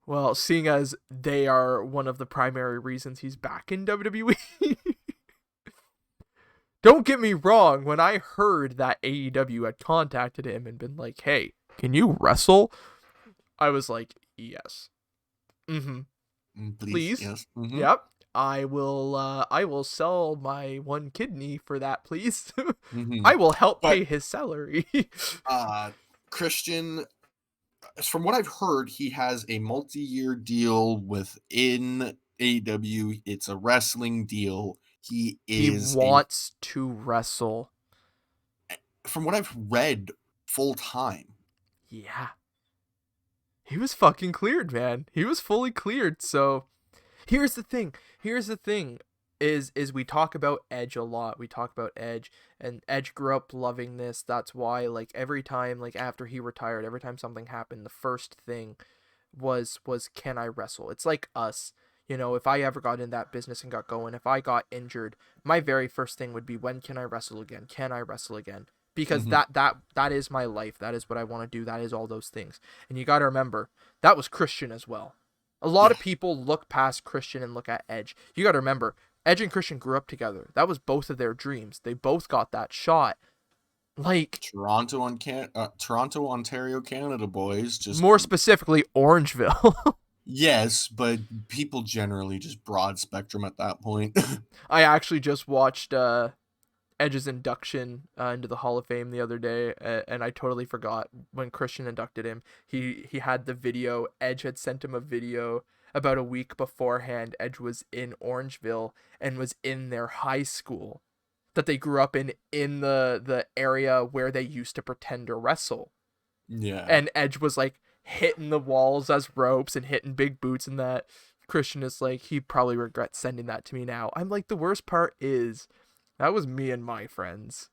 well, seeing as they are one of the primary reasons he's back in WWE. Don't get me wrong, when I heard that AEW had contacted him and been like, "Hey, can you wrestle?" I was like, "Yes." Mhm. Please, Please. yes. Hmm. Yep. I will sell my one kidney for that, please. Hmm. I will help But pay his salary. uh Christian, from what I've heard, he has a multi-year deal within AEW. It's a wrestling deal. He He is a, wants to wrestle. from what I've read, full time. Yeah. He was fucking cleared, man. He was fully cleared. So here's the thing. Here's the thing. Is we talk about Edge a lot. We talk about Edge, and Edge grew up loving this. That's why like every time like after he retired, every time something happened, the first thing was can I wrestle? It's like us. You know, if I ever got in that business and got going, if I got injured, my very first thing would be when can I wrestle again? Can I wrestle again? Because Hmm. that is my life. That is what I want to do. That is all those things. And you got to remember, that was Christian as well. A lot Yeah, of people look past Christian and look at Edge. You got to remember, Edge and Christian grew up together. That was both of their dreams. They both got that shot. Like, Toronto, Ontario, Canada boys. Just more specifically, Orangeville. yes, but people generally just broad spectrum at that point. I actually just watched Edge's induction into the Hall of Fame the other day, and I totally forgot when Christian inducted him. He had the video. Edge had sent him a video about a week beforehand. Edge was in Orangeville and was in their high school that they grew up in the area where they used to pretend to wrestle. Yeah. And Edge was like hitting the walls as ropes and hitting big boots and that. Christian is like, he probably regrets sending that to me now. I'm like, the worst part is that was me and my friends.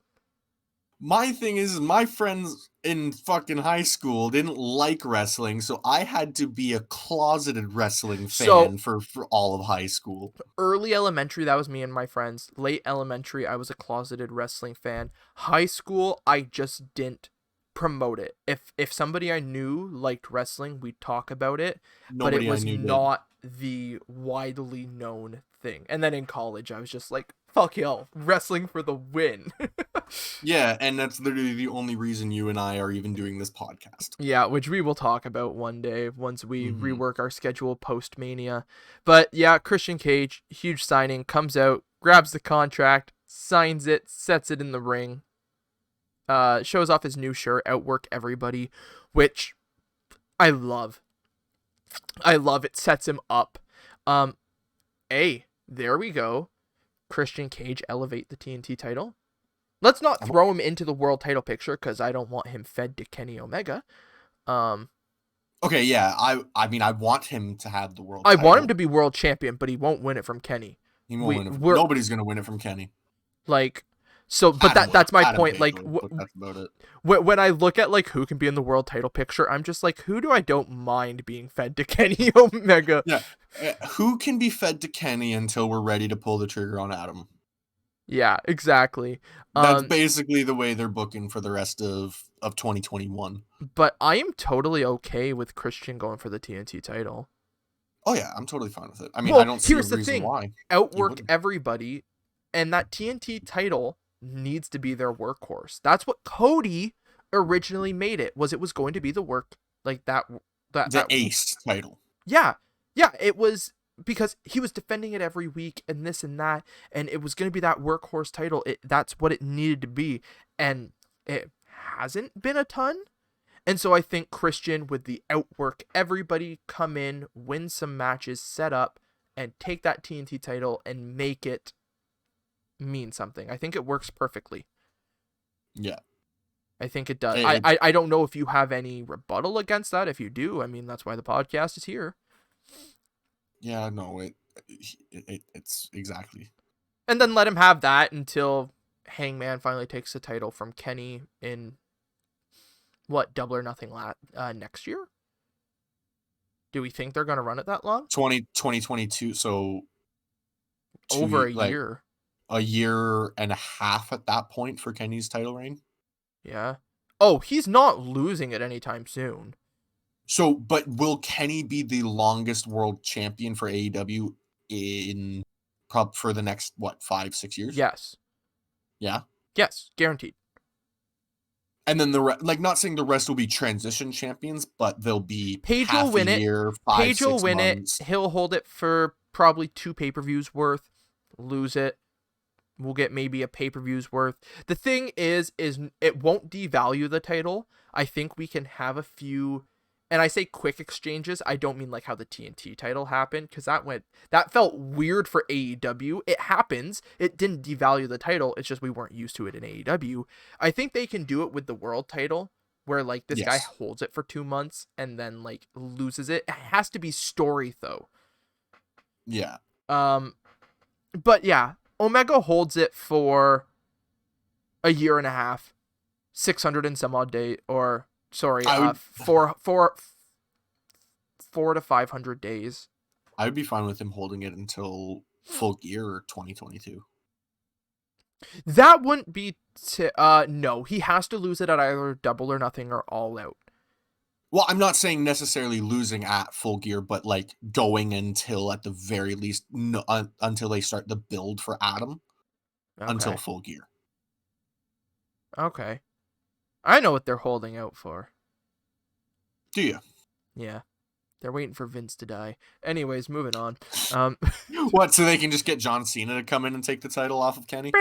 My thing is, my friends in fucking high school didn't like wrestling, so I had to be a closeted wrestling So fan for all of high school. early elementary, that was me and my friends. Late elementary, I was a closeted wrestling fan. High school, I just didn't. promote it. If somebody I knew liked wrestling, we'd talk about it, but it Nobody I was knew did. not the widely known thing. And then in college, I was just like, fuck y'all, wrestling for the win. Yeah, and that's literally the only reason you and I are even doing this podcast. Yeah, which we will talk about one day once we Mhm. rework our schedule post Mania. But yeah, Christian Cage, huge signing, comes out, grabs the contract, signs it, sets it in the ring, shows off his new shirt, Outwork Everybody, which I love. I love it. Sets him up. Um, there we go. Christian Cage elevate the TNT title. Let's not I'm- throw him into the world title picture because I don't want him fed to Kenny Omega. Okay, yeah, I mean, I want him to have the world I want him title. to be world champion, but he won't win it from Kenny. He won't win it. We're Nobody's gonna win it from Kenny. like, so, but Adam will. that's my Adam point. Page Like, will, but that's about it. when I look at like who can be in the world title picture, I'm just like, who do I don't mind being fed to Kenny Omega? Yeah, who can be fed to Kenny until we're ready to pull the trigger on Adam? Yeah, exactly. That's basically the way they're booking for the rest of 2021. But I am totally okay with Christian going for the TNT title. Oh yeah, I'm totally fine with it. I mean, Well, I don't see a here's the reason thing. why. Outwork everybody, and that TNT title needs to be their workhorse. That's what Cody originally made it. It was going to be the work like that The Ace title. Yeah. Yeah, it was because he was defending it every week and this and that, and it was going to be that workhorse title. That's what it needed to be, and it hasn't been a ton. And so I think Christian with the Outwork everybody, come in, win some matches, set up, and take that TNT title and make it mean something. I think it works perfectly. Yeah. I think it does. It- I don't know if you have any rebuttal against that. If you do, I mean, that's why the podcast is here. Yeah, no, it's exactly. And then let him have that until Hangman finally takes the title from Kenny in Double or Nothing next year? Do we think they're going to run it that long? 2022, so Over a year. A year and a half at that point for Kenny's title reign. Yeah. Oh, he's not losing it anytime soon. So, but will Kenny be the longest world champion for AEW in for the next 5-6 years? Yes. Yeah. Yes, guaranteed. And then not saying the rest will be transition champions, but they'll be Page half will win a it. year, 5, Page will 6 win months. it. He'll hold it for probably 2 pay-per-views worth. Lose it. We'll get maybe a pay-per-view's worth. The thing is it won't devalue the title. I think we can have a few, and I say quick exchanges. I don't mean like how the TNT title happened, because that felt weird for AEW. It happens. It didn't devalue the title. It's just we weren't used to it in AEW. I think they can do it with the world title, where like this guy holds it for 2 months and then like loses it. It has to be story though. Yeah. But yeah, Omega holds it for a year and a half, 600 and some odd day, or sorry, 4 to 500 days. I would be fine with him holding it until Full Gear 2022. That wouldn't be no, he has to lose it at either Double or Nothing or All Out. Well, I'm not saying necessarily losing at Full Gear, but like going until at the very least until they start the build for Adam until Full Gear. Okay. I know what they're holding out for. Do you? Yeah. They're waiting for Vince to die. Anyways, moving on. What, so they can just get John Cena to come in and take the title off of Kenny?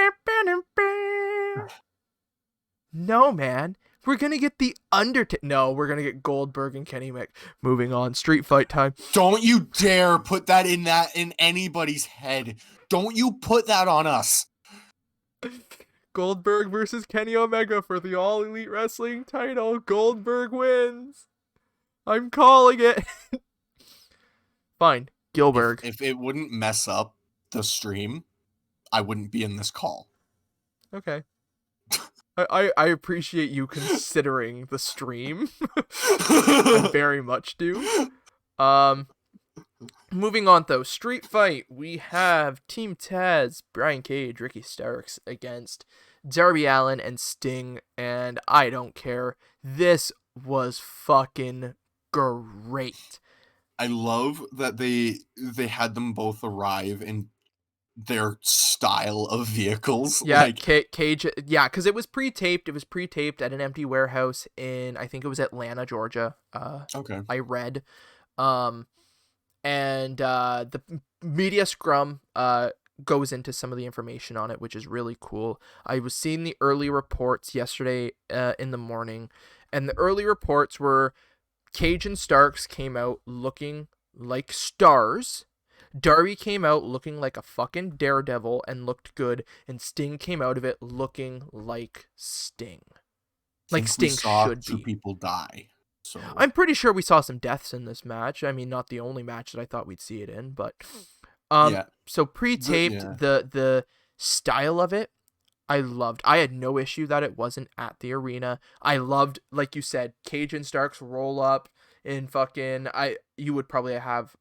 No, man. We're going to get the Undertaker. No, we're going to get Goldberg and Kenny Mick. Moving on. Street fight time. Don't you dare put that in anybody's head. Don't you put that on us. Goldberg versus Kenny Omega for the All Elite Wrestling title. Goldberg wins. I'm calling it. Fine. Gilbert. If it wouldn't mess up the stream, I wouldn't be in this call. Okay. I appreciate you considering the stream. I very much do. Moving on though, Street Fight. We have Team Taz, Brian Cage, Ricky Starks against Darby Allin and Sting, and I don't care. This was fucking great. I love that they had them both arrive in their style of vehicles. Yeah, Cage. Yeah, because it was pre-taped. It was pre-taped at an empty warehouse in, I think it was Atlanta, Georgia. Okay. I read. The media scrum goes into some of the information on it, which is really cool. I was seeing the early reports yesterday in the morning, and the early reports were Cage and Starks came out looking like stars. Darby came out looking like a fucking daredevil and looked good, and Sting came out of it looking like Sting. Like Sting should two be. people die. So I'm pretty sure we saw some deaths in this match. I mean, not the only match that I thought we'd see it in, but yeah. So pre-taped, the style of it, I loved. I had no issue that it wasn't at the arena. I loved, like you said, Cage and Starks roll up in fucking. You would probably have.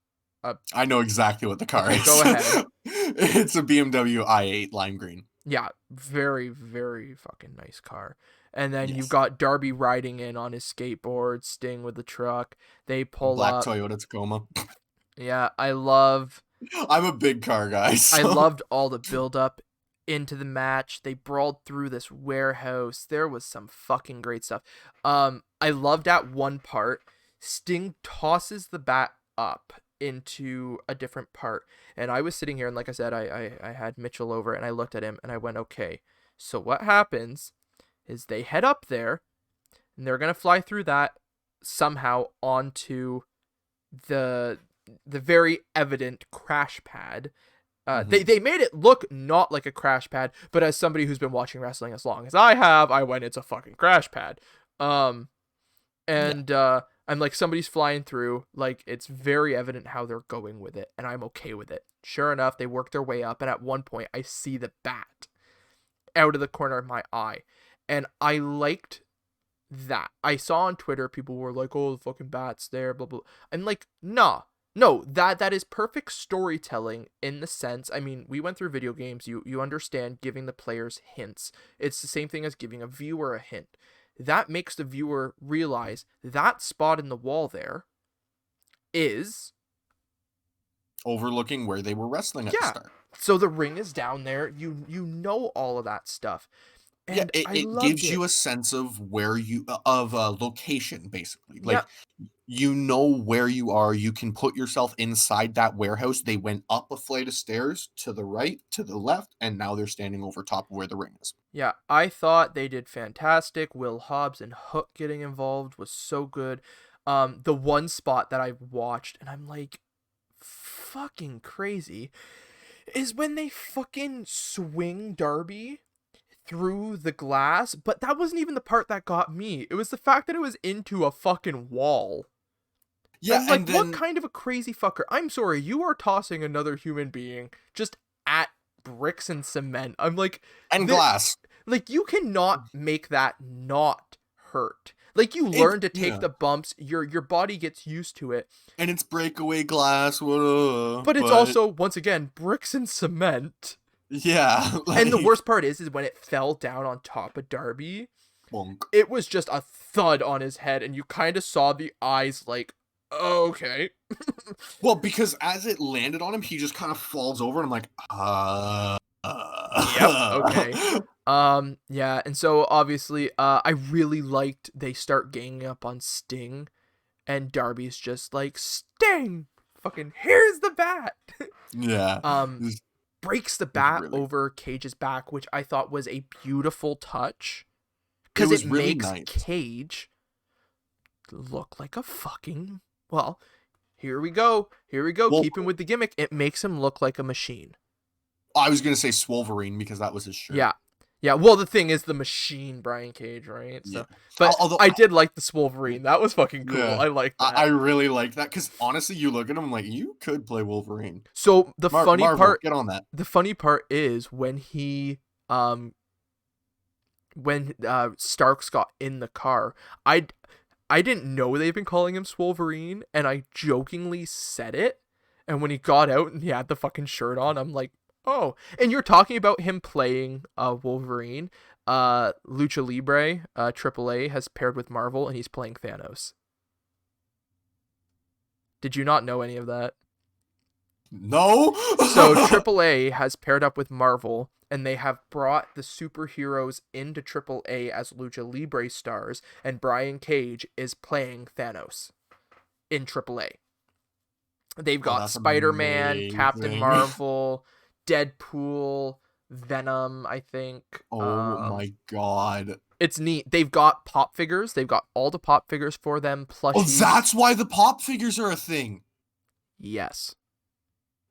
I know exactly what the car is. Go ahead. It's a BMW i8 lime green. Yeah, very, very fucking nice car. And then you've got Darby riding in on his skateboard, Sting with the truck. They pull Black up. Toyota Tacoma. Yeah, I'm a big car guy. So. I loved all the build up into the match. They brawled through this warehouse. There was some fucking great stuff. I loved at one part, Sting tosses the bat up into a different part, and I was sitting here, and like I said, I had Mitchell over, and I looked at him and I went, okay, so what happens is they head up there and they're gonna fly through that somehow onto the very evident crash pad. They made it look not like a crash pad, but as somebody who's been watching wrestling as long as I have, I went, it's a fucking crash pad. I'm like, somebody's flying through, like, it's very evident how they're going with it, and I'm okay with it. Sure enough, they work their way up, and at one point, I see the bat out of the corner of my eye, and I liked that. I saw on Twitter, people were like, oh, the fucking bat's there, blah, blah. I'm like, nah. No, that is perfect storytelling in the sense, I mean, we went through video games, you understand giving the players hints. It's the same thing as giving a viewer a hint. That makes the viewer realize that spot in the wall there is overlooking where they were wrestling at the start. So the ring is down there. You know all of that stuff. And it gives you a sense of where location, basically. Like, you know where you are. You can put yourself inside that warehouse. They went up a flight of stairs to the right, to the left, and now they're standing over top of where the ring is. Yeah, I thought they did fantastic. Will Hobbs and Hook getting involved was so good. The one spot that I watched, and I'm like, fucking crazy, is when they fucking swing Darby through the glass, but that wasn't even the part that got me. It was the fact that it was into a fucking wall. Yeah, like, and then, what kind of a crazy fucker? I'm sorry, you are tossing another human being just at bricks and cement. I'm like, and glass. Like, you cannot make that not hurt. Like, you learn to take the bumps, your body gets used to it. And it's breakaway glass, but it's also, once again, bricks and cement. Yeah. Like, and the worst part is when it fell down on top of Darby, bonk. It was just a thud on his head, and you kind of saw the eyes like, oh, okay. Well, because as it landed on him, he just kind of falls over, and I'm like, Yep, okay. Yeah, and so obviously, I really liked they start ganging up on Sting, and Darby's just like, Sting! Fucking, here's the bat! Yeah. Breaks the bat over Cage's back, which I thought was a beautiful touch, because it really makes Cage look like a fucking, well, here we go, well, keeping with the gimmick, it makes him look like a machine. I was gonna say Swolverine because that was his shirt. Yeah, well, the thing is the machine, Brian Cage, right? So, but although I did like the Swolverine. That was fucking cool. Yeah, I like that. I really like that because honestly, you look at him like you could play Wolverine. So the funny part, get on that. The funny part is when he, Starks got in the car, I didn't know they've been calling him Swolverine, and I jokingly said it. And when he got out and he had the fucking shirt on, I'm like, oh. And you're talking about him playing Wolverine. Lucha Libre, AAA, has paired with Marvel, and he's playing Thanos. Did you not know any of that? No. So AAA has paired up with Marvel, and they have brought the superheroes into AAA as Lucha Libre stars, and Brian Cage is playing Thanos in AAA. They've Oh, got that's Spider-Man, Captain amazing. Marvel, Deadpool, Venom, I think. Oh my god. It's neat. They've got pop figures. They've got all the pop figures for them, Oh, plushies. that's why the pop figures are a thing. Yes.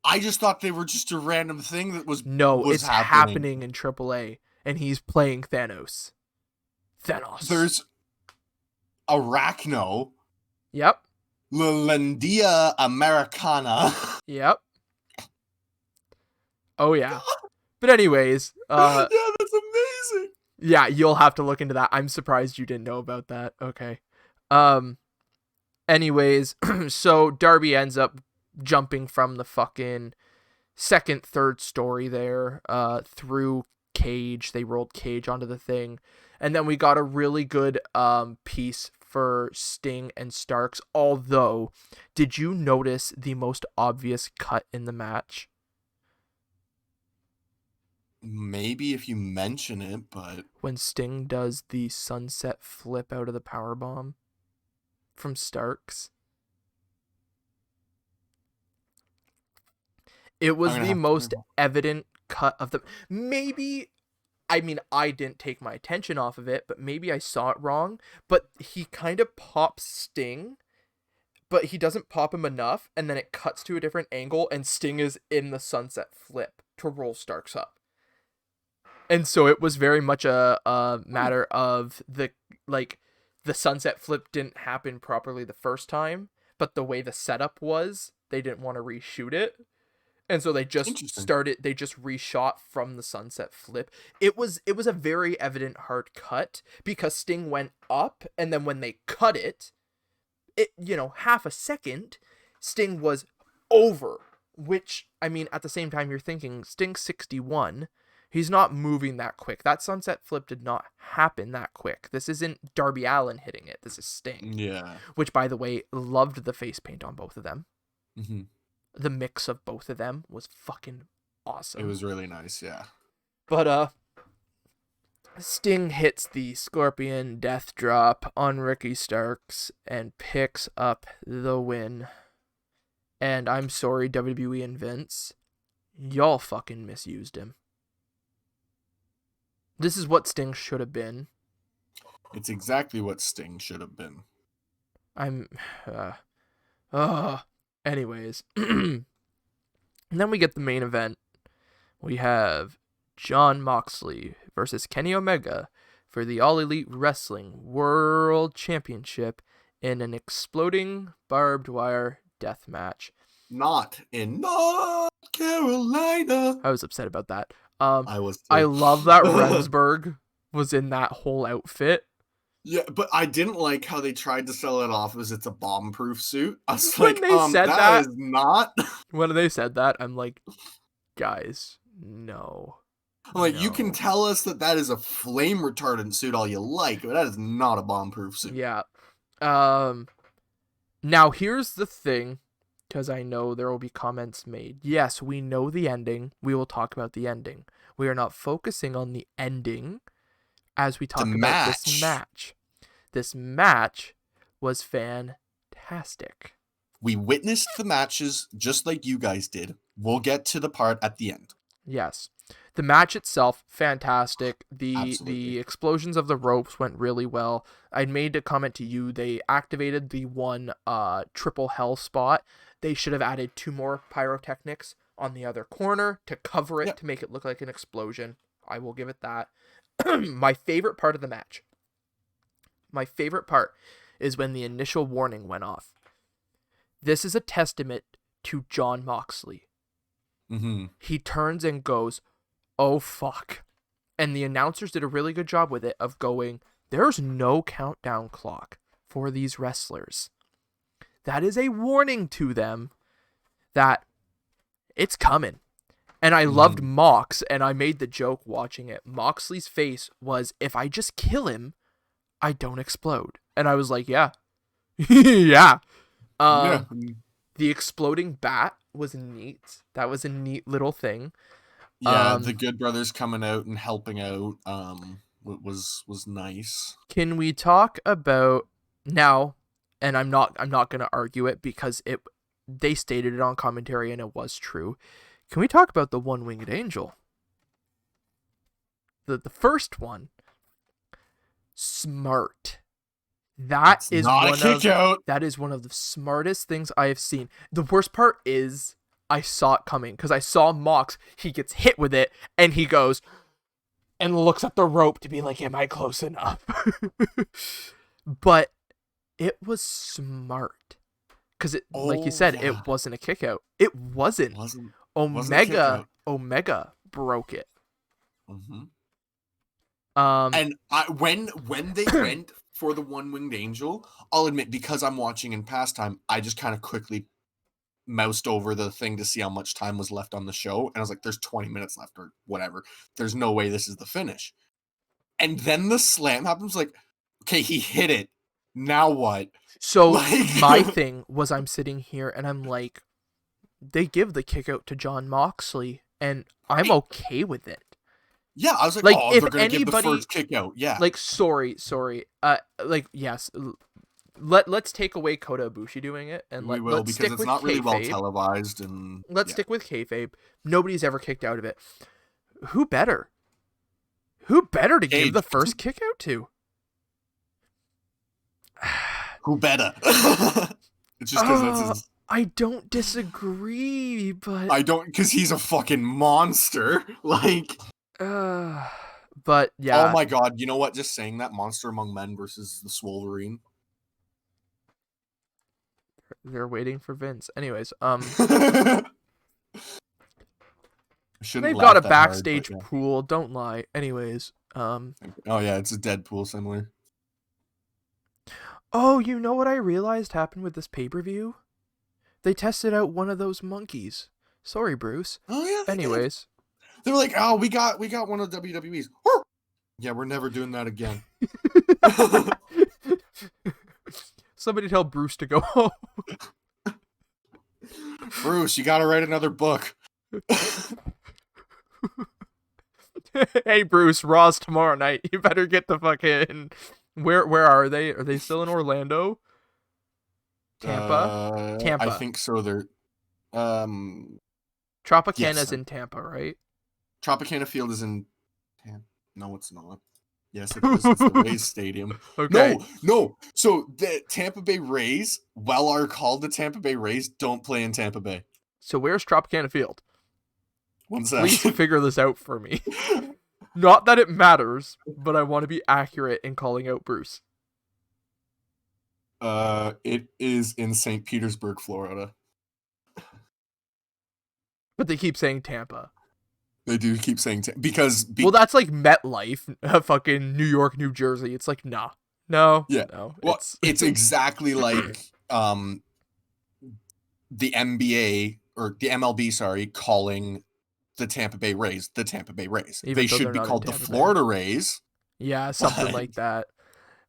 I just thought they were just a random thing that was It's happening in AAA, and he's playing Thanos. There's Arachno. Yep. Lalandia Americana. Yep. Oh yeah. But anyways, yeah, that's amazing. Yeah, you'll have to look into that. I'm surprised you didn't know about that. Okay. Anyways, so Darby ends up jumping from the fucking third story there, through Cage. They rolled Cage onto the thing. And then we got a really good piece for Sting and Starks. Although, did you notice the most obvious cut in the match? Maybe if you mention it, but When Sting does the sunset flip out of the powerbomb from Starks. It was the most evident cut of the... Maybe... I mean, I didn't take my attention off of it, but maybe I saw it wrong. But he kind of pops Sting, but he doesn't pop him enough, and then it cuts to a different angle, and Sting is in the sunset flip to roll Starks up. And so it was very much a matter of the sunset flip didn't happen properly the first time, but the way the setup was, they didn't want to reshoot it. And so they just reshot from the sunset flip. It was a very evident hard cut because Sting went up, and then when they cut it, half a second, Sting was over, which, I mean, at the same time you're thinking Sting's 61. He's not moving that quick. That sunset flip did not happen that quick. This isn't Darby Allin hitting it. This is Sting. Yeah. Which, by the way, loved the face paint on both of them. Mm-hmm. The mix of both of them was fucking awesome. It was really nice, yeah. But, Sting hits the Scorpion Death Drop on Ricky Starks and picks up the win. And I'm sorry, WWE and Vince. Y'all fucking misused him. This is what Sting should have been. It's exactly what Sting should have been. Anyways. And then we get the main event. We have Jon Moxley versus Kenny Omega for the All Elite Wrestling World Championship in an exploding barbed wire death match. Not in North Carolina. I was upset about that. I was too. I love that Rendsburg was in that whole outfit. Yeah, but I didn't like how they tried to sell it off as it's a bomb-proof suit. I was When like, they said that is not. When they said that, I'm like, guys, no. I'm like, you can tell us that is a flame retardant suit all you like, but that is not a bomb-proof suit. Yeah. Now here's the thing, because I know there will be comments made. Yes, we know the ending. We will talk about the ending. We are not focusing on the ending as we talk about this match. This match was fantastic. We witnessed the matches just like you guys did. We'll get to the part at the end. Yes. The match itself, fantastic. The explosions of the ropes went really well. I made a comment to you. They activated the one triple hell spot. They should have added 2 more pyrotechnics on the other corner to cover it, to make it look like an explosion. I will give it that. My favorite part of the match. My favorite part is when the initial warning went off. This is a testament to Jon Moxley. Mm-hmm. He turns and goes, "Oh fuck." And the announcers did a really good job with it of going, there's no countdown clock for these wrestlers. That is a warning to them that it's coming. And I loved Mhm. Mox, and I made the joke watching it. Moxley's face was, if I just kill him, I don't explode. And I was like, yeah. Yeah. Yeah. The exploding bat was neat. That was a neat little thing. Yeah, the Um, Good Brothers coming out and helping out was nice. can we talk about now? And I'm not gonna argue it because they stated it on commentary and it was true. Can we talk about the one-winged angel? The first one, smart. That It's is not a one kick of out. that is one of the smartest things I have seen. The worst part is I saw it coming because I saw Mox. He gets hit with it and he goes and looks at the rope to be like, "Am I close enough?" But it was smart because it, like you Oh said, yeah. it wasn't a kick out. It wasn't. Wasn't a kick out. Omega broke it. Hmm. Um, And when they went for the one-winged angel, I'll admit, because I'm watching in pastime, I just kind of quickly moused over the thing to see how much time was left on the show, and I was like, "There's 20 minutes left, or whatever. There's no way this is the finish." And then the slam happens. Like, okay, he hit it. Now what? so Like, my thing was I'm sitting here and I'm like, they give the kick out to John Moxley, and I'm right? okay with it. Yeah, I was like, Like, "Oh, if they're gonna give the anybody, first kick out." Yeah, like, sorry, like, yes, let's take away Kota Ibushi doing it, and we will, let's because stick it's with not really well kayfabe. televised, and Let's yeah. stick with kayfabe. Nobody's ever kicked out of it. Who better? Who better to give Cage, the first kick out to? who better? It's just because that's Oh, his. I don't disagree, but I don't, because he's a fucking monster. Like, uh, but oh yeah, my god, you know what? Just saying that, Monster Among Men versus the Swolverine. they're waiting for Vince. Anyways, I shouldn't they've got laugh a that hard, but backstage yeah. pool. Don't lie. Anyways, Oh yeah, it's a Deadpool similar. oh, you know what I realized happened with this pay-per-view? They tested out one of those monkeys. Sorry, Bruce. Oh yeah, they did. Anyways, They're like, oh, we got one of WWE's. Yeah, we're never doing that again. somebody tell Bruce to go home. Bruce, you got to write another book. Hey, Bruce, Raw's tomorrow night. You better get the fucking. Where are they? Are they still in Orlando? Tampa? I Tampa. think so. They're um Tropicana's yes, in Tampa, right? Tropicana Field is in. No, it's not. Yes, it is. It's the Rays Stadium. Okay. No. So the Tampa Bay Rays, well, are called the Tampa Bay Rays, don't play in Tampa Bay. So where's Tropicana Field? One Please second. figure this out for me. Not that it matters, but I want to be accurate in calling out Bruce. It is in St. Petersburg, Florida. But they keep saying Tampa. They do keep saying because Well, that's like MetLife, fucking New York, New Jersey. It's like, nah. No. yeah. No. Well, it's exactly like the NBA or the MLB, sorry, calling the Tampa Bay Rays the Tampa Bay Rays. Even They though should they're be not in called the Tampa Bay. Florida Rays. Yeah, something But like that.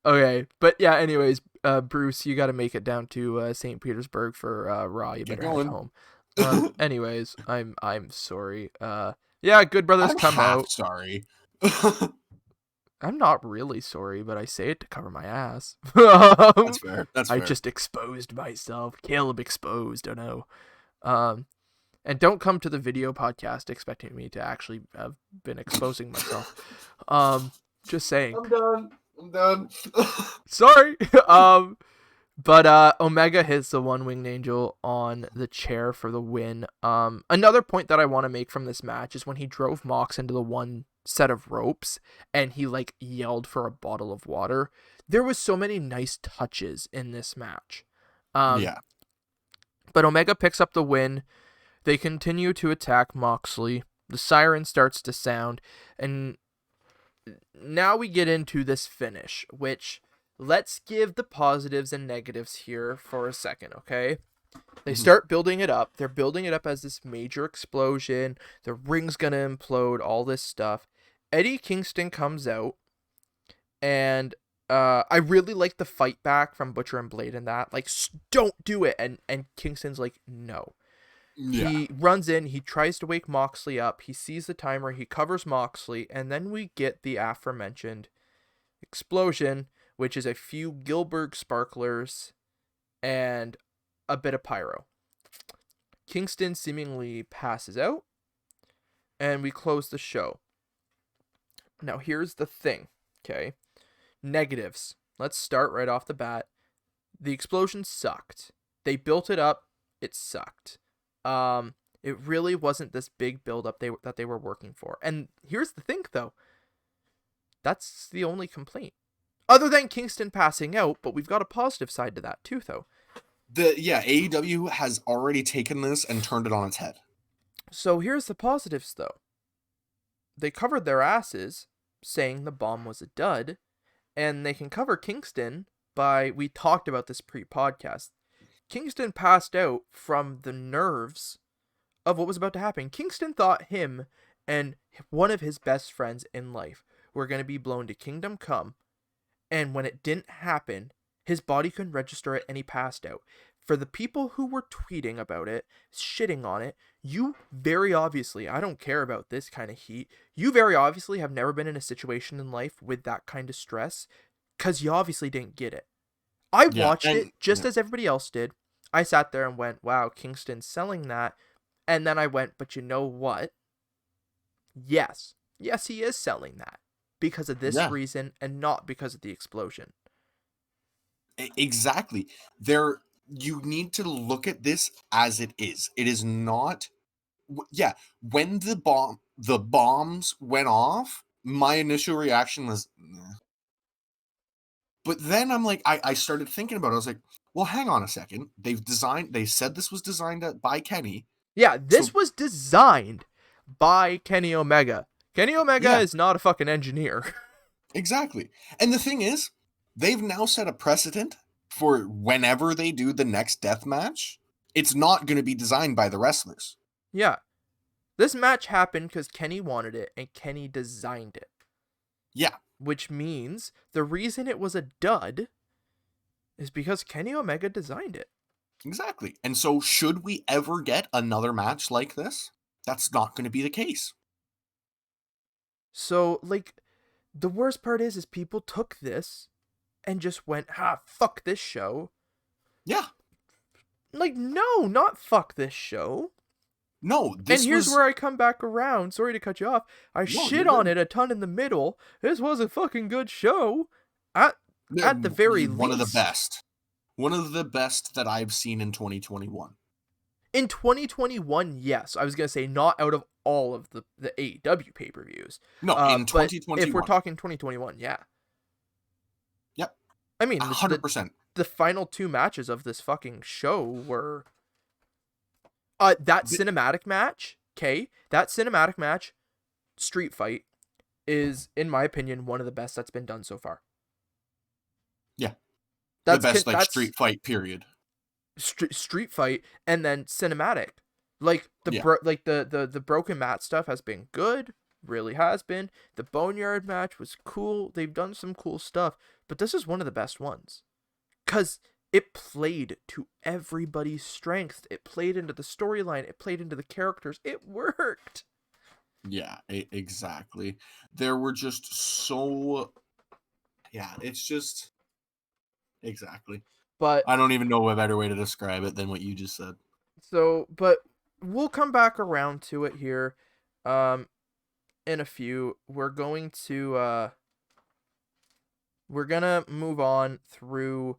Okay, but yeah, anyways, Bruce, you got to make it down to St. Petersburg for Raw. You get better head going. home. Anyways, I'm sorry. Yeah, Good Brothers I'm come half out. sorry. I'm not really sorry, but I say it to cover my ass. That's fair. That's I fair. just exposed myself. Caleb exposed. Oh no. Um, and don't come to the video podcast expecting me to actually have been exposing myself. Just saying. I'm done. Sorry. But Omega hits the one-winged angel on the chair for the win. Another point that I want to make from this match is when he drove Mox into the one set of ropes and he like yelled for a bottle of water. There was so many nice touches in this match. Yeah. But Omega picks up the win. They continue to attack Moxley. The siren starts to sound, and now we get into this finish, which let's give the positives and negatives here for a second, okay? They Mhm. start building it up. They're building it up as this major explosion. The ring's gonna implode, all this stuff. Eddie Kingston comes out, and I really like the fight back from Butcher and Blade in that. Like, don't do it. And Kingston's like, no. Yeah. He runs in, he tries to wake Moxley up, he sees the timer, he covers Moxley, and then we get the aforementioned explosion, which is a few Gilbert sparklers and a bit of pyro. Kingston seemingly passes out, and we close the show. Now, here's the thing, okay? Negatives. Let's start right off the bat. The explosion sucked. They built it up, it sucked. It really wasn't this big build-up that they were working for. And here's the thing, though. That's the only complaint. Other than Kingston passing out, but we've got a positive side to that, too, though. AEW has already taken this and turned it on its head. So here's the positives, though. They covered their asses, saying the bomb was a dud, and they can cover Kingston by, we talked about this pre-podcast, Kingston passed out from the nerves of what was about to happen. Kingston thought him and one of his best friends in life were going to be blown to Kingdom Come, and when it didn't happen, his body couldn't register it and he passed out. For the people who were tweeting about it, shitting on it, you very obviously, I don't care about this kind of heat, you very obviously have never been in a situation in life with that kind of stress, because you obviously didn't get it. I watched it just as everybody else did. I sat there and went, wow, Kingston's selling that. And then I went, but you know what? Yes, he is selling that because of this reason and not because of the explosion. Exactly. You need to look at this as it is. It is not. When the bombs went off, my initial reaction was, "Nah." But then I'm like, I started thinking about it. I was like, well, hang on a second. They said this was designed by Kenny. Yeah, this So, was designed by Kenny Omega. Kenny Omega yeah, is not a fucking engineer. exactly. And the thing is, they've now set a precedent for whenever they do the next death match, it's not going to be designed by the wrestlers. Yeah. This match happened because Kenny wanted it and Kenny designed it. Yeah. Which means the reason it was a dud is because Kenny Omega designed it. Exactly. And so should we ever get another match like this? That's not going to be the case. So, like, the worst part is people took this and just went, fuck this show. Yeah. Like, no, not fuck this show. No, and here's where I come back around. Sorry to cut you off. I shit on it a ton in the middle. This was a fucking good show. At the very least. One of the best. One of the best that I've seen in 2021. In 2021, yes. I was going to say not out of all of the AEW pay-per-views. No, in 2021. If we're talking 2021, yeah. Yep. I mean, 100%. The final two matches of this fucking show were... that cinematic match, street fight, is, in my opinion, one of the best that's been done so far. Yeah. That's the best street fight, period. Street fight, and then cinematic. Like, the broken mat stuff has been good, really has been. The Boneyard match was cool. They've done some cool stuff, but this is one of the best ones. Because it played to everybody's strength. It played into the storyline. It played into the characters. It worked. Yeah, exactly. There were just so... Yeah, it's just... Exactly. But I don't even know a better way to describe it than what you just said. So, but we'll come back around to it here in a few. We're going to move on through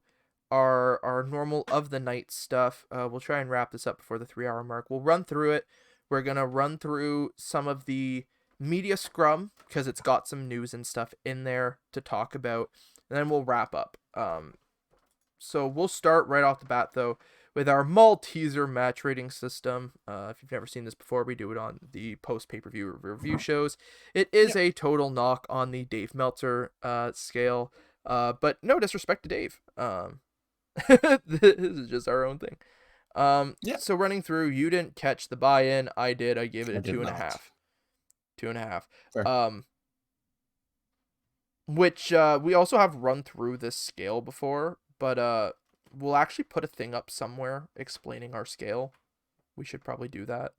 our normal of the night stuff. We'll try and wrap this up before the 3-hour mark. We'll run through it. We're going to run through some of the media scrum because it's got some news and stuff in there to talk about. And then we'll wrap up. So we'll start right off the bat, though, with our Malteser match rating system. If you've never seen this before, we do it on the post-pay-per-view review shows. It is a total knock on the Dave Meltzer scale, but no disrespect to Dave. This is just our own thing. Yeah, So running through, you didn't catch the buy-in. I did. I gave it I a did two and a not. half. Two and a half. Fair. Which we also have run through this scale before, but we'll actually put a thing up somewhere explaining our scale. We should probably do that.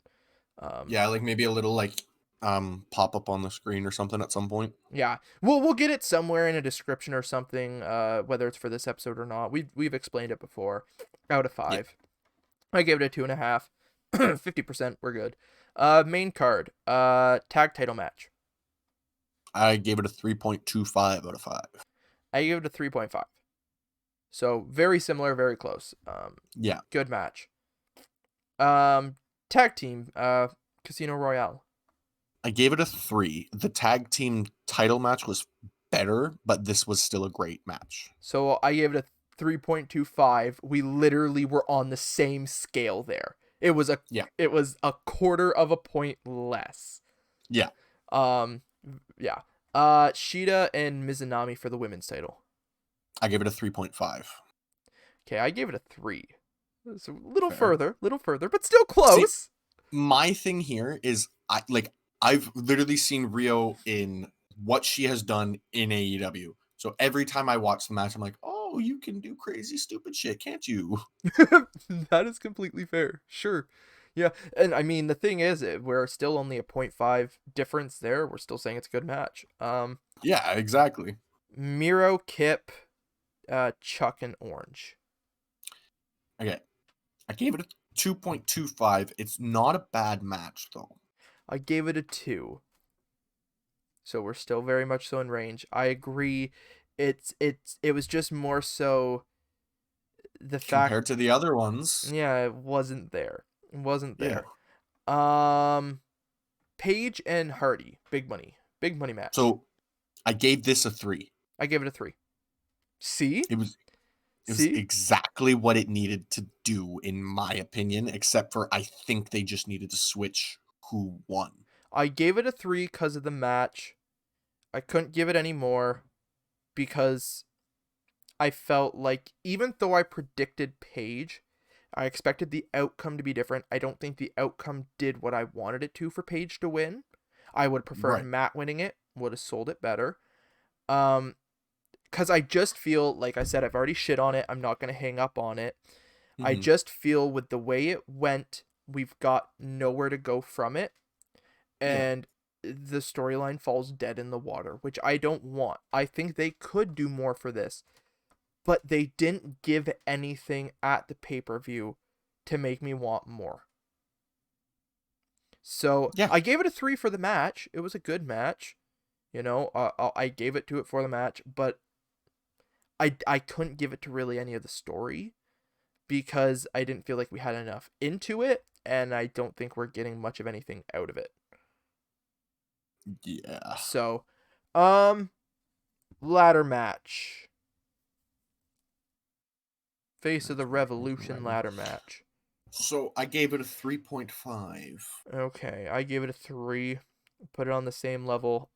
Yeah, like maybe a little like pop up on the screen or something at some point. Yeah, we'll get it somewhere in a description or something. Whether it's for this episode or not, we've explained it before. Out of Yeah, 5, I gave it a 2.5. 50%, we're good. Main card. Tag title match. I gave it a 3.25 out of 5. I gave it a 3.5. So very similar, very close. Yeah, Good match. Tag team. Casino Royale. I gave it a 3. The tag team title match was better, but this was still a great match. So I gave it a 3.25. We literally were on the same scale there. It was Yeah, a quarter of a point less. yeah, Um yeah. Shida and Mizunami for the women's title. I gave it a 3.5. Okay, I gave it a 3. It's a little Fair. further, but still See, close. my thing here is I've literally seen Rio in what she has done in AEW. So every time I watch the match, I'm like, oh, you can do crazy, stupid shit, can't you? That is completely fair. Sure. Yeah, and I mean the thing is, we're still only a point 0.5 difference there. We're still saying it's a good match. Yeah, exactly. Miro, Kip, Chuck, and Orange. Okay. I gave it a 2.25. It's not a bad match, though. I gave it a 2. So we're still very much so in range. I agree. It was just more so the fact, Compared to the other ones, yeah, it wasn't there. It wasn't yeah. there. Paige and Hardy, big money. Big money match. So I gave this a 3. I gave it a 3. See? It was See? exactly what it needed to do, in my opinion, except for I think they just needed to switch who won. I gave it a 3 because of the match. I couldn't give it any more because I felt like even though I predicted Paige, I expected the outcome to be different. I don't think the outcome did what I wanted it to for Paige to win. I would prefer Right. Matt winning it. Would have sold it better. Because I just feel, like I said, I've already shit on it. I'm not going to hang up on it. I Mhm. just feel with the way it went, we've got nowhere to go from it. Yeah. And the storyline falls dead in the water, which I don't want. I think they could do more for this, but they didn't give anything at the pay-per-view to make me want more. So Yeah. I gave it a 3 for the match. It was a good match. You know, I gave it to it for the match, but I couldn't give it to really any of the story because I didn't feel like we had enough into it, and I don't think we're getting much of anything out of it. Yeah. So, ladder match. Face of the Revolution ladder match. So I gave it a 3.5. Okay, I gave it a 3. Put it on the same level.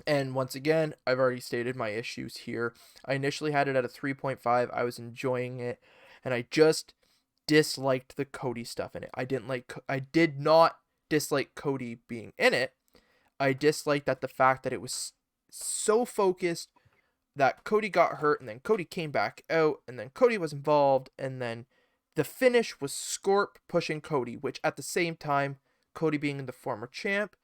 And once again, I've already stated my issues here. I initially had it at a 3.5. I was enjoying it, and I just disliked the Cody stuff in it. I did not dislike Cody being in it. I disliked that the fact that it was so focused that Cody got hurt and then Cody came back out and then Cody was involved and then the finish was Scorp pushing Cody, which at the same time, Cody being the former champ,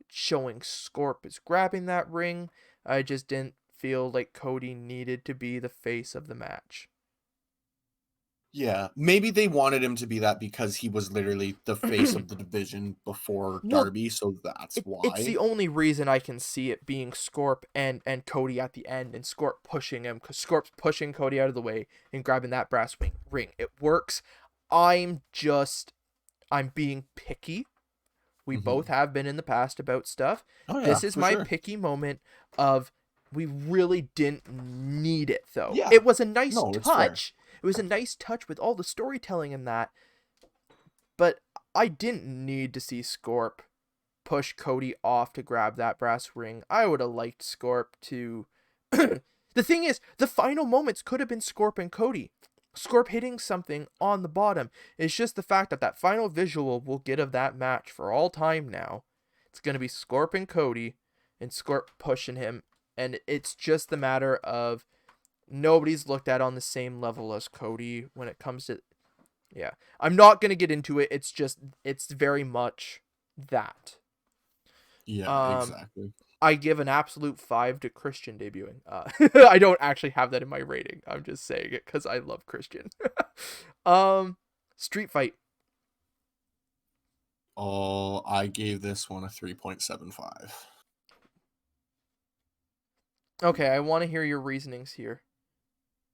showing Scorp is grabbing that ring. I just didn't feel like Cody needed to be the face of the match. Yeah. Maybe they wanted him to be that because he was literally the face of the division before Well, Darby, so that's it's why. the only reason I can see it being Scorp and Cody at the end and Scorp pushing him because Scorp's pushing Cody out of the way and grabbing that brass ring. It works. I'm being picky. We both Mhm. have been in the past about stuff. Oh yeah, This is for my sure. picky moment of we really didn't need it though. Yeah. It was a nice No, it's fair. touch. It was a nice touch with all the storytelling in that, but I didn't need to see Scorp push Cody off to grab that brass ring. I would have liked Scorp to. The thing is, the final moments could have been Scorp and Cody. Scorp hitting something on the bottom. It's just the fact that that final visual we'll get of that match for all time now. It's going to be Scorp and Cody, and Scorp pushing him. And it's just the matter of nobody's looked at on the same level as Cody when it comes to. Yeah. I'm not going to get into it. It's very much that. Yeah, Um, exactly. I give an absolute 5 to Christian debuting. I don't actually have that in my rating. I'm just saying it because I love Christian. um, Street Fight. Oh, I gave this one a 3.75. Okay, I want to hear your reasonings here.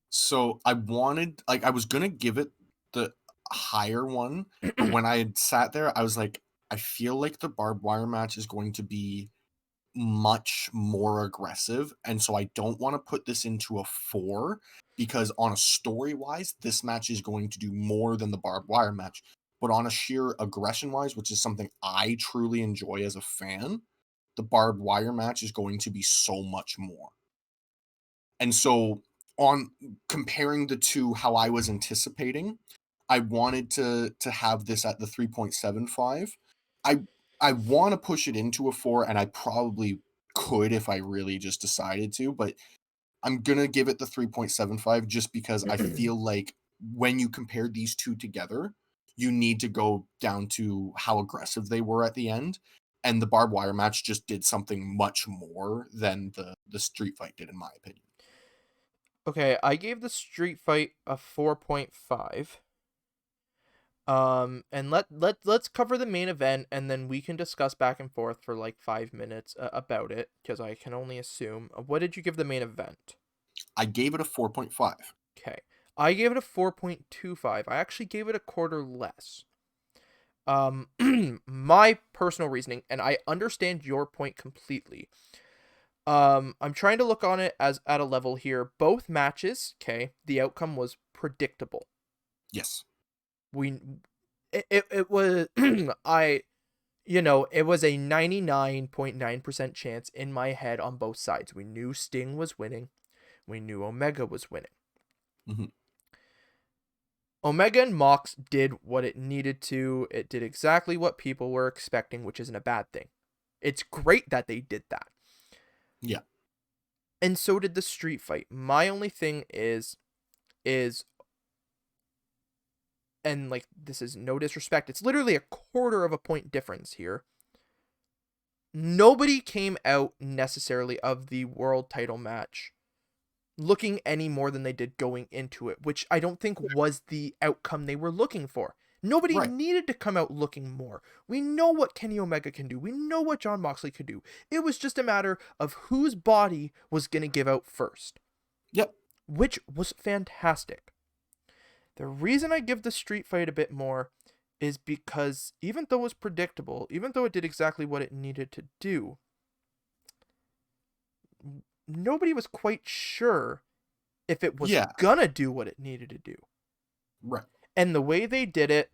So I was gonna give it the higher one, but when I had sat there, I was like, I feel like the barbed wire match is going to be much more aggressive, and so I don't want to put this into a 4 because on a story wise, this match is going to do more than the barbed wire match. But on a sheer aggression wise, which is something I truly enjoy as a fan, the barbed wire match is going to be so much more. And so on comparing the two how I was anticipating, I wanted to have this at the 3.75. I I want to push it into a 4 and I probably could if I really just decided to, but I'm going to give it the 3.75 just because I feel like when you compare these two together, you need to go down to how aggressive they were at the end. And the barbed wire match just did something much more than the street fight did, in my opinion. Okay, I gave the Street Fight a 4.5. And let's cover the main event, and then we can discuss back and forth for like 5 minutes about it, because I can only assume. What did you give the main event? I gave it a 4.5. Okay, I gave it a 4.25. I actually gave it a quarter less. Um, my personal reasoning, and I understand your point completely. I'm trying to look on it as at a level here. Both matches, okay, the outcome was predictable. Yes. We it was it was a 99.9% chance in my head on both sides. We knew Sting was winning. We knew Omega was winning. Mm-hmm. Omega and Mox did what it needed to. It did exactly what people were expecting, which isn't a bad thing. It's great that they did that. Yeah. And so did the street fight. My only thing is and like this is no disrespect. It's literally a quarter of a point difference here. Nobody came out necessarily of the world title match looking any more than they did going into it, which I don't think was the outcome they were looking for. Nobody Right. needed to come out looking more. We know what Kenny Omega can do. We know what Jon Moxley could do. It was just a matter of whose body was going to give out first, Yep. which was fantastic. The reason I give the street fight a bit more is because even though it was predictable, even though it did exactly what it needed to do, nobody was quite sure if it was Yeah. gonna do what it needed to do. Right. And the way they did it,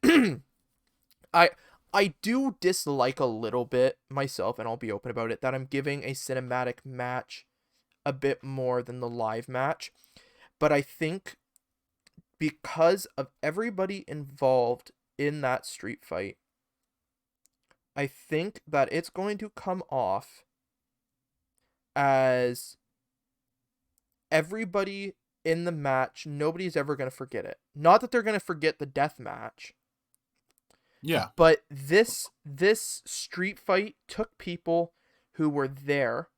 I I do dislike a little bit myself, and I'll be open about it, that I'm giving a cinematic match a bit more than the live match. But I think because of everybody involved in that street fight, I think that it's going to come off as everybody in the match, nobody's ever going to forget it. Not that they're going to forget the death match, Yeah. but this street fight took people who were there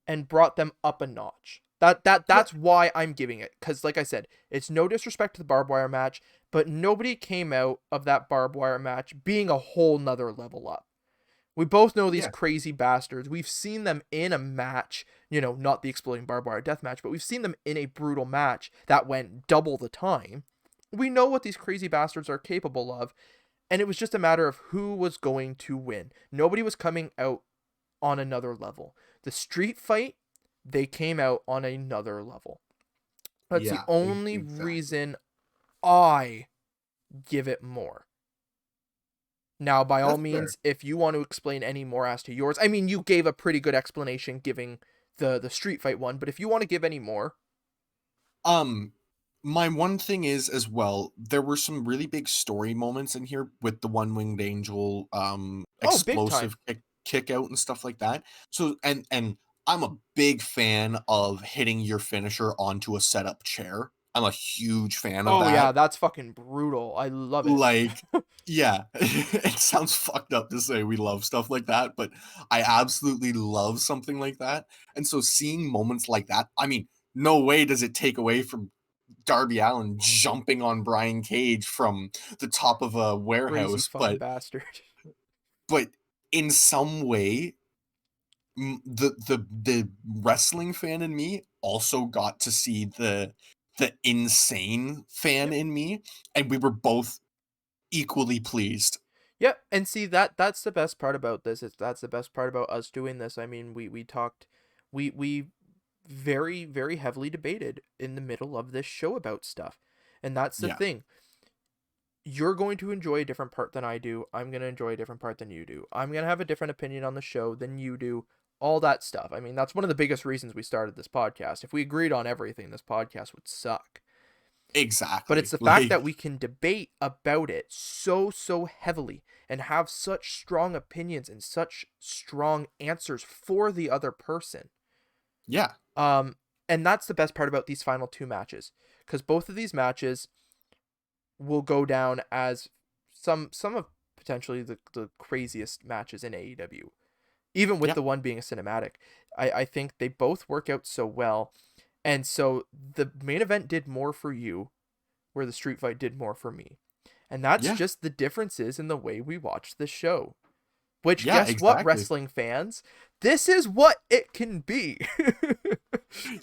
and brought them up a notch. That's why I'm giving it, cuz like I said, it's no disrespect to the barbed wire match, but nobody came out of that barbed wire match being a whole nother level up. We both know these Yeah. crazy bastards. We've seen them in a match, not the exploding barbed wire death match, but we've seen them in a brutal match that went double the time. We know what these crazy bastards are capable of, and it was just a matter of who was going to win. Nobody was coming out on another level. The street fight, they came out on another level. That's the Yeah. only Exactly. reason I give it more. Now, by all That's fair. means, if you want to explain any more as to yours, I mean, you gave a pretty good explanation giving the street fight one, but if you want to give any more. Um, My one thing is as well, there were some really big story moments in here with the one-winged angel, Oh, big time. explosive kick out and stuff like that. So and I'm a big fan of hitting your finisher onto a setup chair. I'm a huge fan of Oh yeah, that. that's fucking brutal. I love it. Like, yeah, it sounds fucked up to say we love stuff like that, but I absolutely love something like that. And so seeing moments like that, I mean, no way does it take away from Darby Allin jumping on Brian Cage from the top of a Crazy warehouse, fucking bastard. but in some way, the wrestling fan in me also got to see the insane fan Yep. in me, and we were both equally pleased. Yep. And see that's the best part about this. That's the best part about us doing this. I mean, we talked we very very heavily debated in the middle of this show about stuff. And that's the Yeah, thing. You're going to enjoy a different part than I do. I'm going to enjoy a different part than you do. I'm going to have a different opinion on the show than you do. All that stuff. I mean, that's one of the biggest reasons we started this podcast. If we agreed on everything, this podcast would suck. But it's exactly. the fact Like, that we can debate about it so heavily and have such strong opinions and such strong answers for the other person. yeah, Um, and that's the best part about these final two matches, because both of these matches will go down as some of potentially the craziest matches in AEW. Even with yeah, the one being a cinematic. I think they both work out so well. And so the main event did more for you, where the street fight did more for me. And that's yeah, just the differences in the way we watch the show. Which, yeah, guess what, exactly. wrestling fans? This is what it can be.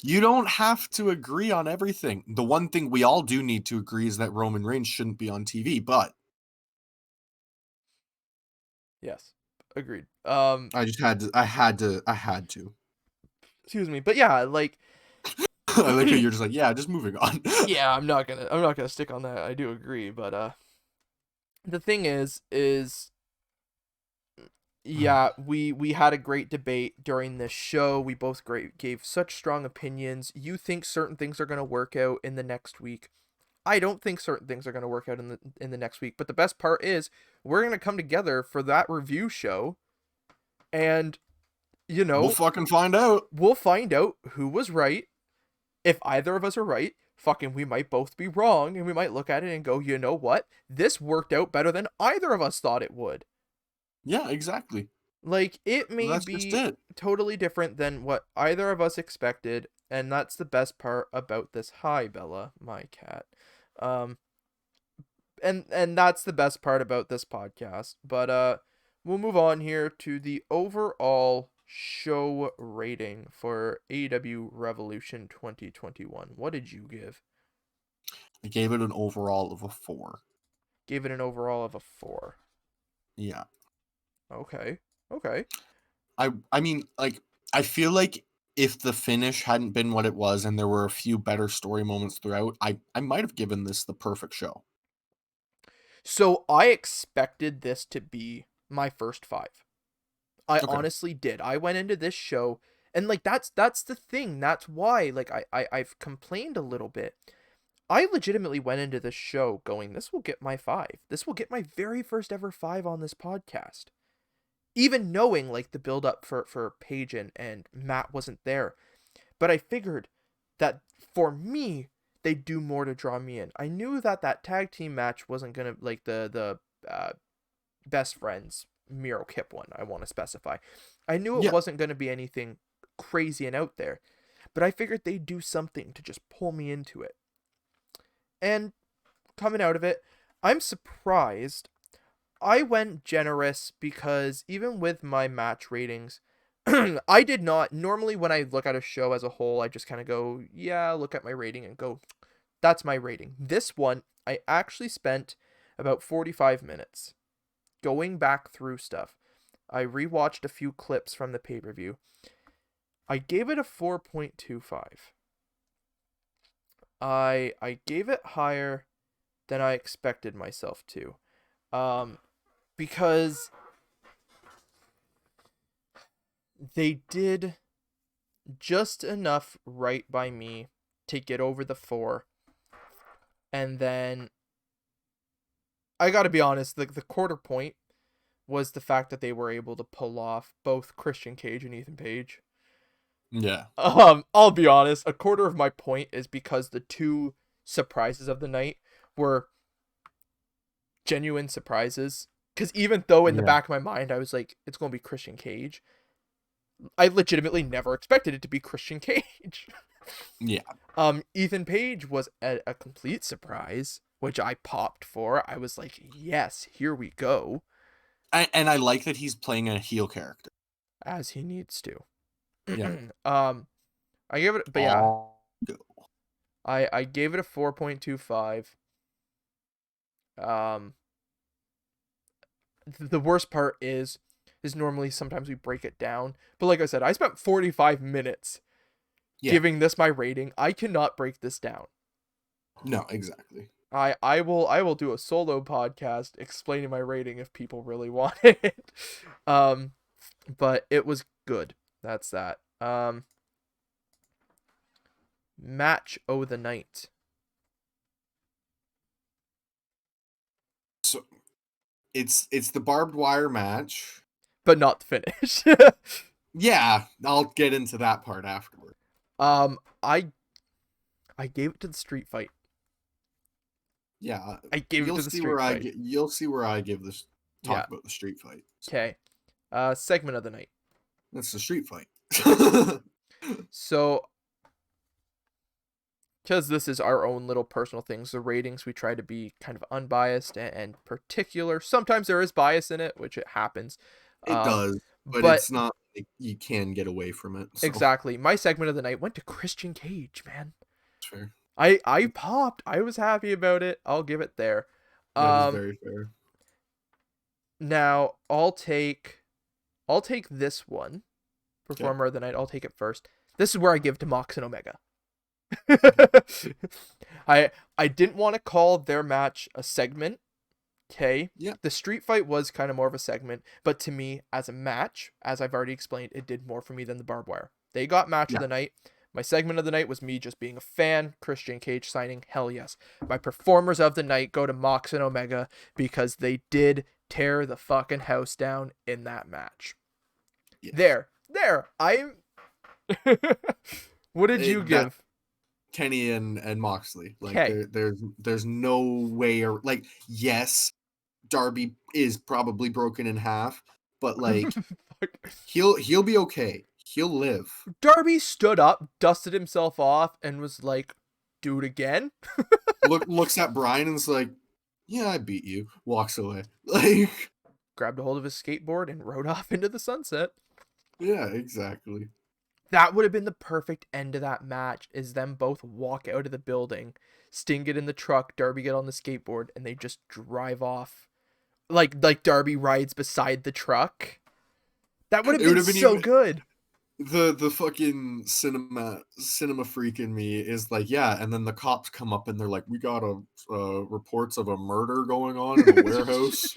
You don't have to agree on everything. The one thing we all do need to agree is that Roman Reigns shouldn't be on TV, but Yes, agreed. I had to. Excuse me, but yeah, like, I like how you're just like, yeah, just moving on. yeah, I'm not gonna stick on that. I do agree, but the thing is yeah, we had a great debate during this show. We both gave such strong opinions. You think certain things are going to work out in the next week. I don't think certain things are going to work out in the next week. But the best part is we're going to come together for that review show, and you We'll know, fucking find out. we'll find out who was right. If either of us are right, fucking we might both be wrong, and we might look at it and go, "You know what? This worked out better than either of us thought it would." Yeah, exactly. Like, it may That's just be it. totally different than what either of us expected, and that's the best part about this. Hi, Bella, my cat. Um, and that's the best part about this podcast. But we'll move on here to the overall show rating for AEW Revolution 2021. What did you give? I gave it an overall of a 4. Gave it an overall of a 4. Yeah. Okay. Okay. I mean, like, I feel like if the finish hadn't been what it was and there were a few better story moments throughout, I might have given this the perfect show. So I expected this to be my first 5. I Okay. honestly did. I went into this show, and like that's the thing. That's why like I've complained a little bit. I legitimately went into this show going, this will get my 5. This will get my very first ever 5 on this podcast. Even knowing like the build up for Paige and Matt wasn't there. But I figured that for me, they'd do more to draw me in. I knew that that tag team match wasn't gonna like the best friends Miro Kip one. I want to specify. I knew it Yeah. wasn't gonna be anything crazy and out there, but I figured they'd do something to just pull me into it. And coming out of it, I'm surprised. I went generous because even with my match ratings, I did not. Normally, when I look at a show as a whole, I just kind of go, yeah, look at my rating and go, that's my rating. This one, I actually spent about 45 minutes going back through stuff. I rewatched a few clips from the pay per view. I gave it a 4.25. I gave it higher than I expected myself to. Um, because they did just enough right by me to get over the 4 And then I got to be honest, the quarter point was the fact that they were able to pull off both Christian Cage and Ethan Page. Yeah. I'll be honest, a quarter of my point is because the two surprises of the night were genuine surprises. Because even though in the Yeah. back of my mind I was like, it's going to be Christian Cage, I legitimately never expected it to be Christian Cage. Yeah. Ethan Page was a complete surprise, which I popped for. I was like, yes, here we go. And I like that he's playing a heel character. As he needs to. Yeah. I gave it, but yeah, Oh. I gave it a 4.25. Um, the worst part is normally sometimes we break it down, but like I said, I spent 45 minutes giving this my rating. I cannot break this down. No, exactly. I will do a solo podcast explaining my rating if people really want it. But it was good. That's that. Match o' the night. So it's the barbed wire match. But not the finish. Yeah, I'll get into that part afterward. I gave it to the street fight. Yeah, I gave it to the street fight. You'll see where I give this talk about the street fight. Okay. Segment of the night. That's the street fight. So, because this is our own little personal things, the ratings, we try to be kind of unbiased and particular. Sometimes there is bias in it, which it happens. It does, but it's not like you can get away from it. So. Exactly. My segment of the night went to Christian Cage, man. Fair. I popped. I was happy about it. I'll give it there. That is very fair. Now I'll take this one. Performer of the night. I'll take it first. This is where I give to Mox and Omega. I didn't want to call their match a segment. Okay. Yeah. The street fight was kind of more of a segment, but to me, as a match, as I've already explained, it did more for me than the barbed wire. They got match of the night. My segment of the night was me just being a fan. Christian Cage signing, hell yes. My performers of the night go to Mox and Omega because they did tear the fucking house down in that match. Yes. There. What did you give? Kenny and Moxley. Like there's no way, or like, yes, Darby is probably broken in half, but like he'll be okay. He'll live. Darby stood up, dusted himself off, and was like, do it again. Looks at Brian and's like, yeah, I beat you. Walks away. Like, grabbed a hold of his skateboard and rode off into the sunset. Yeah, exactly. That would have been the perfect end to that match, is them both walk out of the building, Sting get in the truck, Darby get on the skateboard, and they just drive off. Like Darby rides beside the truck. That would have been so good. The fucking cinema freak in me is like, yeah, and then the cops come up and they're like, we got reports of a murder going on in a warehouse.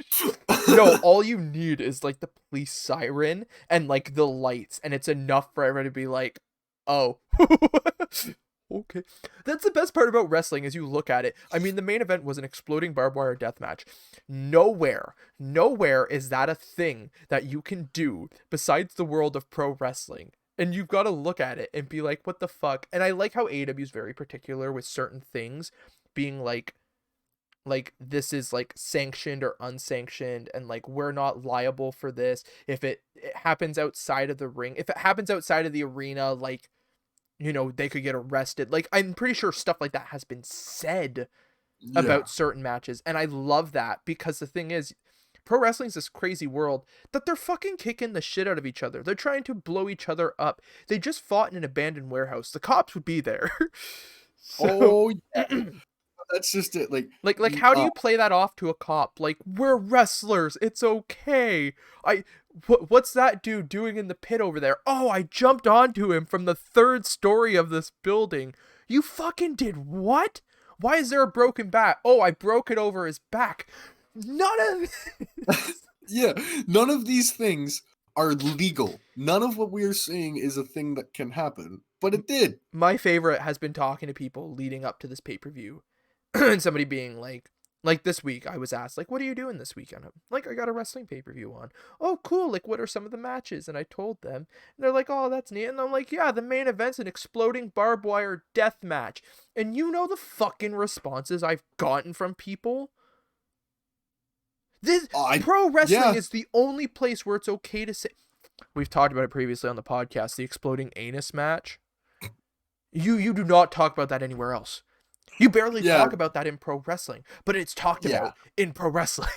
No, all you need is like the police siren and like the lights, and it's enough for everybody to be like, oh. Okay. That's the best part about wrestling as you look at it. I mean, the main event was an exploding barbed wire death match. Nowhere is that a thing that you can do besides the world of pro wrestling. And you've got to look at it and be like, what the fuck? And I like how AEW is very particular with certain things being like this is like sanctioned or unsanctioned, and like we're not liable for this if it happens outside of the ring. If it happens outside of the arena, like, you know, they could get arrested. Like, I'm pretty sure stuff like that has been said about certain matches. And I love that, because the thing is, pro wrestling is this crazy world that they're fucking kicking the shit out of each other. They're trying to blow each other up. They just fought in an abandoned warehouse. The cops would be there. So, yeah. That's just it. Like how do you play that off to a cop? Like, we're wrestlers. It's okay. What's that dude doing in the pit over there? Oh, I jumped onto him from the third story of this building. You fucking did what? Why is there a broken bat? Oh, I broke it over his back. None of none of these things are legal. None of what we are saying is a thing that can happen, but it did. My favorite has been talking to people leading up to this pay-per-view and somebody being like this week I was asked, like, what are you doing this weekend? I'm like, I got a wrestling pay-per-view on. Oh, cool. Like, what are some of the matches? And I told them, and they're like, oh, that's neat. And I'm like, yeah, the main event's an exploding barbed wire death match. And you know the fucking responses I've gotten from people? This pro wrestling is the only place where it's okay to say. We've talked about it previously on the podcast, the exploding anus match. You do not talk about that anywhere else. You barely talk about that in pro wrestling, but it's talked about in pro wrestling.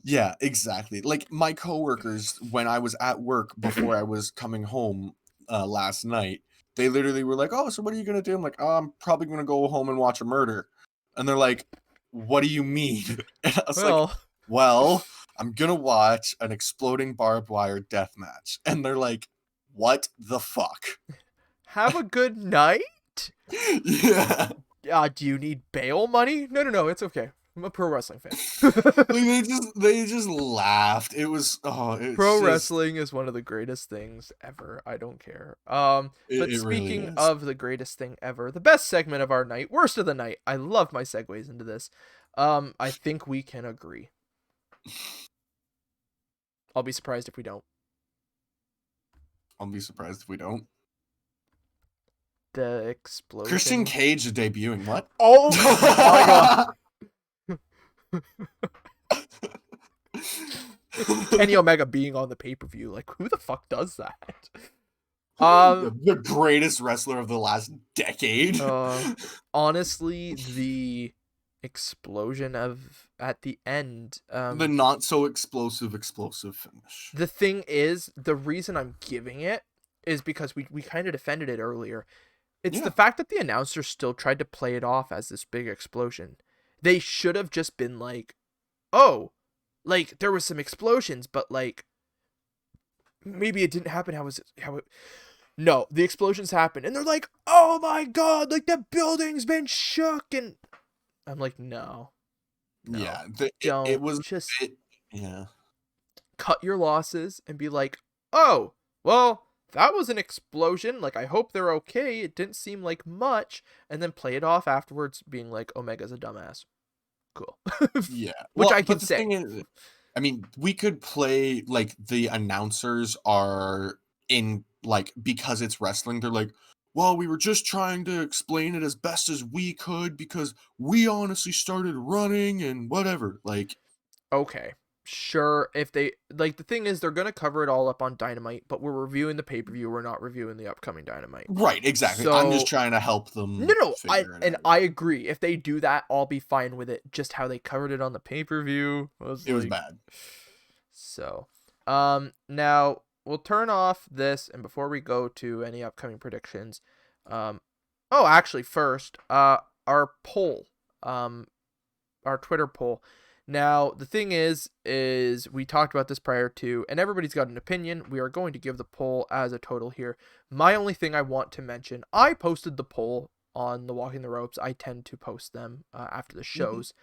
Yeah, exactly. Like my coworkers, when I was at work before I was coming home last night, they literally were like, "Oh, so what are you gonna do?" I'm like, "Oh, I'm probably gonna go home and watch a murder." And they're like, "What do you mean?" And I was like, "Well, I'm gonna watch an exploding barbed wire death match." And they're like, "What the fuck?" Have a good night? Yeah. Do you need bail money? No, it's okay. I'm a pro wrestling fan. Like they just laughed. It was wrestling is one of the greatest things ever. I don't care. But it speaking really of the greatest thing ever, the best segment of our night, worst of the night. I love my segues into this. I think we can agree. I'll be surprised if we don't. I'll be surprised if we don't. The explosion. Christian Cage is debuting. What? Oh my god. Kenny Omega being on the pay-per-view, like, who the fuck does that? The greatest wrestler of the last decade. Honestly, the explosion at the end, the not so explosive finish. The thing is, the reason I'm giving it is because we kind of defended it earlier. It's the fact that the announcers still tried to play it off as this big explosion. They should have just been like, oh, like, there was some explosions, but, like, maybe it didn't happen how it... No, the explosions happened, and they're like, oh my god, like, the building's been shook, and I'm like, no. Yeah, it was just... Cut your losses and be like, oh, well, that was an explosion, like, I hope they're okay, it didn't seem like much, and then play it off afterwards being like, Omega's a dumbass. Cool. Yeah. Which I can say. Is, I mean, we could play, like, the announcers are in, like, because it's wrestling, they're like, well, we were just trying to explain it as best as we could because we honestly started running and whatever. Like, okay. Sure, if they, like, the thing is, they're gonna cover it all up on Dynamite, but we're reviewing the pay-per-view, we're not reviewing the upcoming Dynamite. Right, exactly. So, I'm just trying to help them. I agree. If they do that, I'll be fine with it. Just how they covered it on the pay-per-view was bad. So, now we'll turn off this, and before we go to any upcoming predictions, actually first, our poll, our Twitter poll. Now, the thing is we talked about this prior to, and everybody's got an opinion. We are going to give the poll as a total here. My only thing I want to mention, I posted the poll on the Walking the Ropes. I tend to post them after the shows.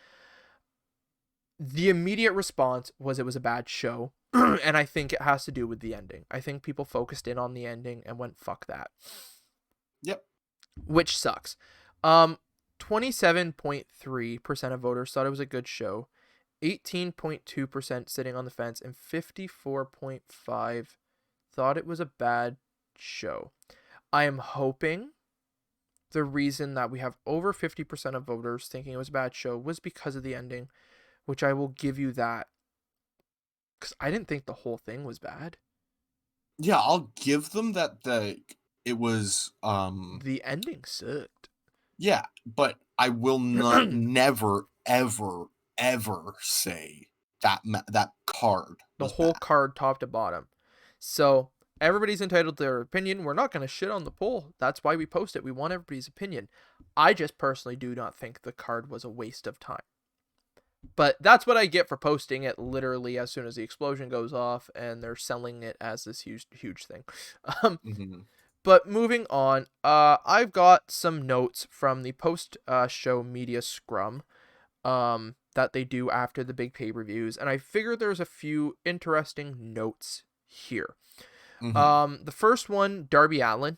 Mm-hmm. The immediate response was it was a bad show, and I think it has to do with the ending. I think people focused in on the ending and went, fuck that. Yep. Which sucks. 27.3% of voters thought it was a good show. 18.2% sitting on the fence, and 54.5% thought it was a bad show. I am hoping the reason that we have over 50% of voters thinking it was a bad show was because of the ending, which I will give you that. Because I didn't think the whole thing was bad. Yeah, I'll give them that it was... The ending sucked. Yeah, but I will not never, ever say that card. The whole card top to bottom. So everybody's entitled to their opinion. We're not going to shit on the poll. That's why we post it. We want everybody's opinion. I just personally do not think the card was a waste of time. But that's what I get for posting it literally as soon as the explosion goes off, and they're selling it as this huge thing. But moving on, I've got some notes from the post-show media scrum that they do after the big pay-per-views, and I figure there's a few interesting notes here. The first one, Darby Allin.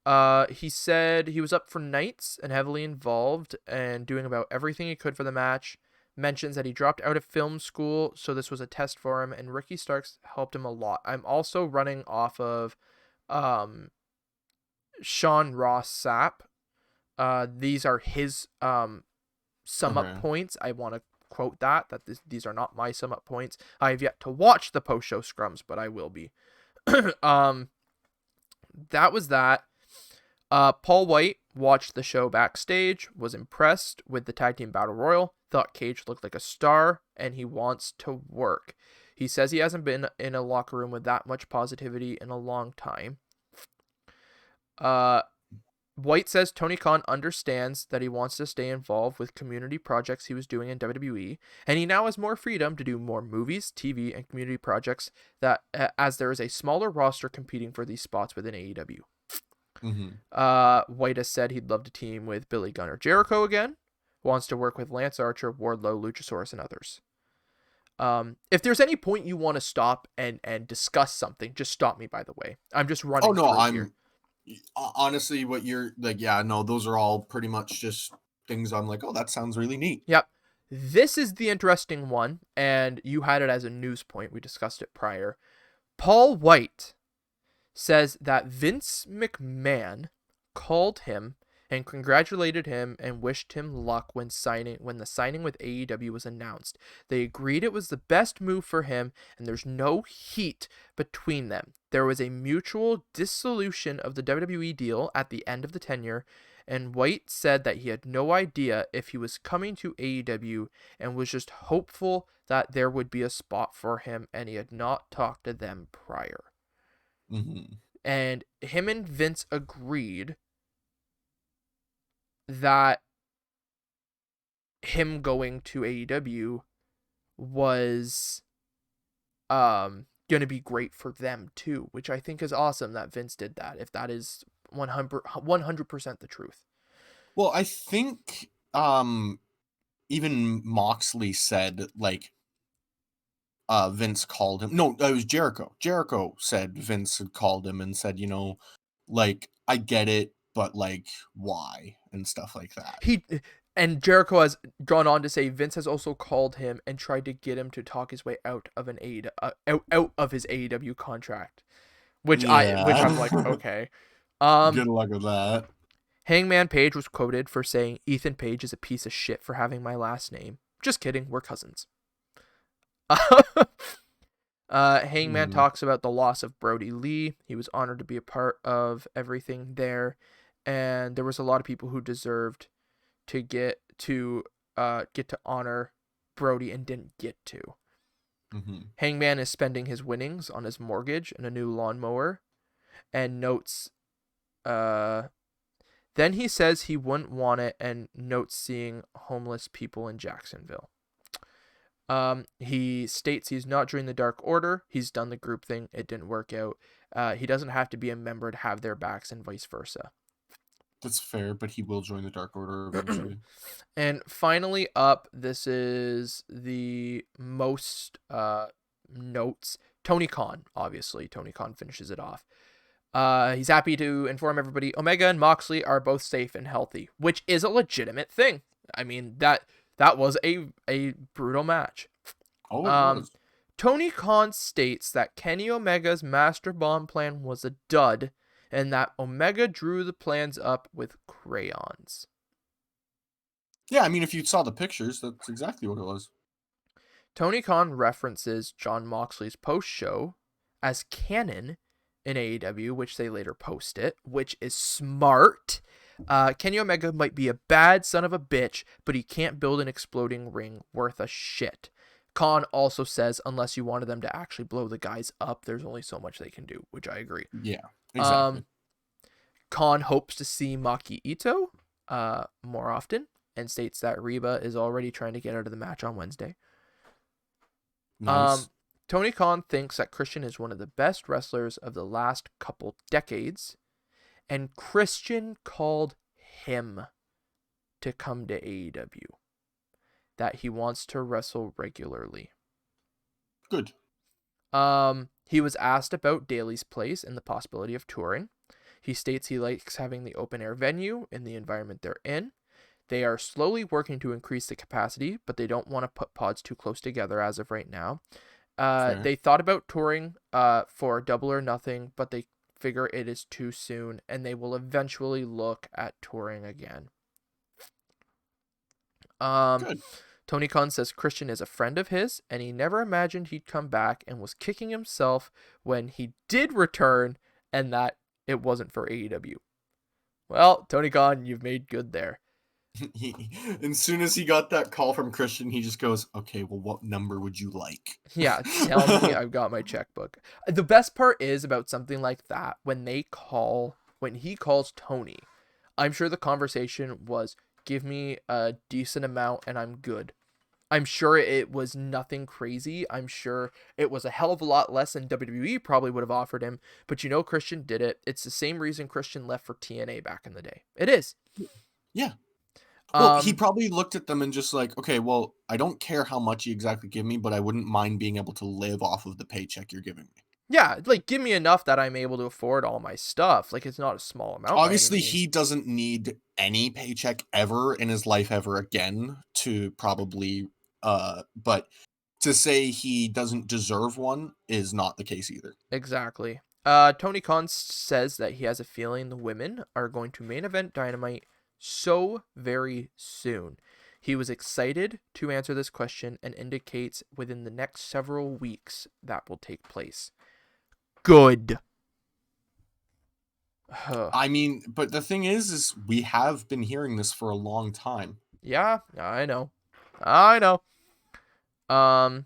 He said he was up for nights and heavily involved and doing about everything he could for the match. Mentions that he dropped out of film school, so this was a test for him, and Ricky Starks helped him a lot. I'm also running off of um, Sean Ross Sapp. These are his sum up Okay. points. I want to quote that these are not my sum up points. I have yet to watch the post show scrums, but I will be. um, that was that. Paul White watched the show backstage, was impressed with the tag team battle royal, thought Cage looked like a star, and he wants to work. He says he hasn't been in a locker room with that much positivity in a long time. Uh, White says Tony Khan understands that he wants to stay involved with community projects he was doing in WWE, and he now has more freedom to do more movies, TV, and community projects that as there is a smaller roster competing for these spots within AEW. White has said he'd love to team with Billy Gunn or Jericho again, wants to work with Lance Archer, Wardlow, Luchasaurus, and others. If there's any point you want to stop and discuss something, just stop me, by the way. I'm just Oh running no, through here. honestly, what you're like, yeah, no, those are all pretty much just things I'm like, oh, that sounds really neat. Yep. This is the interesting one, and you had it as a news point. We discussed it prior. Paul White says that Vince McMahon called him and congratulated him and wished him luck when the signing with AEW was announced. They agreed it was the best move for him, and there's no heat between them. There was a mutual dissolution of the WWE deal at the end of the tenure, and White said that he had no idea if he was coming to AEW and was just hopeful that there would be a spot for him, and he had not talked to them prior. And him and Vince agreed that him going to AEW was going to be great for them too, which I think is awesome that Vince did that, if that is 100% the truth. Well, I think even Moxley said like Vince called him. No, it was Jericho. Jericho said Vince had called him and said, like, I get it, but like, why? And stuff like that. And Jericho has gone on to say Vince has also called him and tried to get him to talk his way out of out of his AEW contract, which I'm like, Yeah. okay. Good luck with that. Hangman Page was quoted for saying Ethan Page is a piece of shit for having my last name. Just kidding, we're cousins. Hangman Mhm. talks about the loss of Brody Lee. He was honored to be a part of everything there, and there was a lot of people who deserved to get to honor Brody and didn't get to. Hangman is spending his winnings on his mortgage and a new lawnmower, and notes then he says he wouldn't want it and notes seeing homeless people in Jacksonville. He states he's not joined the Dark Order. He's done the group thing. It didn't work out. He doesn't have to be a member to have their backs and vice versa. That's fair, but he will join the Dark Order eventually. And finally up, this is the most notes. Tony Khan, obviously. Tony Khan finishes it off. He's happy to inform everybody Omega and Moxley are both safe and healthy, which is a legitimate thing. I mean, that was a brutal match. Oh, it was. Tony Khan states that Kenny Omega's Master Bomb plan was a dud, and that Omega drew the plans up with crayons. Yeah, I mean, if you saw the pictures, that's exactly what it was. Tony Khan references Jon Moxley's post-show as canon in AEW, which they later post it, which is smart. Kenny Omega might be a bad son of a bitch, but he can't build an exploding ring worth a shit. Khan also says unless you wanted them to actually blow the guys up, there's only so much they can do, which I agree. Yeah, exactly. Khan hopes to see Maki Ito more often and states that Reba is already trying to get out of the match on Wednesday. Nice. Tony Khan thinks that Christian is one of the best wrestlers of the last couple decades, and Christian called him to come to AEW, that he wants to wrestle regularly. Good. He was asked about Daly's place and the possibility of touring. He states he likes having the open air venue in the environment they're in. They are slowly working to increase the capacity, but they don't want to put pods too close together as of right now. Fair. They thought about touring for Double or Nothing, but they figure it is too soon, and they will eventually look at touring again. Good. Tony Khan says Christian is a friend of his, and he never imagined he'd come back and was kicking himself when he did return and that it wasn't for AEW. Well, Tony Khan, you've made good there. As soon as he got that call from Christian, he just goes, "Okay, well, what number would you like?" Yeah, tell me I've got my checkbook. The best part is about something like that, when he calls Tony, I'm sure the conversation was, give me a decent amount and I'm good. I'm sure it was nothing crazy. I'm sure it was a hell of a lot less than WWE probably would have offered him. But Christian did it. It's the same reason Christian left for TNA back in the day. It is. Yeah. Well, he Um, probably looked at them and just like, okay, well, I don't care how much you exactly give me, but I wouldn't mind being able to live off of the paycheck you're giving me. yeah, like give me enough that I'm able to afford all my stuff. Like it's not a small amount by any Obviously, means. he doesn't need any paycheck ever in his life ever again to probably, but to say he doesn't deserve one is not the case either. Exactly. Tony Khan says that he has a feeling the women are going to main event Dynamite so very soon. He was excited to answer this question and indicates within the next several weeks that will take place. Good. I mean, but the thing is we have been hearing this for a long time. Yeah, I know. I know. Um,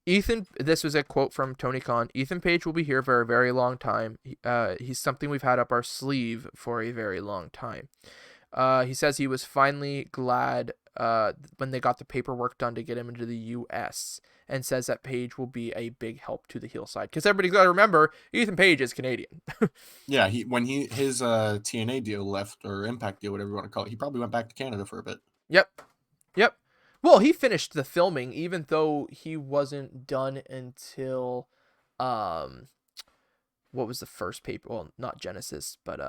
this was a quote from Tony Khan. Ethan Page will be here for a very long time. He's something we've had up our sleeve for a very long time. He says he was finally glad when they got the paperwork done to get him into the U.S. and says that Page will be a big help to the heel side. Because everybody's got to remember, Ethan Page is Canadian. Yeah, his TNA deal left, or Impact deal, whatever you want to call it, he probably went back to Canada for a bit. Yep. Yep. Well, he finished the filming even though he wasn't done until um what was the first paper? Well, not Genesis, but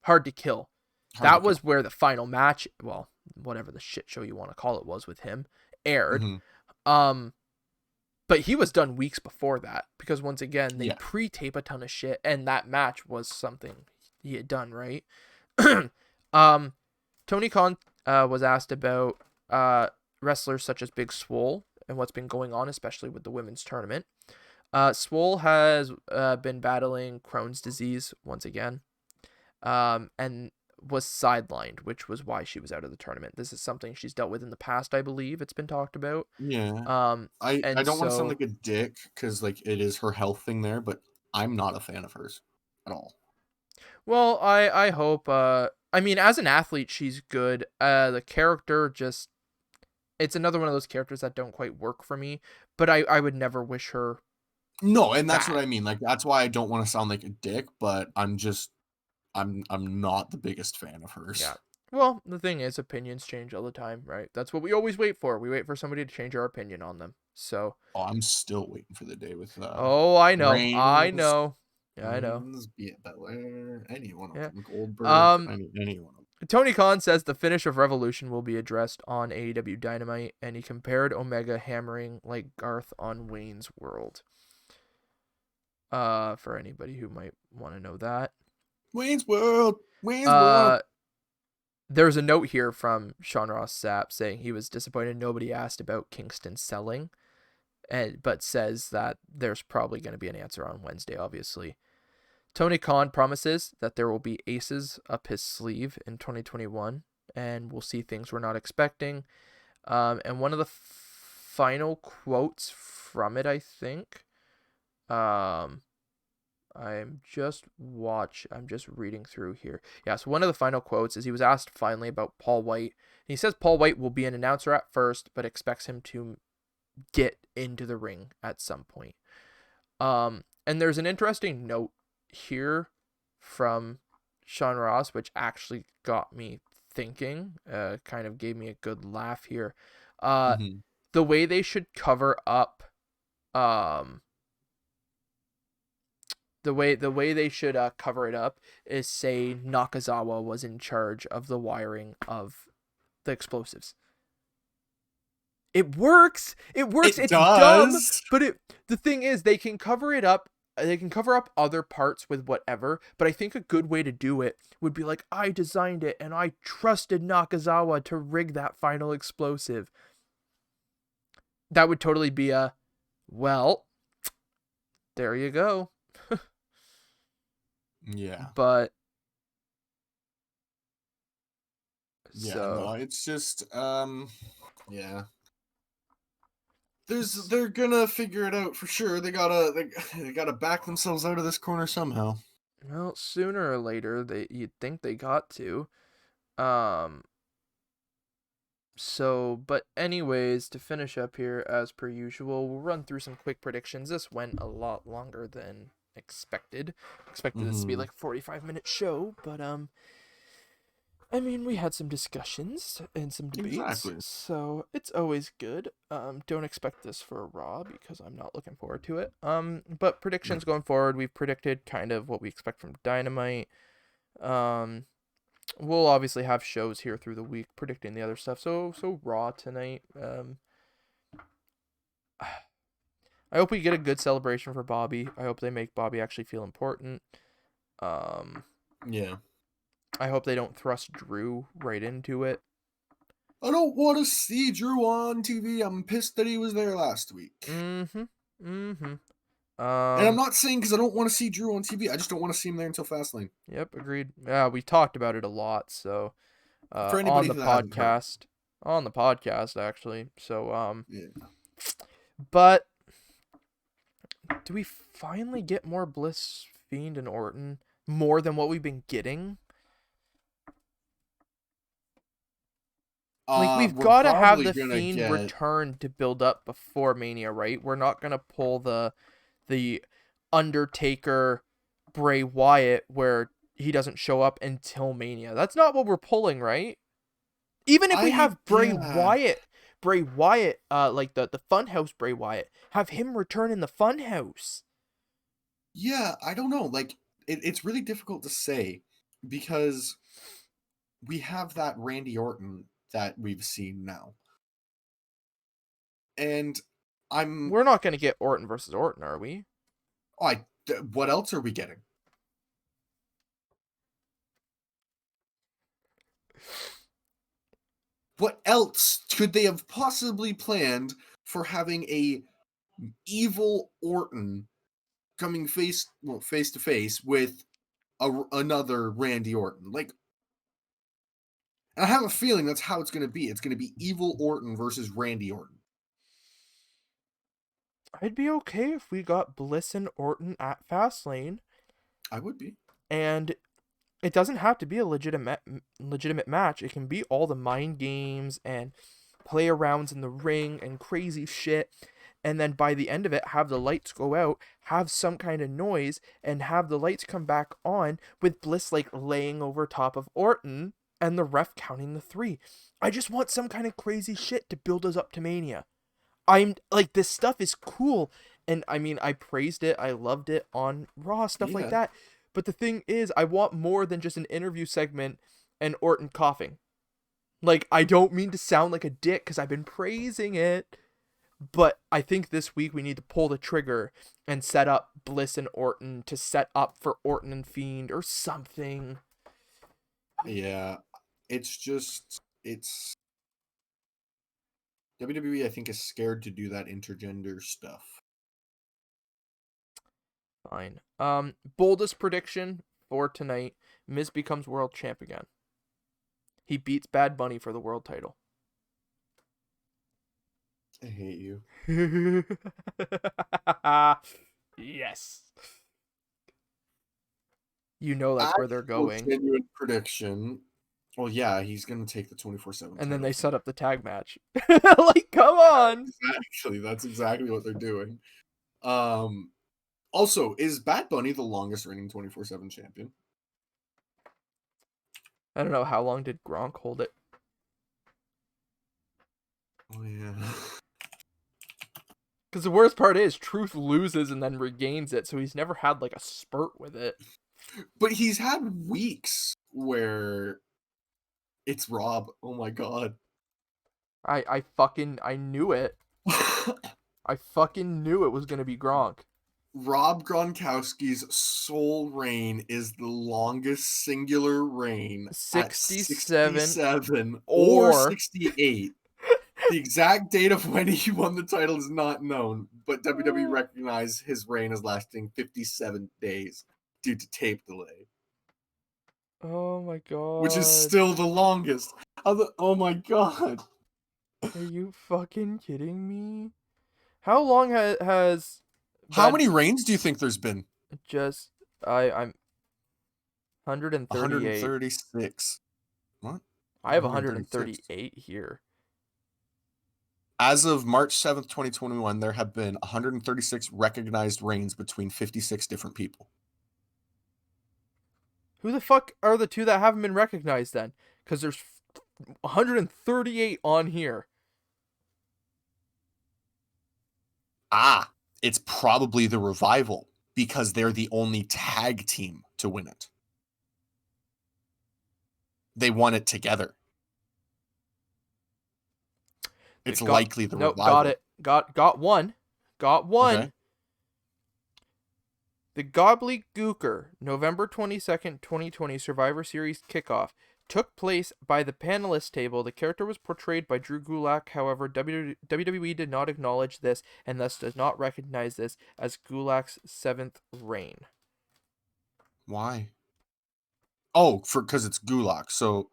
Hard to Kill. Hard to That kill. was where the final match, well, whatever the shit show you want to call it was with him, aired. Mm-hmm. Um but he was done weeks before that because once again, they Yeah. pre-tape a ton of shit and that match was something he had done, right? um Tony Khan was asked about wrestlers such as Big Swole and what's been going on, especially with the women's tournament. Swole has been battling Crohn's disease once again, and was sidelined, which was why she was out of the tournament. This is something she's dealt with in the past, I believe. It's been talked about. Yeah. Um, I and don't want to sound so, like a dick because like it is her health thing there, but I'm not a fan of hers at all. well, I hope. I mean, as an athlete, she's good. The character just, it's another one of those characters that don't quite work for me. But I would never wish her No, and that's what bad. I mean. Like that's why I don't want to sound like a dick, but I'm not the biggest fan of hers. Yeah. Well, the thing is, opinions change all the time, right? That's what we always wait for. We wait for somebody to change our opinion on them. So, Oh, I'm still waiting for the day with oh, I know. I Reigns, know. Yeah, I know. be it Belair, any one of Yeah. them, Goldberg, Um, any one of them. Tony Khan says the finish of Revolution will be addressed on AEW Dynamite, and he compared Omega hammering like Garth on Wayne's World. For anybody who might want to know that. Wayne's World, Wayne's World. Uh, there's a note here from Sean Ross Sapp saying he was disappointed nobody asked about Kingston selling, but says that there's probably going to be an answer on Wednesday, obviously. Tony Khan promises that there will be aces up his sleeve in 2021, and we'll see things we're not expecting. And one of the final quotes from it, I think, I'm just reading through here. Yeah, so one of the final quotes is he was asked finally about Paul White. And he says Paul White will be an announcer at first, but expects him to get into the ring at some point. And there's an interesting note here from Sean Ross, which actually got me thinking, kind of gave me a good laugh here. Mm-hmm. The way they should cover up The way they should cover it up is say Nakazawa was in charge of the wiring of the explosives. It works. It works. It It's dumb, does. but the thing is they can cover it up. They can cover up other parts with whatever, but I think a good way to do it would be like, I designed it and I trusted Nakazawa to rig that final explosive. That would totally be well, there you go. Yeah. But Yeah, no, so it's just yeah. They're gonna figure it out for sure. They gotta back themselves out of this corner somehow. well, sooner or later you'd think they got to. Um but anyways, to finish up here as per usual, we'll run through some quick predictions. This went a lot longer than expected. Expected this to be Mm-hmm. like a 45-minute show, but I mean, we had some discussions and some debates, Exactly. so it's always good. Don't expect this for Raw because I'm not looking forward to it. But predictions going forward, we've predicted kind of what we expect from Dynamite. Um, we'll obviously have shows here through the week predicting the other stuff. So Raw tonight. I hope we get a good celebration for Bobby. I hope they make Bobby actually feel important. Um, Yeah. I hope they don't thrust Drew right into it. I don't want to see Drew on TV. I'm pissed that he was there last week. Mm-hmm. Mm-hmm. And I'm not saying because I don't want to see Drew on TV. I just don't want to see him there until Fastlane. Yep, agreed. Yeah, we talked about it a lot, so For on anybody the who hasn't heard. podcast. On the podcast actually. So Yeah. but do we finally get more Bliss, Fiend, and Orton? More than what we've been getting? Like, we've We're got to have probably the gonna Fiend get. return to build up before Mania, right? We're not gonna pull the Undertaker Bray Wyatt where he doesn't show up until Mania. That's not what we're pulling, right? Even if we have Yeah. Bray Wyatt, like the Funhouse Bray Wyatt, have him return in the Funhouse. Yeah, I don't know. Like, it's really difficult to say because we have that Randy Orton that we've seen now. And I'm. We're not gonna get Orton versus Orton, are we? What else are we getting? What else could they have possibly planned for having a evil Orton coming face to face with another Randy Orton? Like, I have a feeling that's how it's going to be. It's going to be evil Orton versus Randy Orton. I'd be okay if we got Bliss and Orton at Fastlane, I would be. and it doesn't have to be a legitimate match. It can be all the mind games and play arounds in the ring and crazy shit. And then by the end of it, have the lights go out, have some kind of noise, and have the lights come back on with Bliss like laying over top of Orton and the ref counting the 3. I just want some kind of crazy shit to build us up to Mania. I'm like, this stuff is cool. And I mean, I praised it. I loved it on Raw, stuff like Yeah. that. But the thing is, I want more than just an interview segment and Orton coughing. Like, I don't mean to sound like a dick because I've been praising it. But I think this week we need to pull the trigger and set up Bliss and Orton to set up for Orton and Fiend or something. Yeah. It's WWE, I think, is scared to do that intergender stuff. Fine. Boldest prediction for tonight: Miz becomes world champ again. He beats Bad Bunny for the world title. I hate you. Yes. You know that's where they're Actual going. genuine prediction. Well, yeah, he's gonna take the 24/7 And then title they from set up the tag match. Like, come on. Actually, that's exactly what they're doing. Also, is Bad Bunny the longest reigning 24/7 champion? I don't know, how long did Gronk hold it? Oh yeah. Because the worst part is Truth loses and then regains it, so he's never had like a spurt with it. But he's had weeks where it's Rob. Oh my god. I knew it. I fucking knew it was gonna be Gronk. Rob Gronkowski's sole reign is the longest singular reign at 67 67 or or 68. The exact date of when he won the title is not known, but WWE recognized his reign as lasting 57 days due to tape delay, oh my which is god. still the longest. Oh my god. Are you fucking kidding me? How long has How Bad many reigns do you think there's been? just I'm 138. 136. What? I have 136. 138 here. As of March 7th, 2021, there have been 136 recognized reigns between 56 different people. Who the fuck are the two that haven't been recognized then? Because there's 138 on here. Ah, it's probably the Revival because they're the only tag team to win it. They won it together. It's likely the Nope, Revival. got it. Got one. Got one. Okay. The Gobbledygooker, November 22nd, 2020 Survivor Series kickoff took place by the panelist table. The character was portrayed by Drew Gulak. However, WWE did not acknowledge this and thus does not recognize this as Gulak's 7th reign. Why? Oh, because it's Gulak. So,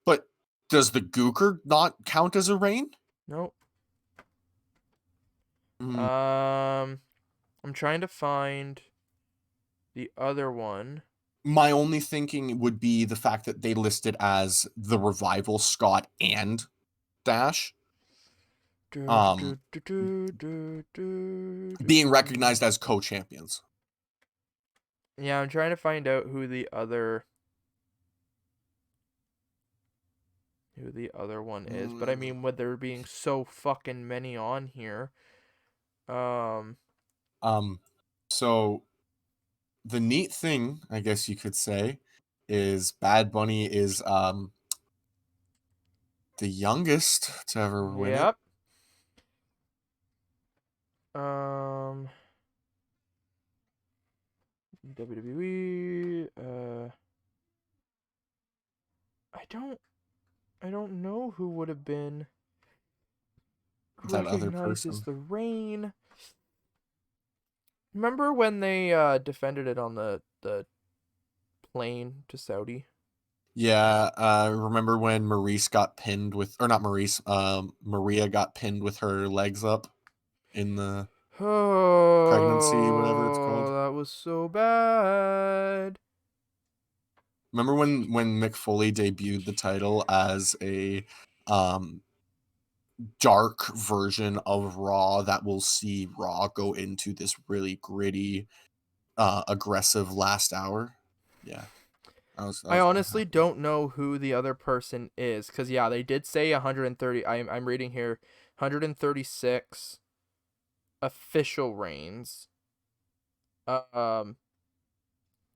but does the Gooker not count as a reign? Nope. Mm. I'm trying to find the other one. My only thinking would be the fact that they listed as the Revival, Scott, and Dash. Being recognized as co-champions. Yeah, I'm trying to find out who the other one is. But I mean, with there being so fucking many on here. So the neat thing, I guess you could say, is Bad Bunny is the youngest to ever win it. Yep. WWE. I don't know who would have been. Who That other recognizes person. the reign? Remember when they defended it on the plane to Saudi? Yeah, remember when Maurice got pinned with, or not Maurice, Maria got pinned with her legs up in the pregnancy, whatever it's called. That was so bad. Remember when Mick Foley debuted the title as a dark version of Raw that will see Raw go into this really gritty, aggressive last hour? Yeah. I honestly don't know who the other person is, because yeah, they did say 130. I'm reading here, 136 official reigns. From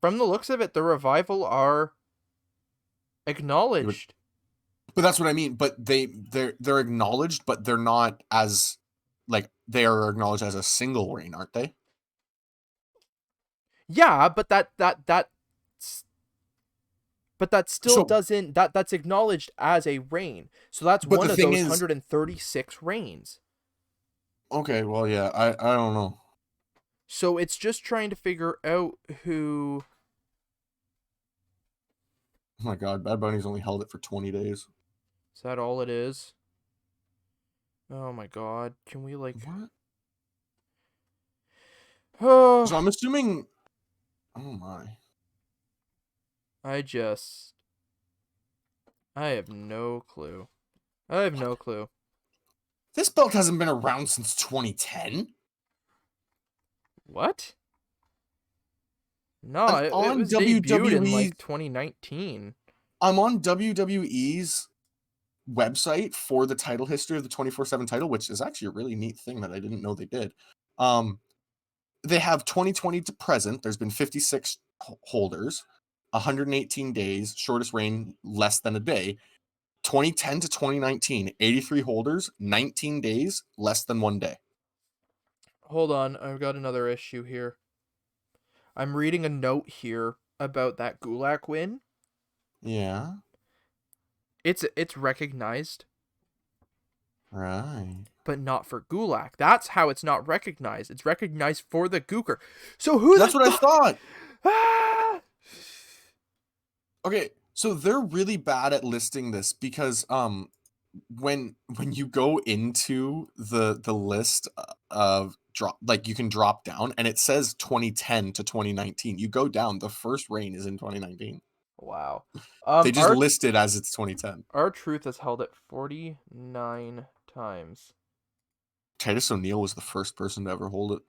the looks of it, the Revival are acknowledged. But that's what I mean. But they're acknowledged, but they're not as, like, they are acknowledged as a single reign, aren't they? Yeah, but that still doesn't that's acknowledged as a reign. So that's one of those 136 reigns. Okay, well, yeah, I don't know. So it's just trying to figure out who. Oh my god, Bad Bunny's only held it for 20 days. Is that all it is? Oh my god, can we like what? Oh, So I'm assuming, oh my. I have no clue. I have no clue. This belt hasn't been around since 2010. What? No, it was WWE, debuted in like 2019. I'm on WWE's website for the title history of the 24/7 title, which is actually a really neat thing that I didn't know they did. They have 2020 to present. There's been 56 holders, 118 days, shortest reign less than a day. 2010 to 2019, 83 holders, 19 days, less than 1 day. Hold on, I've got another issue here. I'm reading a note here about that Gulak win. Yeah. It's recognized, Right. but not for Gulak. That's how it's not recognized. It's recognized for the Gooker. So who That's the what I fuck? thought. Ah! Okay, so they're really bad at listing this because when you go into the list of drop, like you can drop down and it says 2010 to 2019. You go down, the first reign is in 2019. Wow. They just list it as it's 2010. R-Truth has held it 49 times. Titus O'Neil was the first person to ever hold it.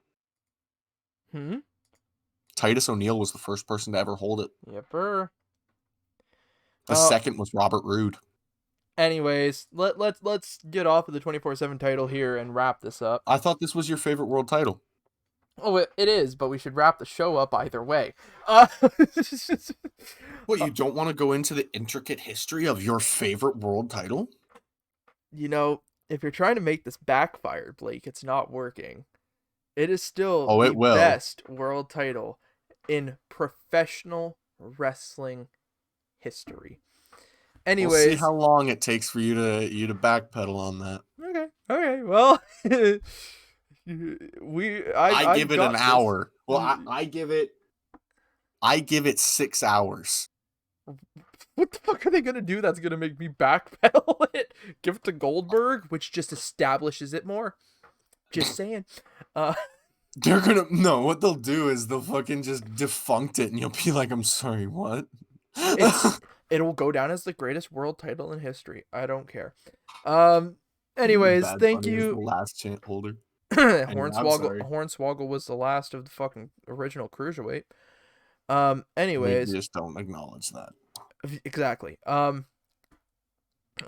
Hmm? Titus O'Neil was the first person to ever hold it. Yepper. The second was Robert Roode. Anyways, let's get off of the 24/7 title here and wrap this up. I thought this was your favorite world title. Oh, it is, but we should wrap the show up either way. What, you don't want to go into the intricate history of your favorite world title? You know, if you're trying to make this backfire, Blake, it's not working. It is still Oh, the it will. best world title in professional wrestling history. Anyways, we'll see how long it takes for you to backpedal on that. Okay. Well, I give it an hour. This. Well, I give it 6 hours. What the fuck are they gonna do that's gonna make me backpedal it? Give it to Goldberg, which just establishes it more. Just saying. They're gonna no. What they'll do is they'll fucking just defunct it, and you'll be like, "I'm sorry, what?" It'll go down as the greatest world title in history. I don't care. Anyways, Bad thank Bunny is you. the last chant holder. Hornswoggle was the last of the fucking original cruiserweight. Anyways, we just don't acknowledge that. Exactly. But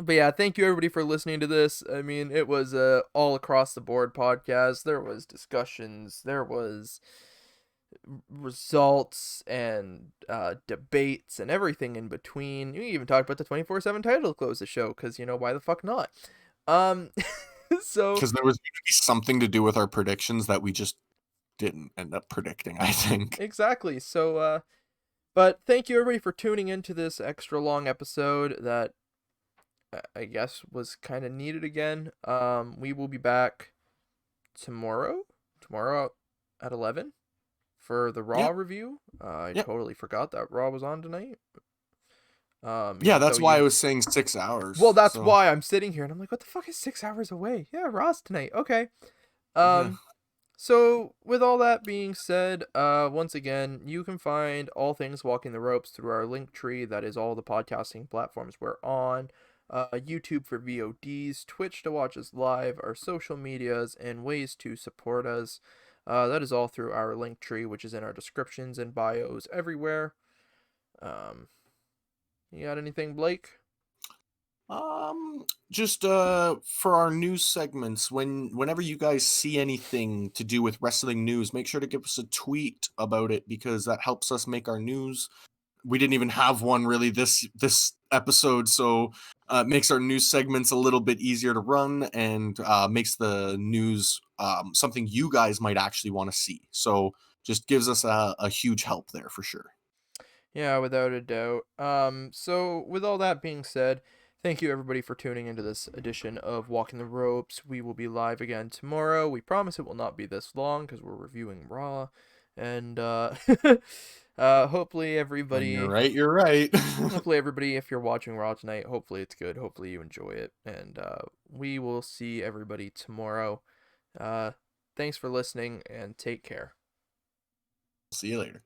yeah, thank you everybody for listening to this. I mean, it was a all across the board podcast. There was discussions, there was results and debates and everything in between. You even talked about the 24/7 title to close the show because you know why the fuck not. So because there was going to be something to do with our predictions that we just didn't end up predicting, I think. Exactly. So but thank you everybody for tuning into this extra long episode that I guess was kind of needed again. We will be back tomorrow at 11 for the Raw review. I totally forgot that Raw was on tonight. Yeah, that's why I was saying 6 hours. Well, that's why I'm sitting here and I'm like, what the fuck is 6 hours away? Yeah, Raw's tonight. Okay. So with all that being said, once again, you can find all things Walking the Ropes through our link tree. That is all the podcasting platforms we're on. YouTube for VODs, Twitch to watch us live, our social medias, and ways to support us. That is all through our link tree, which is in our descriptions and bios everywhere. You got anything, Blake? Just for our news segments, whenever you guys see anything to do with wrestling news, make sure to give us a tweet about it because that helps us make our news. We didn't even have one really this episode, so it makes our news segments a little bit easier to run and makes the news something you guys might actually want to see. So just gives us a huge help there for sure. Yeah, without a doubt. So with all that being said, thank you everybody for tuning into this edition of Walking the Ropes. We will be live again tomorrow. We promise it will not be this long because we're reviewing Raw. And hopefully everybody... When you're right. Hopefully everybody, if you're watching Raw tonight, hopefully it's good. Hopefully you enjoy it. And we will see everybody tomorrow. Thanks for listening and take care. See you later.